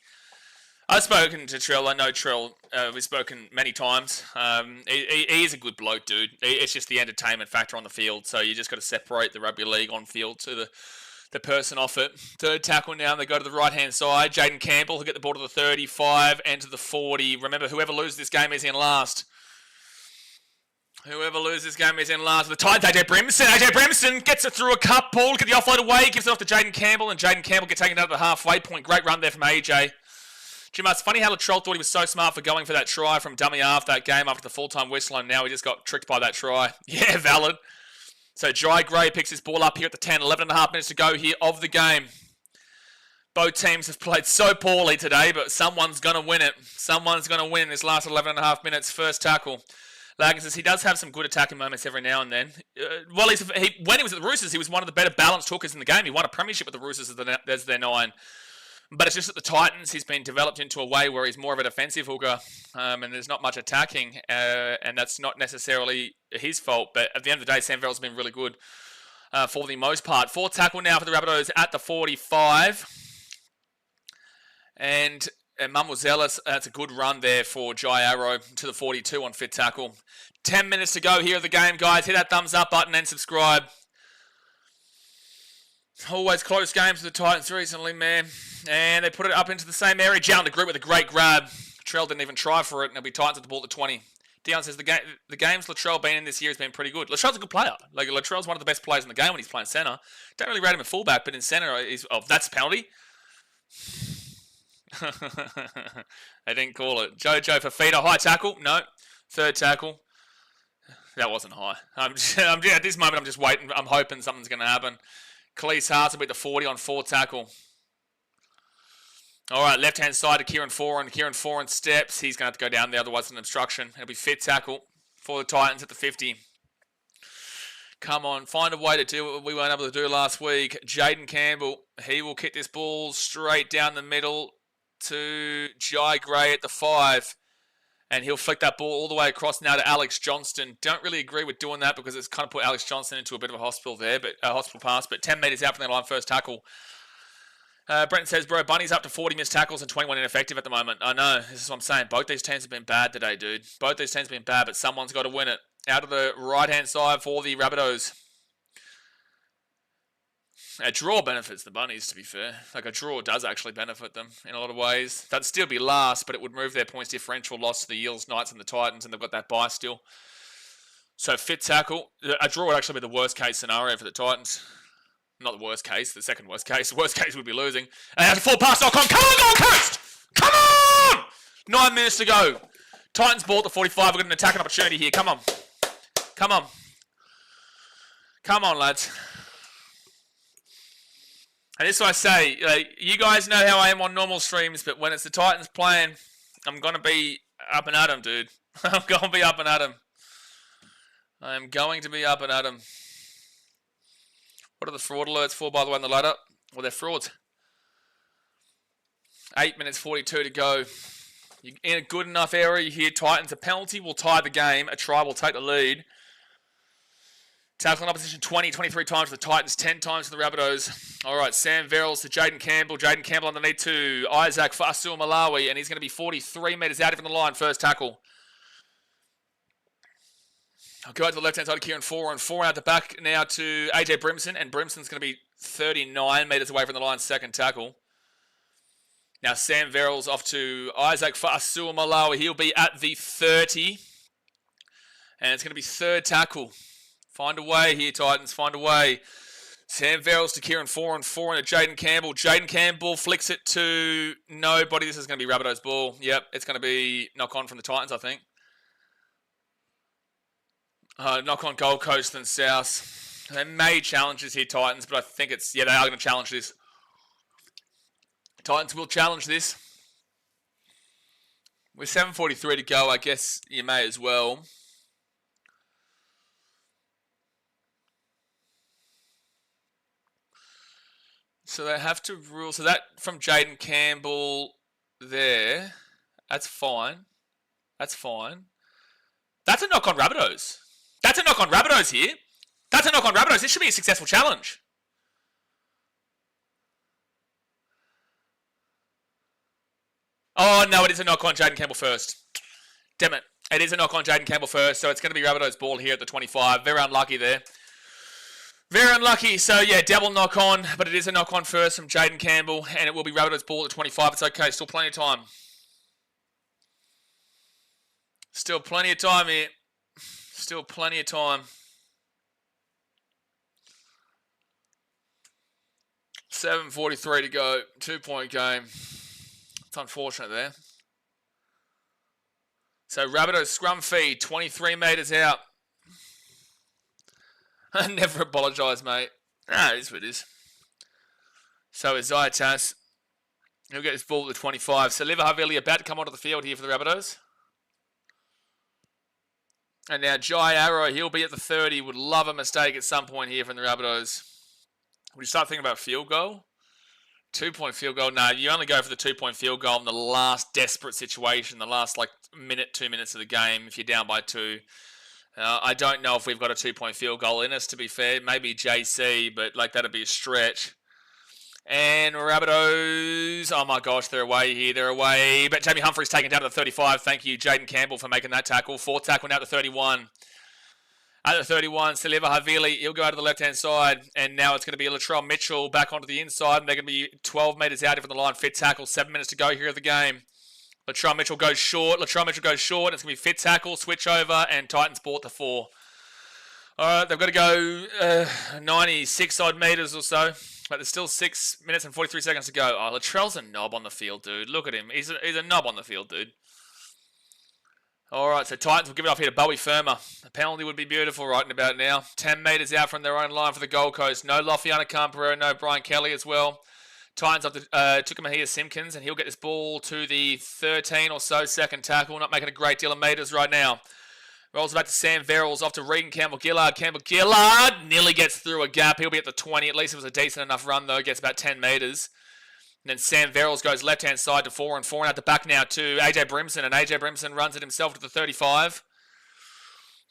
I've spoken to Trell. I know Trell. We've spoken many times. He is a good bloke, dude. It's just the entertainment factor on the field. So you just got to separate the rugby league on field to the person off it. Third tackle now. They go to the right-hand side. Jaden Campbell will get the ball to the 35 and to the 40. Remember, whoever loses this game is in last. Whoever loses this game is in last. The Titans, AJ Brimson. AJ Brimson gets it through a cup. Paul, look at the offload away. Gives it off to Jaden Campbell. And Jaden Campbell gets taken out of the halfway point. Great run there from AJ. Jim, it's funny how Latrell thought he was so smart for going for that try from dummy half that game after the full-time whistle, and now he just got tricked by that try. Yeah, valid. So Jai Gray picks his ball up here at the 10, 11 and a half minutes to go here of the game. Both teams have played so poorly today, but someone's going to win it. Someone's going to win this last 11 and a half minutes. First tackle. Lagan says he does have some good attacking moments every now and then. When he was at the Roosters, he was one of the better balanced hookers in the game. He won a premiership with the Roosters as their 9. But it's just that the Titans, he's been developed into a way where he's more of a defensive hooker, and there's not much attacking, and that's not necessarily his fault. But at the end of the day, Sam Verrill's been really good for the most part. Fourth tackle now for the Rabbitohs at the 45. And Mum was zealous. That's a good run there for Jai Arrow to the 42 on fifth tackle. 10 minutes to go here of the game, guys. Hit that thumbs up button and subscribe. Always close games for the Titans recently, man. And they put it up into the same area. Down the group with a great grab. Latrell didn't even try for it, and it'll be Titans at the ball at the 20. Dion says the games Latrell been in this year has been pretty good. Latrell's a good player. Like, Latrell's one of the best players in the game when he's playing centre. Don't really rate him at fullback, but in centre, that's a penalty. They didn't call it. Jojo for feeder. High tackle. No. Third tackle. That wasn't high. At this moment, I'm just waiting. I'm hoping something's going to happen. Khalees Haas will beat the 40 on fourth tackle. All right, left-hand side to Kieran Foran. Kieran Foran steps. He's going to have to go down there, otherwise it's an obstruction. It'll be fifth tackle for the Titans at the 50. Come on, find a way to do what we weren't able to do last week. Jaden Campbell, he will kick this ball straight down the middle to Jai Gray at the 5. And he'll flick that ball all the way across now to Alex Johnston. Don't really agree with doing that because it's kind of put Alex Johnston into a bit of a hospital there, but a hospital pass. But 10 metres out from the line, first tackle. Brent says, bro, Bunny's up to 40 missed tackles and 21 ineffective at the moment. I know, this is what I'm saying. Both these teams have been bad today, dude. Both these teams have been bad, but someone's got to win it. Out of the right-hand side for the Rabbitohs. A draw benefits the Bunnies, to be fair. Like, a draw does actually benefit them in a lot of ways. That'd still be last, but it would move their points differential loss to the Eels, Knights, and the Titans, and they've got that bye still. So, fifth tackle. A draw would actually be the worst-case scenario for the Titans. Not the worst case, the second worst case. The worst case would be losing. And that's a full pass. Come on, Gold Coast! Come on! 9 minutes to go. Titans ball at the 45. We've got an attacking opportunity here. Come on. Come on. Come on, lads. And this is what I say, like, you guys know how I am on normal streams, but when it's the Titans playing, I'm going to be up and at 'em, dude. I'm going to be up and at 'em. I am going to be up and at 'em. What are the fraud alerts for, by the way, on the ladder? Well, they're frauds. 8 minutes 42 to go. You're in a good enough area. You hear Titans. A penalty will tie the game. A try will take the lead. Tackling opposition 23 times for the Titans, 10 times for the Rabbitohs. All right, Sam Verrills to Jaden Campbell. Jaden Campbell underneath to Isaac Fasul Malawi, and he's going to be 43 metres out from the line, first tackle. I'll go out to the left-hand side of Kieran Foran. Foran out the back now to AJ Brimson, and Brimson's going to be 39 metres away from the line, second tackle. Now Sam Verrills off to Isaac Fasul Malawi. He'll be at the 30. And it's going to be third tackle. Find a way here, Titans. Find a way. Sam Verrills to Kieran 4-on-4 and to Jaden Campbell. Jaden Campbell flicks it to nobody. This is going to be Rabbitohs ball. Yep, it's going to be knock on from the Titans, I think. Knock on Gold Coast and South. They may challenge this here, Titans, but I think it's... Yeah, they are going to challenge this. Titans will challenge this. With 7:43 to go, I guess you may as well. So they have to rule. So that from Jaden Campbell there. That's fine. That's fine. That's a knock on Rabbitohs. That's a knock on Rabbitohs here. That's a knock on Rabbitohs. This should be a successful challenge. Oh, no, it is a knock on Jaden Campbell first. Damn it. It is a knock on Jaden Campbell first, so it's going to be Rabbitohs ball here at the 25. Very unlucky there. Very unlucky. So, yeah, double knock on, but it is a knock on first from Jaden Campbell, and it will be Rabbitohs ball at 25. It's okay. Still plenty of time. Still plenty of time here. Still plenty of time. 7:43 to go. 2-point game. It's unfortunate there. So Rabbitohs scrum feed, 23 metres out. Never apologise, mate. No, it is what it is. So Isaiah Tass. He'll get his ball at the 25. So Liver Havili about to come onto the field here for the Rabbitohs. And now Jai Arrow, he'll be at the 30. Would love a mistake at some point here from the Rabbitohs. Would you start thinking about field goal? 2-point field goal. No, you only go for the 2-point field goal in the last desperate situation, the last like minute, 2 minutes of the game if you're down by 2. I don't know if we've got a 2-point field goal in us, to be fair. Maybe JC, but like that'd be a stretch. And Rabbitohs, oh my gosh, they're away here, they're away. But Jamie Humphrey's taken down to the 35. Thank you, Jaden Campbell, for making that tackle. Fourth tackle now at the 31. At the 31, Saliva Havili, he'll go out to the left-hand side. And now it's going to be Latrell Mitchell back onto the inside. And they're going to be 12 metres out from the line. Fit tackle, 7 minutes to go here of the game. Latrell Mitchell goes short. It's going to be fit tackle, switch over, and Titans ball at the 4. All right, they've got to go 96-odd metres or so. But there's still 6 minutes and 43 seconds to go. Oh, Latrell's a knob on the field, dude. Look at him. He's a knob on the field, dude. All right, so Titans will give it off here to Bowie Firma. A penalty would be beautiful right about now. 10 metres out from their own line for the Gold Coast. No Lofiana Campero, no Brian Kelly as well. Titans up to Tukamahia Simpkins, and he'll get this ball to the 13 or so second tackle. Not making a great deal of metres right now. Rolls back to Sam Verrills, off to Regan Campbell-Gillard. Campbell-Gillard nearly gets through a gap. He'll be at the 20. At least it was a decent enough run, though. Gets about 10 metres. And then Sam Verrills goes left-hand side to 4-on-4. And out the back now to AJ Brimson. And AJ Brimson runs it himself to the 35.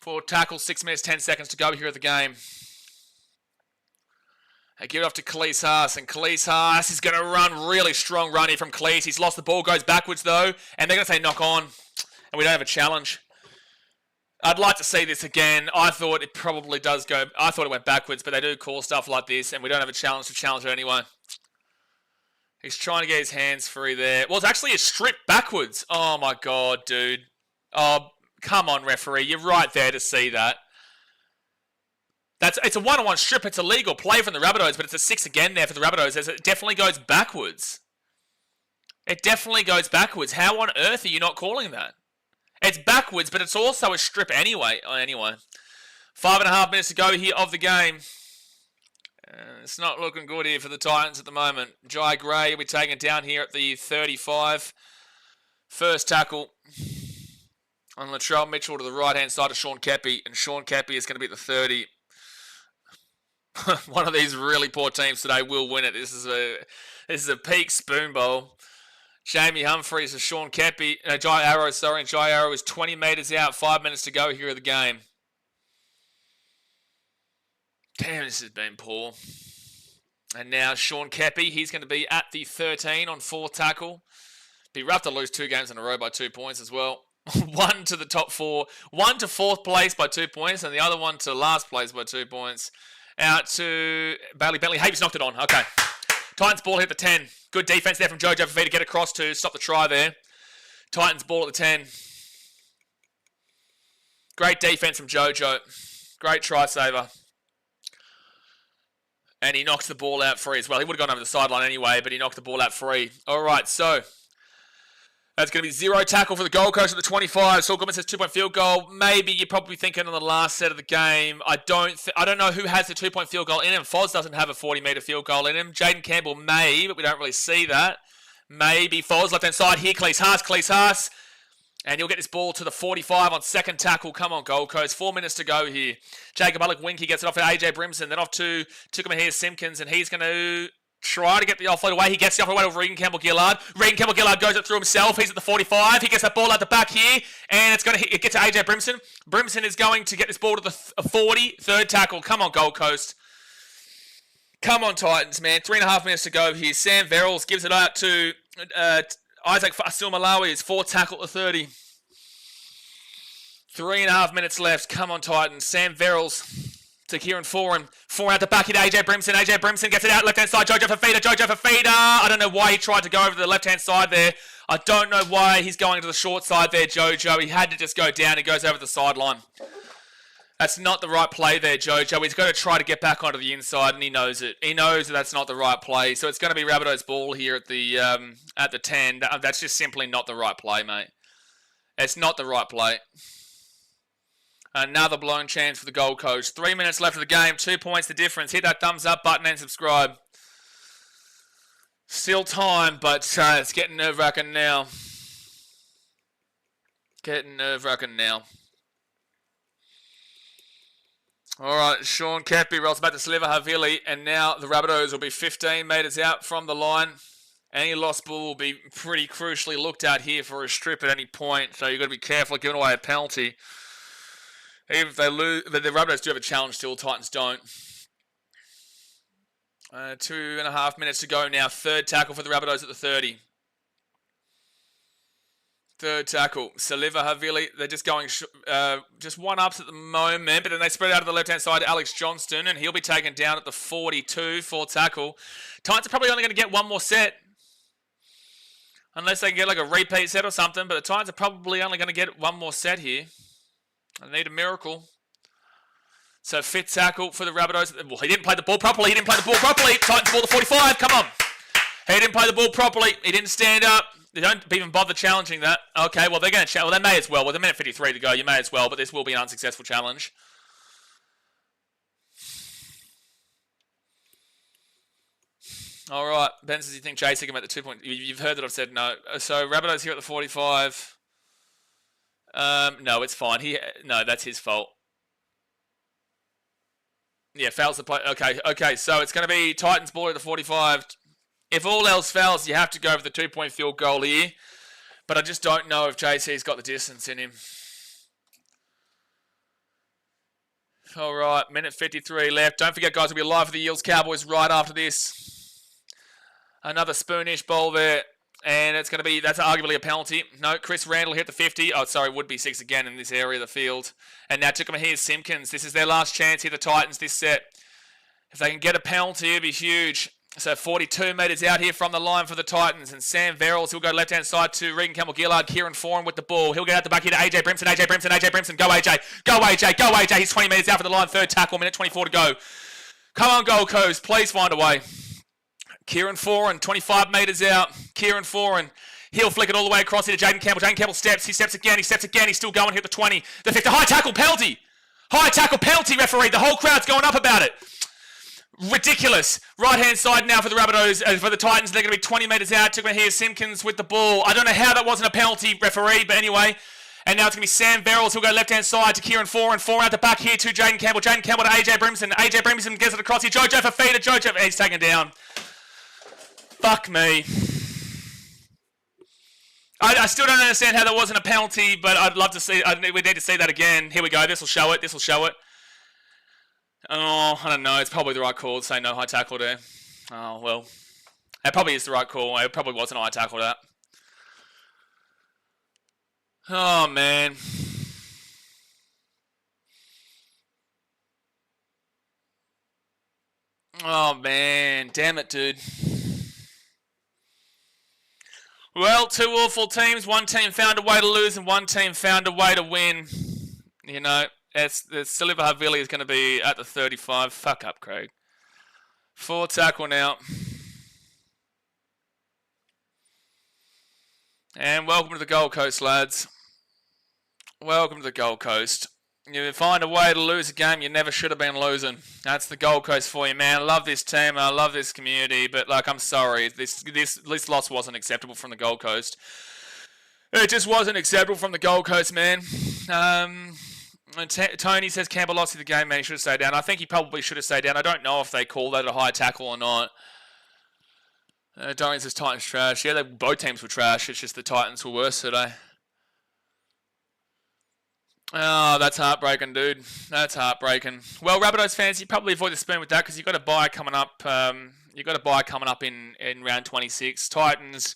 4 tackles, 6 minutes, 10 seconds to go here at the game. They give it off to Khalees Haas. And Khalees Haas is going to run really strong run here from Khalees. He's lost the ball, goes backwards, though. And they're going to say knock on. And we don't have a challenge. I'd like to see this again. I thought it probably does go... I thought it went backwards, but they do call stuff like this, and we don't have a challenge to challenge it anyway. He's trying to get his hands free there. Well, it's actually a strip backwards. Oh, my God, dude. Oh, come on, referee. You're right there to see that. It's a one-on-one strip. It's a legal play from the Rabbitohs, but it's a 6 again there for the Rabbitohs, as it definitely goes backwards. It definitely goes backwards. How on earth are you not calling that? It's backwards, but it's also a strip anyway. 5.5 minutes to go here of the game. It's not looking good here for the Titans at the moment. Jai Gray will be taken down here at the 35. First tackle on Latrell Mitchell to the right-hand side of Sean Keppie. And Sean Keppie is going to be at the 30. One of these really poor teams today will win it. This is a peak spoon bowl. Jamie Humphreys to Sean Keppie. Jai Arrow, sorry. And Jai Arrow is 20 metres out. 5 minutes to go here of the game. Damn, this has been poor. And now Sean Keppie. He's going to be at the 13 on 4th tackle. Be rough to lose 2 games in a row by 2 points as well. One to the top 4. One to 4th place by 2 points. And the other one to last place by 2 points. Out to Bailey Bentley. Hayes knocked it on. Okay. Titans ball hit the 10. Good defense there from Jojo Fafita to get across to stop the try there. Titans ball at the 10. Great defense from Jojo. Great try saver. And he knocks the ball out free as well. He would have gone over the sideline anyway, but he knocked the ball out free. All right, so that's going to be 0 tackle for the Gold Coast at the 25. Saul Goodman says 2-point field goal. Maybe you're probably thinking on the last set of the game. I don't know who has the 2-point field goal in him. Foz doesn't have a 40-metre field goal in him. Jaden Campbell may, but we don't really see that. Maybe Foz left-hand side here. Cleese Haas. And you'll get this ball to the 45 on second tackle. Come on, Gold Coast. 4 minutes to go here. Jacob Winky gets it off to AJ Brimson. Then off to Tukamahir Simpkins. And he's going to try to get the offload away. He gets the offload away to Regan Campbell-Gillard. Regan Campbell-Gillard goes it through himself. He's at the 45. He gets that ball out the back here. And it gets to AJ Brimson. Brimson is going to get this ball to the 40. Third tackle. Come on, Gold Coast. Come on, Titans, man. 3.5 minutes to go here. Sam Verrills gives it out to Isaac Fasil Malawi. It's 4 tackle to 30. 3.5 minutes left. Come on, Titans. Sam Verrills to Kieran Foran. Foran out the back here to AJ Brimson. AJ Brimson gets it out left-hand side. Jojo Fafita. I don't know why he tried to go over to the left-hand side there. I don't know why he's going to the short side there, Jojo. He had to just go down. He goes over the sideline. That's not the right play there, Jojo. He's got to try to get back onto the inside, and he knows it. He knows that that's not the right play. So it's going to be Rabbitohs ball here at the 10. That's just simply not the right play, mate. It's not the right play. Another blown chance for the Gold Coast. 3 minutes left of the game. 2 points the difference. Hit that thumbs up button and subscribe. Still time, but it's getting nerve-wracking now. All right, Sean Kepi rolls back to Sliver Havili, and now the Rabbitohs will be 15 metres out from the line. Any lost ball will be pretty crucially looked at here for a strip at any point, so you've got to be careful of giving away a penalty. Even if they lose, the Rabbitohs do have a challenge still, Titans don't. 2.5 minutes to go now. Third tackle for the Rabbitohs at the 30. Third tackle, Saliva Havili. They're just going just one-ups at the moment, but then they spread out to the left-hand side to Alex Johnston, and he'll be taken down at the 42. Fourth tackle. Titans are probably only going to get one more set. Unless they can get like a repeat set or something, but the Titans are probably only going to get one more set here. I need a miracle. So fifth tackle for the Rabbitohs. Well, he didn't play the ball properly. Titans ball to 45. Come on. He didn't play the ball properly. He didn't stand up. They don't even bother challenging that. Okay, well, they're going to challenge. Well, they may as well. With a minute 53 to go, you may as well, but this will be an unsuccessful challenge. All right. Ben says you think Jay Siggum at the 2 point. You've heard that I've said no. So Rabbitohs here at the 45. No, it's fine. No, that's his fault. Yeah, fouls the play. Okay. So it's going to be Titans ball at the 45. If all else fails, you have to go for the 2 point field goal here. But I just don't know if JC's got the distance in him. All right, minute 53 left. Don't forget, guys, we'll be live for the Eels Cowboys right after this. Another spoonish ball there. And it's going to be, that's arguably a penalty. No, Chris Randall hit the 50. Oh, sorry, would be 6 again in this area of the field. And now Tukamahir Simpkins. This is their last chance here, the Titans, this set. If they can get a penalty, it'd be huge. So 42 metres out here from the line for the Titans. And Sam Verrills, he'll go left-hand side to Regan Campbell-Gillard. Kieran Foran with the ball. He'll get out the back here to AJ Brimson. AJ Brimson. Go AJ. He's 20 metres out for the line. Third tackle, minute 24 to go. Come on, Gold Coast. Please find a way. Kieran Foran, 25 metres out. Kieran Foran. He'll flick it all the way across here to Jaden Campbell. Jaden Campbell steps. He steps again. He's still going here at the 20. The 50. High tackle penalty. Referee. The whole crowd's going up about it. Ridiculous. Right-hand side now for the Rabbitohs, for the Titans. They're going to be 20 metres out. Tukamahir Simpkins with the ball. I don't know how that wasn't a penalty, referee, but anyway. And now it's going to be Sam Verrills who'll go left-hand side to Kieran Foran. Foran out the back here to Jaden Campbell. Jaden Campbell to AJ Brimson. AJ Brimson gets it across here. Jojo Fafita. Jojo. He's taken down. Fuck me. I still don't understand how that wasn't a penalty, but I'd love to see. We need to see that again. Here we go. This will show it. Oh, I don't know. It's probably the right call to say no high tackle there. Oh, well. It probably is the right call. It probably wasn't a high tackle that. Oh, man. Oh, man. Damn it, dude. Well, two awful teams. One team found a way to lose and one team found a way to win. You know, the Siliva is going to be at the 35. Fuck up, Craig. 4 tackle now. And welcome to the Gold Coast, lads. Welcome to the Gold Coast. You find a way to lose a game you never should have been losing. That's the Gold Coast for you, man. I love this team. I love this community. But, like, I'm sorry. This loss wasn't acceptable from the Gold Coast. It just wasn't acceptable from the Gold Coast, man. Tony says Campbell lost the game, man. He should have stayed down. I think he probably should have stayed down. I don't know if they call that a high tackle or not. Dorian says Titans trash. Yeah, both teams were trash. It's just the Titans were worse today. Oh, that's heartbreaking, dude. That's heartbreaking. Well, Rabbitohs fans, you probably avoid the spoon with that because you've got a bye coming up. You've got a bye coming up in round 26. Titans,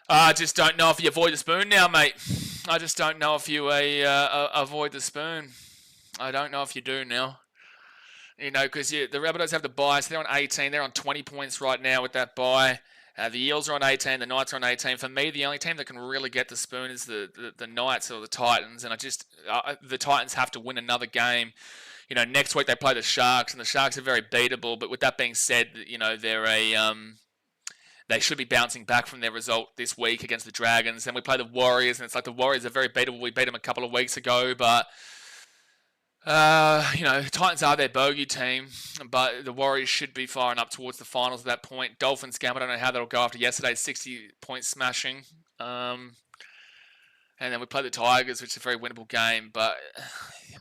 I just don't know if you avoid the spoon now, mate. I just don't know if you avoid the spoon. I don't know if you do now. You know, because the Rabbitohs have the bye, so they're on 18. They're on 20 points right now with that bye. The Eels are on 18. The Knights are on 18. For me, the only team that can really get the spoon is the Knights or the Titans. And the Titans have to win another game. You know, next week they play the Sharks, and the Sharks are very beatable. But with that being said, you know, they should be bouncing back from their result this week against the Dragons. Then we play the Warriors, and it's like the Warriors are very beatable. We beat them a couple of weeks ago, but you know, the Titans are their bogey team, but the Warriors should be firing up towards the finals at that point. Dolphins game, I don't know how that'll go after yesterday's 60-point smashing. And then we play the Tigers, which is a very winnable game. But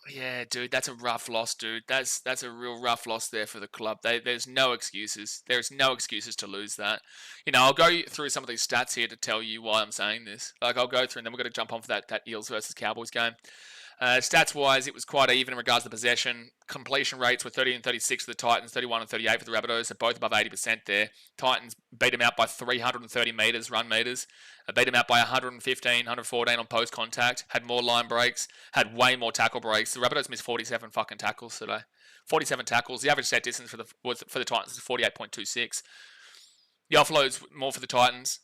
yeah, dude, that's a rough loss, dude. That's a real rough loss there for the club. There's no excuses. There's no excuses to lose that. You know, I'll go through some of these stats here to tell you why I'm saying this. Like, I'll go through, and then we're going to jump on for that Eels versus Cowboys game. Stats-wise, it was quite even in regards to possession. Completion rates were 30 and 36 for the Titans, 31 and 38 for the Rabbitohs. They're both above 80% there. Titans beat them out by 330 metres, run metres. Beat them out by 115, 114 on post contact. Had more line breaks. Had way more tackle breaks. The Rabbitohs missed 47 fucking tackles today. 47 tackles. The average set distance for the Titans is 48.26. The offloads more for the Titans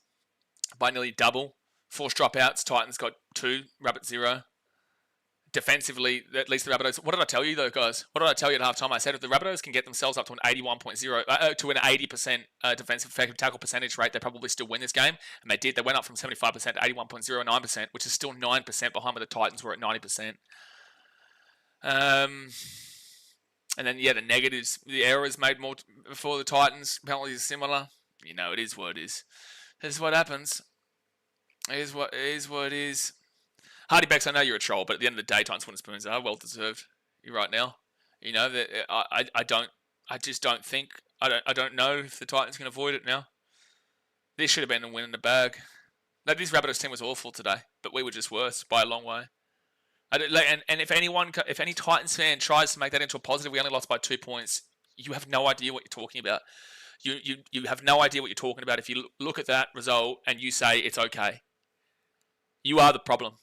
by nearly double. Forced dropouts. Titans got 2. Rabbit 0. Defensively, at least the Rabbitohs. What did I tell you though, guys? What did I tell you at halftime? I said if the Rabbitohs can get themselves up to an 81.0 to an 80% defensive effective tackle percentage rate, they probably still win this game. And they did. They went up from 75% to 81.09%, which is still 9% behind where the Titans were at 90%. And then yeah, the negatives, the errors made more for the Titans. Penalties are similar. You know, it is what it is. This is what happens. It is what it is. Hardy Becks, I know you're a troll, but at the end of the day, Titans winning spoons are well deserved. You right now, you know that I don't know if the Titans can avoid it now. This should have been a win in the bag. No, this Rabbitohs team was awful today, but we were just worse by a long way. And if any Titans fan tries to make that into a positive, we only lost by 2 points. You have no idea what you're talking about. You have no idea what you're talking about if you look at that result and you say it's okay. You are the problem.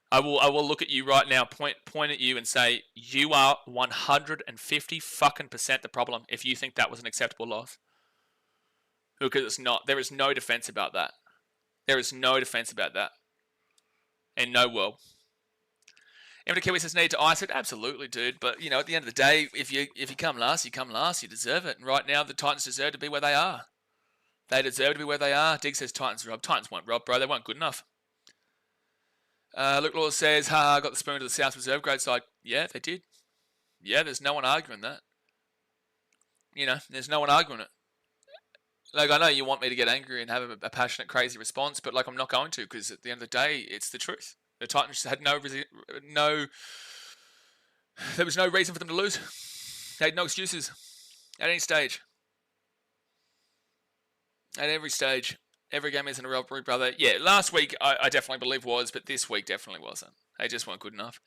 I will look at you right now, point at you and say, you are 150 fucking % the problem if you think that was an acceptable loss. Because it's not. There is no defense about that. There is no defense about that. In no world. Emma Kiwi says, need to ice it? Absolutely, dude. But, you know, at the end of the day, if you come last, you come last. You deserve it. And right now, the Titans deserve to be where they are. They deserve to be where they are. Dig says, Titans robbed. Titans weren't robbed, bro. They weren't good enough. Luke Law says, got the spoon to the South Reserve grade side. Yeah, they did. Yeah, there's no one arguing that. You know, there's no one arguing it. Like, I know you want me to get angry and have a passionate, crazy response, but, like, I'm not going to, because at the end of the day, it's the truth. The Titans had there was no reason for them to lose. They had no excuses at any stage. At every stage. Every game isn't a rivalry, brother. Yeah, last week I definitely believe was, but this week definitely wasn't. They just weren't good enough.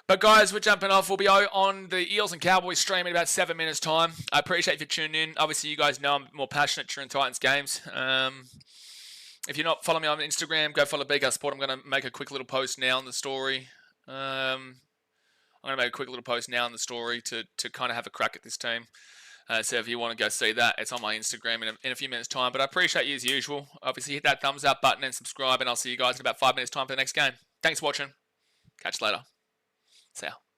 But guys, we're jumping off. We'll be on the Eels and Cowboys stream in about 7 minutes' time. I appreciate you tuning in. Obviously, you guys know I'm more passionate during Titans games. If you're not following me on Instagram, go follow BK Sport. I'm going to make a quick little post now on the story. I'm going to make a quick little post now on the story to kind of have a crack at this team. So if you want to go see that, it's on my Instagram in a few minutes' time. But I appreciate you as usual. Obviously, hit that thumbs up button and subscribe, and I'll see you guys in about 5 minutes' time for the next game. Thanks for watching. Catch you later. See ya.